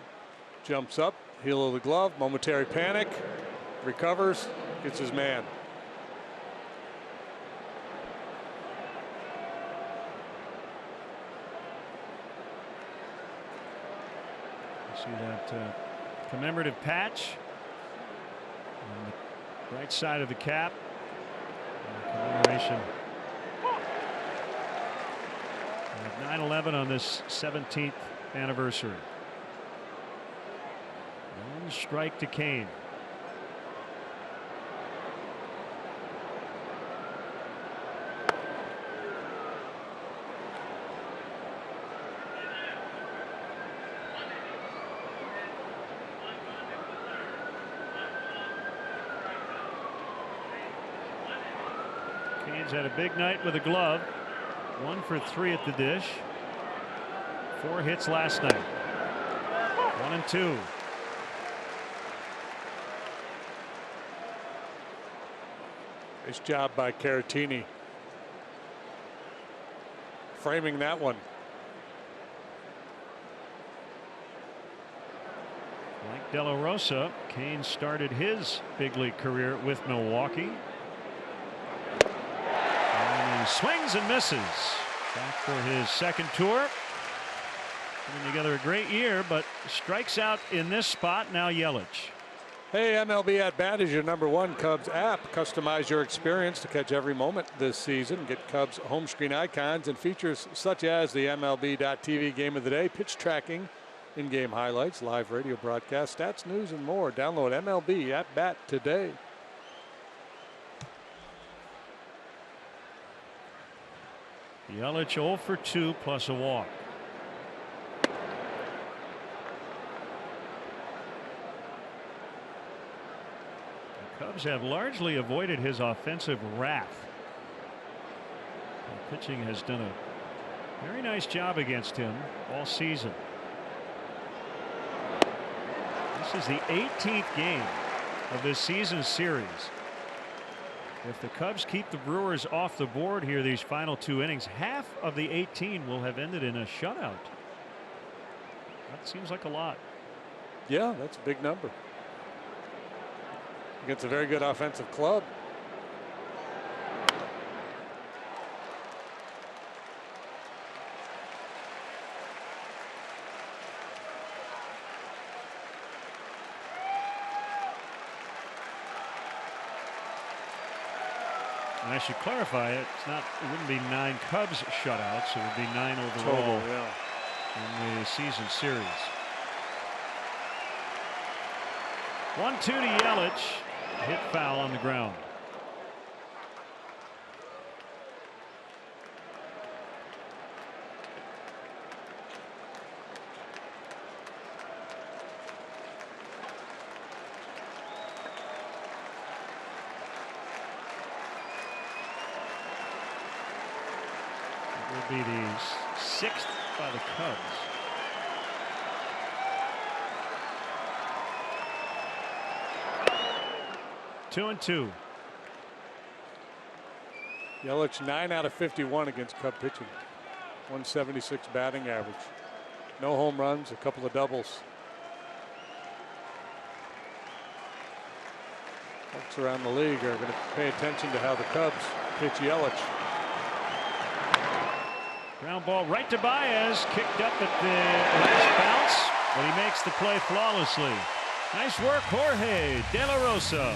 Jumps up. Heel of the glove. Momentary panic. Recovers. Gets his man. See that commemorative patch on the right side of the cap. Commemoration of 9/11 on this 17th anniversary. One strike to Kane. Kane's had a big night with a glove. 1 for 3 at the dish. 4 hits last night. 1 and 2. Nice job by Caratini. Framing that one. Like De La Rosa, Kane started his big league career with Milwaukee. And he swings and misses. Back for his second tour. Putting together a great year, but strikes out in this spot. Now Yelich. Hey, MLB At Bat is your #1 Cubs app. Customize your experience to catch every moment this season. Get Cubs home screen icons and features such as the MLB.TV Game of the Day, pitch tracking, in-game highlights, live radio broadcast, stats, news, and more. Download MLB At Bat today. Yelich 0 for 2 plus a walk. The Cubs have largely avoided his offensive wrath. The pitching has done a very nice job against him all season. This is the 18th game of this season series. If the Cubs keep the Brewers off the board here these final 2 innings, half of the 18 will have ended in a shutout. That seems like a lot. Yeah, that's a big number against a very good offensive club. And I should clarify it. It wouldn't be 9 Cubs shutouts. It would be 9 overall Total, yeah, in the season series. 1-2 to Yelich. Hit foul on the ground. Will be the 6th by the Cubs. Two and 2. Yelich 9 out of 51 against Cub pitching. 176 batting average. No home runs, a couple of doubles. Folks around the league are going to pay attention to how the Cubs pitch Yelich. Ground ball right to Baez, kicked up at the last bounce, but he makes the play flawlessly. Nice work, Jorge De La Rosa.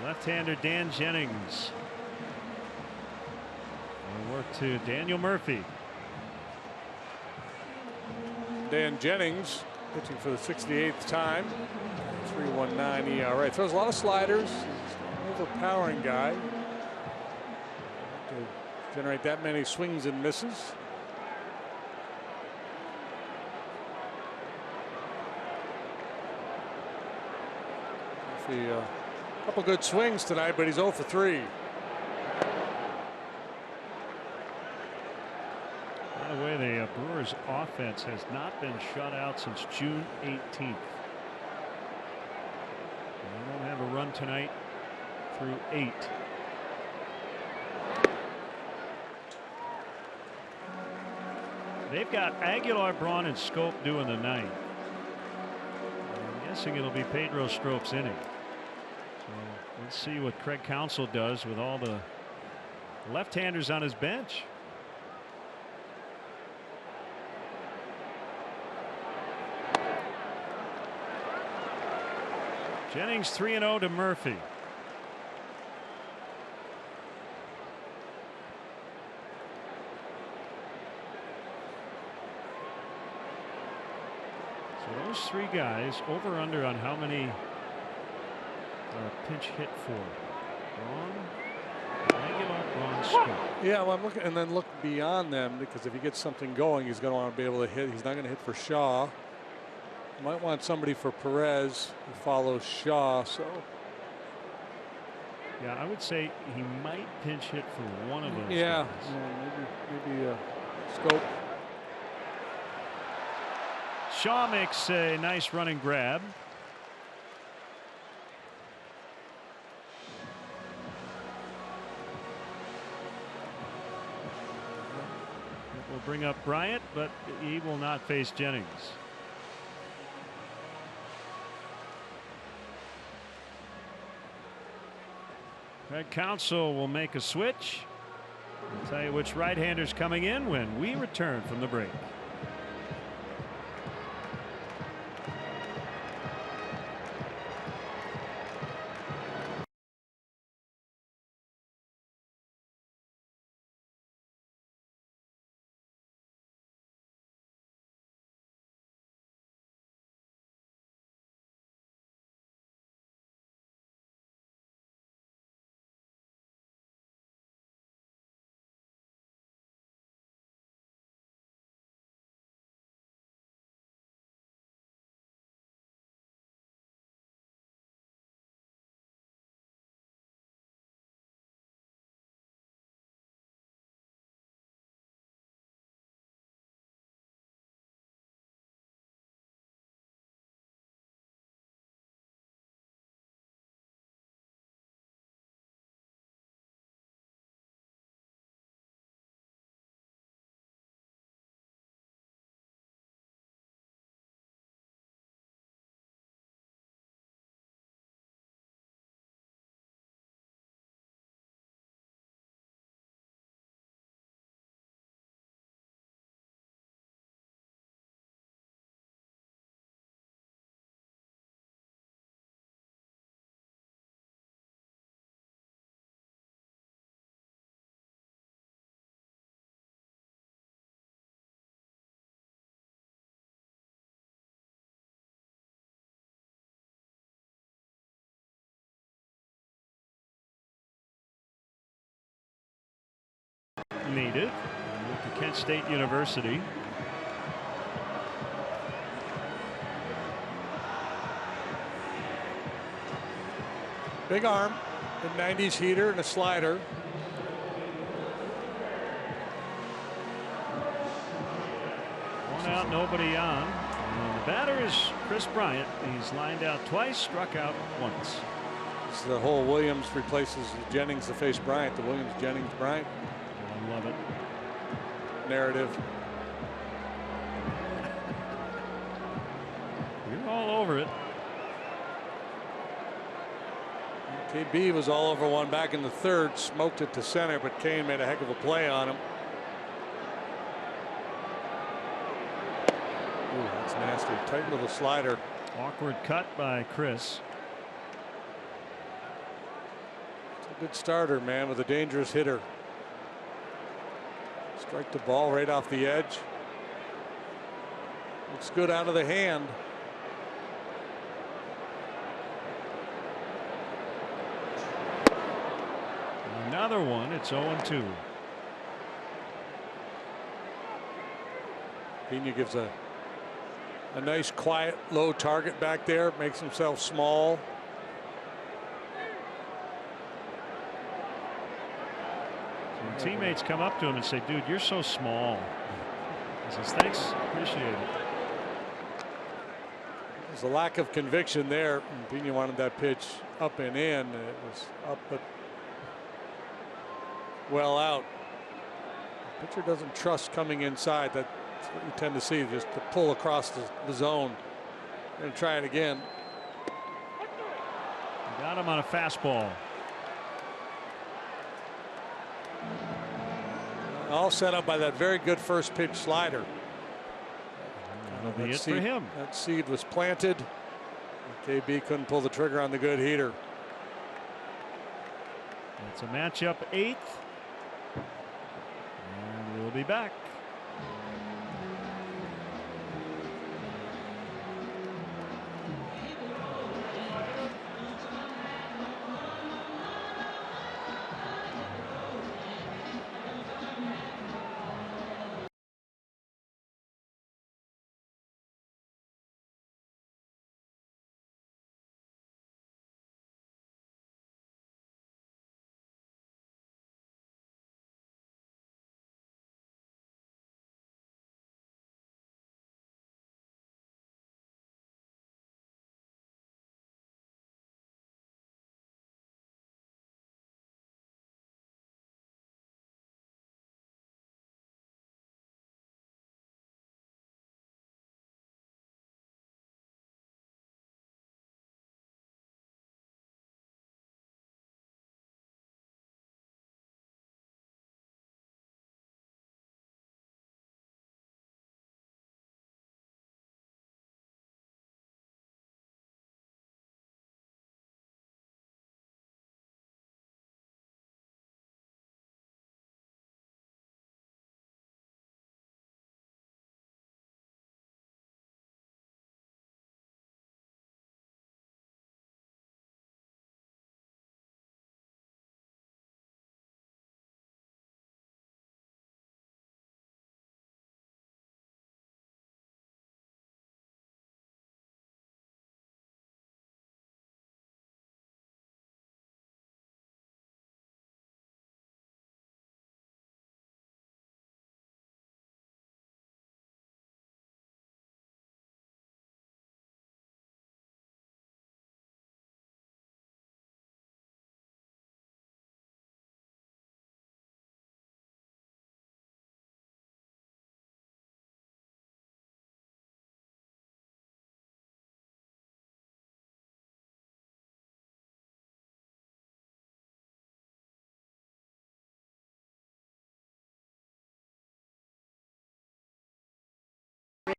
Left-hander Dan Jennings. We'll work to Daniel Murphy. Dan Jennings pitching for the 68th time. 3.19 ERA. Throws a lot of sliders. He's an overpowering guy. To generate that many swings and misses. A couple good swings tonight, but he's 0 for 3. By the way, the Brewers offense has not been shut out since June 18th. They don't have a run tonight through 8. They've got Aguilar, Braun, and Scope doing the 9th. I'm guessing it'll be Pedro Strope's inning. So let's see what Craig Counsell does with all the left-handers on his bench. Jennings 3-0 to Murphy. So those 3 guys, over under on how many pinch hit for. Braun, Scope. Yeah, well, I'm looking, and then look beyond them, because if he gets something going, he's going to want to be able to hit. He's not going to hit for Shaw. Might want somebody for Perez who follows Shaw. So yeah, I would say he might pinch hit for one of those. Yeah, guys. maybe Scope. Shaw makes a nice running grab. It will bring up Bryant, but he will not face Jennings. Craig Counsell will make a switch. I'll tell you which right-handers coming in when we return from the break. Native went to Kent State University. Big arm, a 90s heater and a slider. One out, nobody on. And the batter is Chris Bryant. He's lined out twice, struck out once. This is the whole Williams replaces Jennings to face Bryant. The Williams, Jennings, Bryant. I love it. Narrative. You're all over it. KB was all over one back in the 3rd, smoked it to center, but Kane made a heck of a play on him. Ooh, that's nasty. Tight little slider. Awkward cut by Chris. a good starter, man, with a dangerous hitter. Strike the ball right off the edge. Looks good out of the hand. Another one. It's 0-2. Pena gives a nice, quiet, low target back there. Makes himself small. So teammates come up to him and say, "Dude, you're so small." He says, "Thanks, appreciate it." There's a lack of conviction there. Pena wanted that pitch up and in. It was up, but well out. The pitcher doesn't trust coming inside. That's what you tend to see, just to pull across the zone. And try it again. Got him on a fastball. All set up by that very good first pitch slider. That'll be it for him. That seed was planted. KB couldn't pull the trigger on the good heater. It's a matchup 8th. And we'll be back.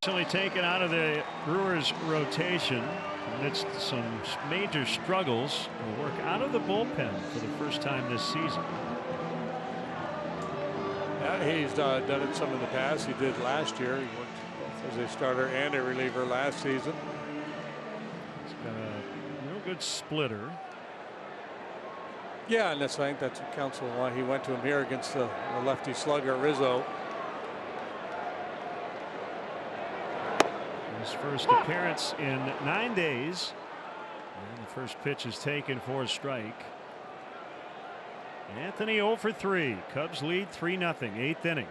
Recently taken out of the Brewers rotation amidst some major struggles. Will work out of the bullpen for the first time this season. Yeah, he's done it some in the past. He did last year. He worked both as a starter and a reliever last season. He's got a real good splitter. Yeah, and I think that's what counts for why he went to him here against the lefty slugger Rizzo. His first appearance in 9 days. And the first pitch is taken for a strike. Anthony 0 for 3. Cubs lead 3-0. 8th inning.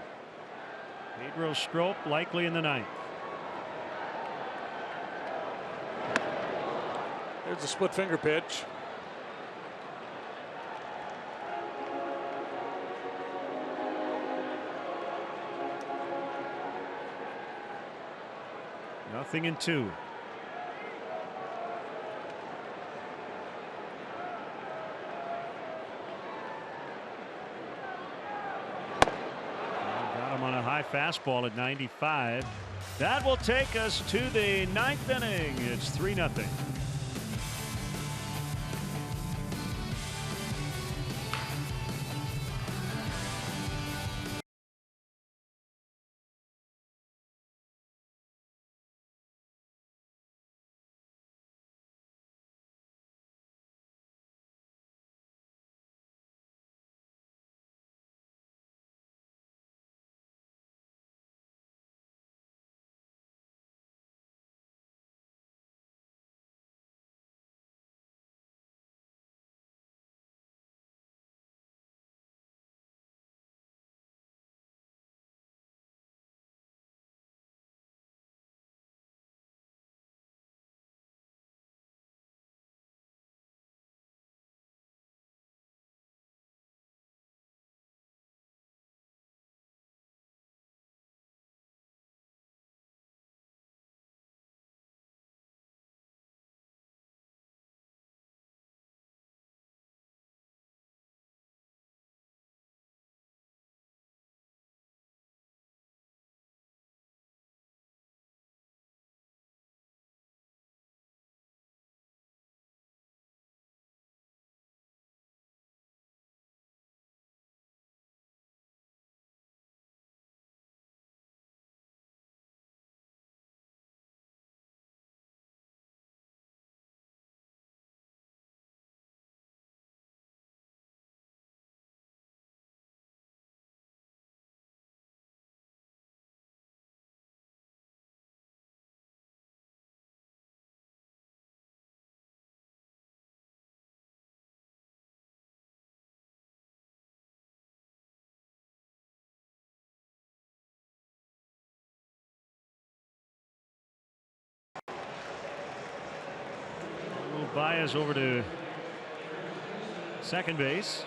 Pedro Strop likely in the 9th. There's a split finger pitch. Nothing in 2. Got him on a high fastball at 95. That will take us to the 9th inning. It's 3-0. Baez over to second base.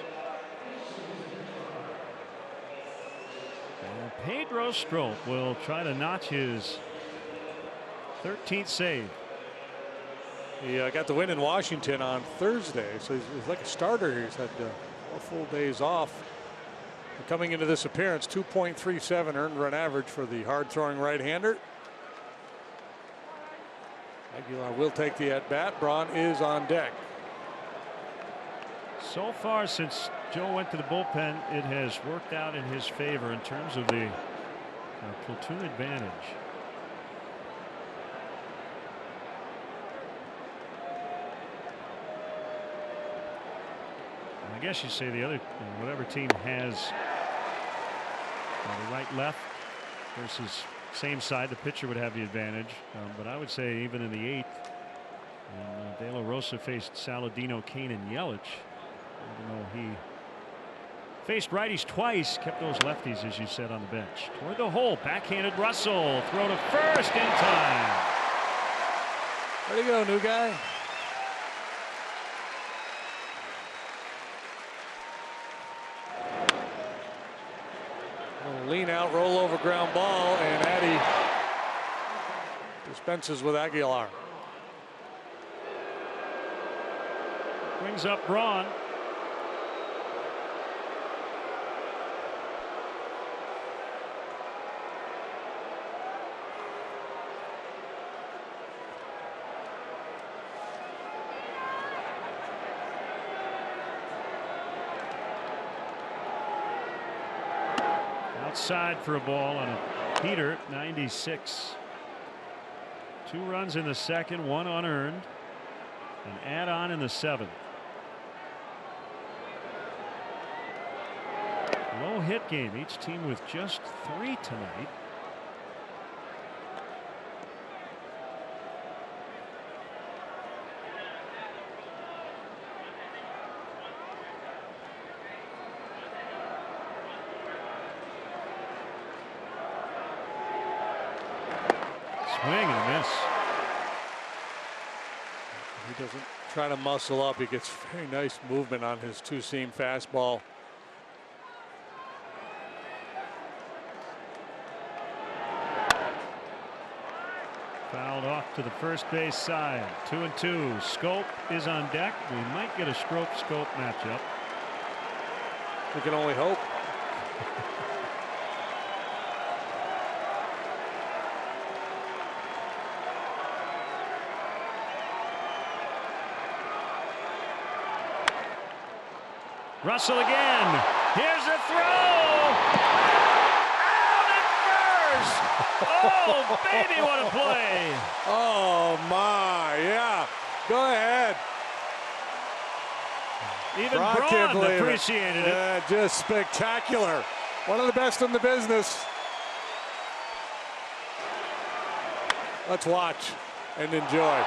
And Pedro Strop will try to notch his 13th save. He got the win in Washington on Thursday, so he's like a starter. He's had 4 full days off. And coming into this appearance, 2.37 earned run average for the hard-throwing right-hander. Aguilar will take the at-bat. Braun is on deck. So far, since Joe went to the bullpen, it has worked out in his favor in terms of the platoon advantage. I guess you say the other, whatever team has the right left versus same side, the pitcher would have the advantage. But I would say even in the 8th, when De La Rosa faced Saladino, Kane, and Yelich, even though he faced righties twice, kept those lefties, as you said, on the bench. Toward the hole, backhanded Russell, throw to first in time. Where'd he go, new guy? Lean out, roll over ground ball, and Addy dispenses with Aguilar. Brings up Braun. Outside for a ball on a heater, 96. 2 runs in the second, 1 unearned. An add-on in the 7th. Low hit game, each team with just 3 tonight. Swing and a miss. He doesn't try to muscle up. He gets very nice movement on his 2-seam fastball. Fouled off to the first base side. 2-2. Scope is on deck. We might get a Scope matchup. We can only hope. Russell again. Here's a throw. Out at first. Oh, baby, what a play. Oh, my. Yeah. Go ahead. Even Braun appreciated it. Yeah, just spectacular. One of the best in the business. Let's watch and enjoy.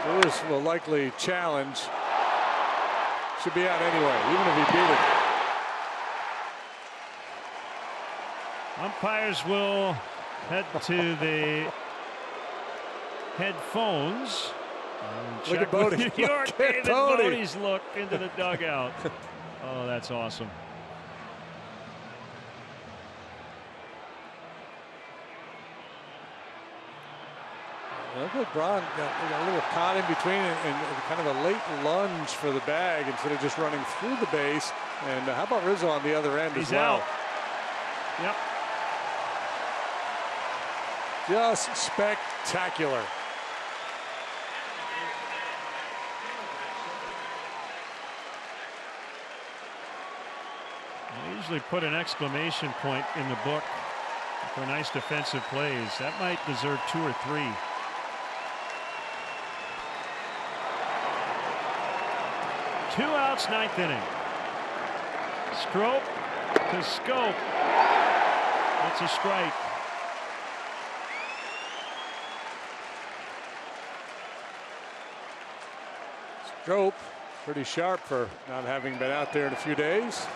Lewis will likely challenge. Should be out anyway, even if he beat it. Umpires will head to the headphones. Look at Bodie. New York. David Bodie's look into the dugout. Oh, that's awesome. Look at Braun got a little caught in between and kind of a late lunge for the bag instead of just running through the base. And how about Rizzo on the other end as well? Out. Yep. Just spectacular. I usually put an exclamation point in the book for nice defensive plays. That might deserve 2 or 3. Two outs, 9th inning. Strope to Scope. That's a strike. Strope pretty sharp for not having been out there in a few days.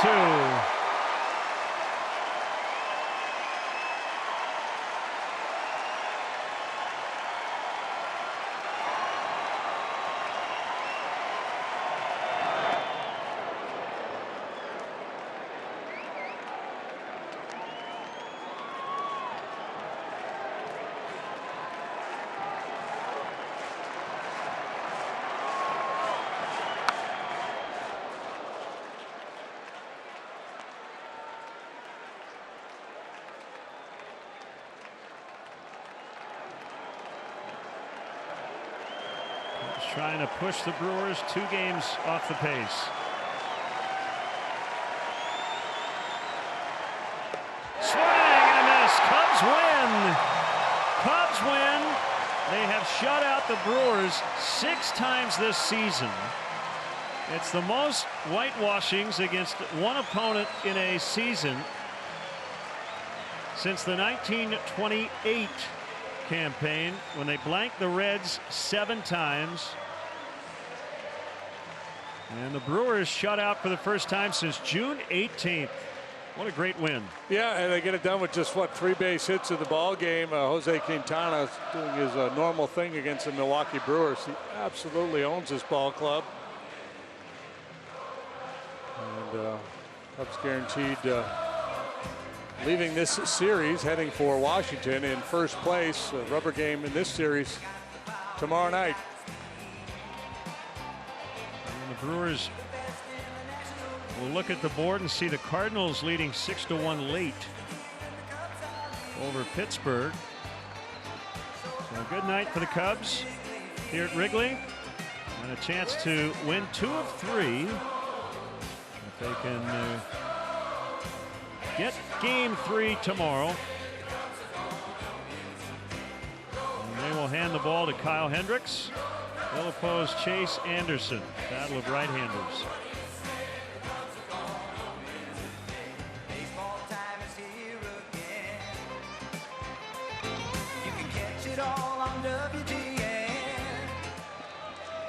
0-2. trying to push the Brewers 2 games off the pace. Swing and a miss. Cubs win. Cubs win. They have shut out the Brewers 6 times this season. It's the most whitewashings against one opponent in a season since the 1928 campaign, when they blanked the Reds 7 times. And the Brewers shut out for the first time since June 18th. What a great win. Yeah, and they get it done with just, what, 3 base hits in the ball game. Jose Quintana is doing his normal thing against the Milwaukee Brewers. He absolutely owns this ball club. And Cubs guaranteed leaving this series, heading for Washington in first place. A rubber game in this series tomorrow night. And the Brewers will look at the board and see the Cardinals leading 6-1 late over Pittsburgh. So a good night for the Cubs here at Wrigley, and a chance to win 2 of 3 if they can get game 3 tomorrow. And they will hand the ball to Kyle Hendricks. They'll oppose Chase Anderson. Battle of right-handers.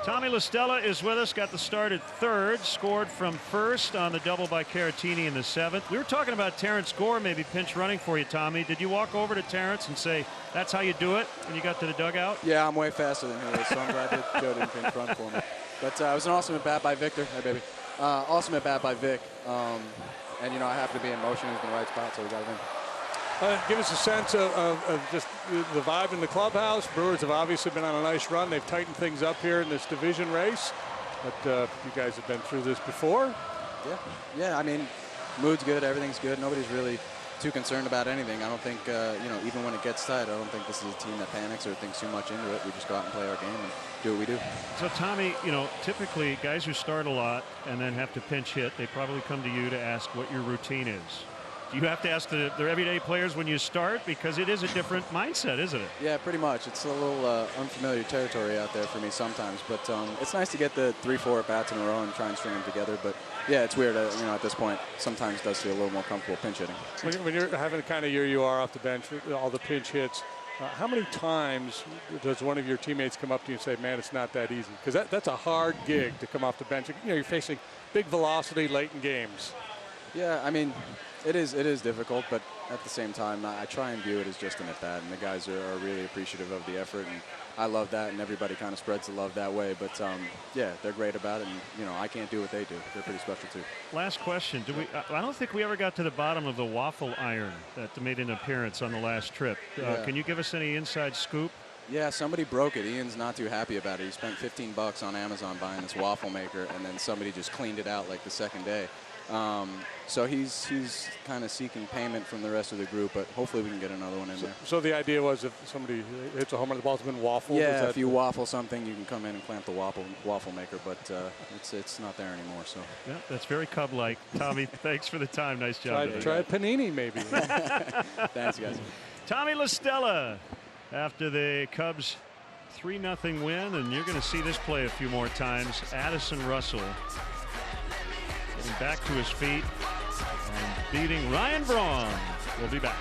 Tommy La Stella is with us. Got the start at third. Scored from first on the double by Caratini in the 7th. We were talking about Terrence Gore maybe pinch running for you, Tommy. Did you walk over to Terrence and say, that's how you do it, when you got to the dugout? Yeah, I'm way faster than he is, so I'm glad that Joe didn't pinch run for me. But it was an awesome at bat by Victor. Hey, baby. Awesome at bat by Vic. And, you know, I happen to be in motion. He was in the right spot, so we got it in. Give us a sense of just the vibe in the clubhouse. Brewers have obviously been on a nice run. They've tightened things up here in this division race. But you guys have been through this before. Yeah. I mean, mood's good. Everything's good. Nobody's really too concerned about anything. I don't think, you know, even when it gets tight, I don't think this is a team that panics or thinks too much into it. We just go out and play our game and do what we do. So, Tommy, you know, typically guys who start a lot and then have to pinch hit, they probably come to you to ask what your routine is. Do you have to ask the everyday players when you start? Because it is a different mindset, isn't it? Yeah, pretty much. It's a little unfamiliar territory out there for me sometimes. But it's nice to get the 3-4 at-bats in a row and try and string them together. But, yeah, it's weird. You know, at this point, sometimes it does feel a little more comfortable pinch hitting. When you're having the kind of year you are off the bench, all the pinch hits, how many times does one of your teammates come up to you and say, man, it's not that easy? Because that's a hard gig to come off the bench. You know, you're facing big velocity late in games. Yeah, I mean, it is difficult, but at the same time, I try and view it as just an at-bat, and the guys are really appreciative of the effort, and I love that, and everybody kind of spreads the love that way. But yeah, they're great about it, and you know, I can't do what they do. They're pretty special too. Last question: I don't think we ever got to the bottom of the waffle iron that made an appearance on the last trip. Can you give us any inside scoop? Yeah, somebody broke it. Ian's not too happy about it. He spent $15 on Amazon buying this waffle maker, and then somebody just cleaned it out like the second day. So he's kind of seeking payment from the rest of the group, but hopefully we can get another one in there. So the idea was if somebody hits a home run, the ball's been waffled? Yeah, if you waffle something, you can come in and clamp the waffle maker, but it's not there anymore. So yeah, that's very Cub-like. Tommy, thanks for the time. Nice job. Try Panini, maybe. Thanks, guys. Tommy La Stella after the Cubs 3-0 win, and you're going to see this play a few more times. Addison Russell getting back to his feet and beating Ryan Braun. We'll be back.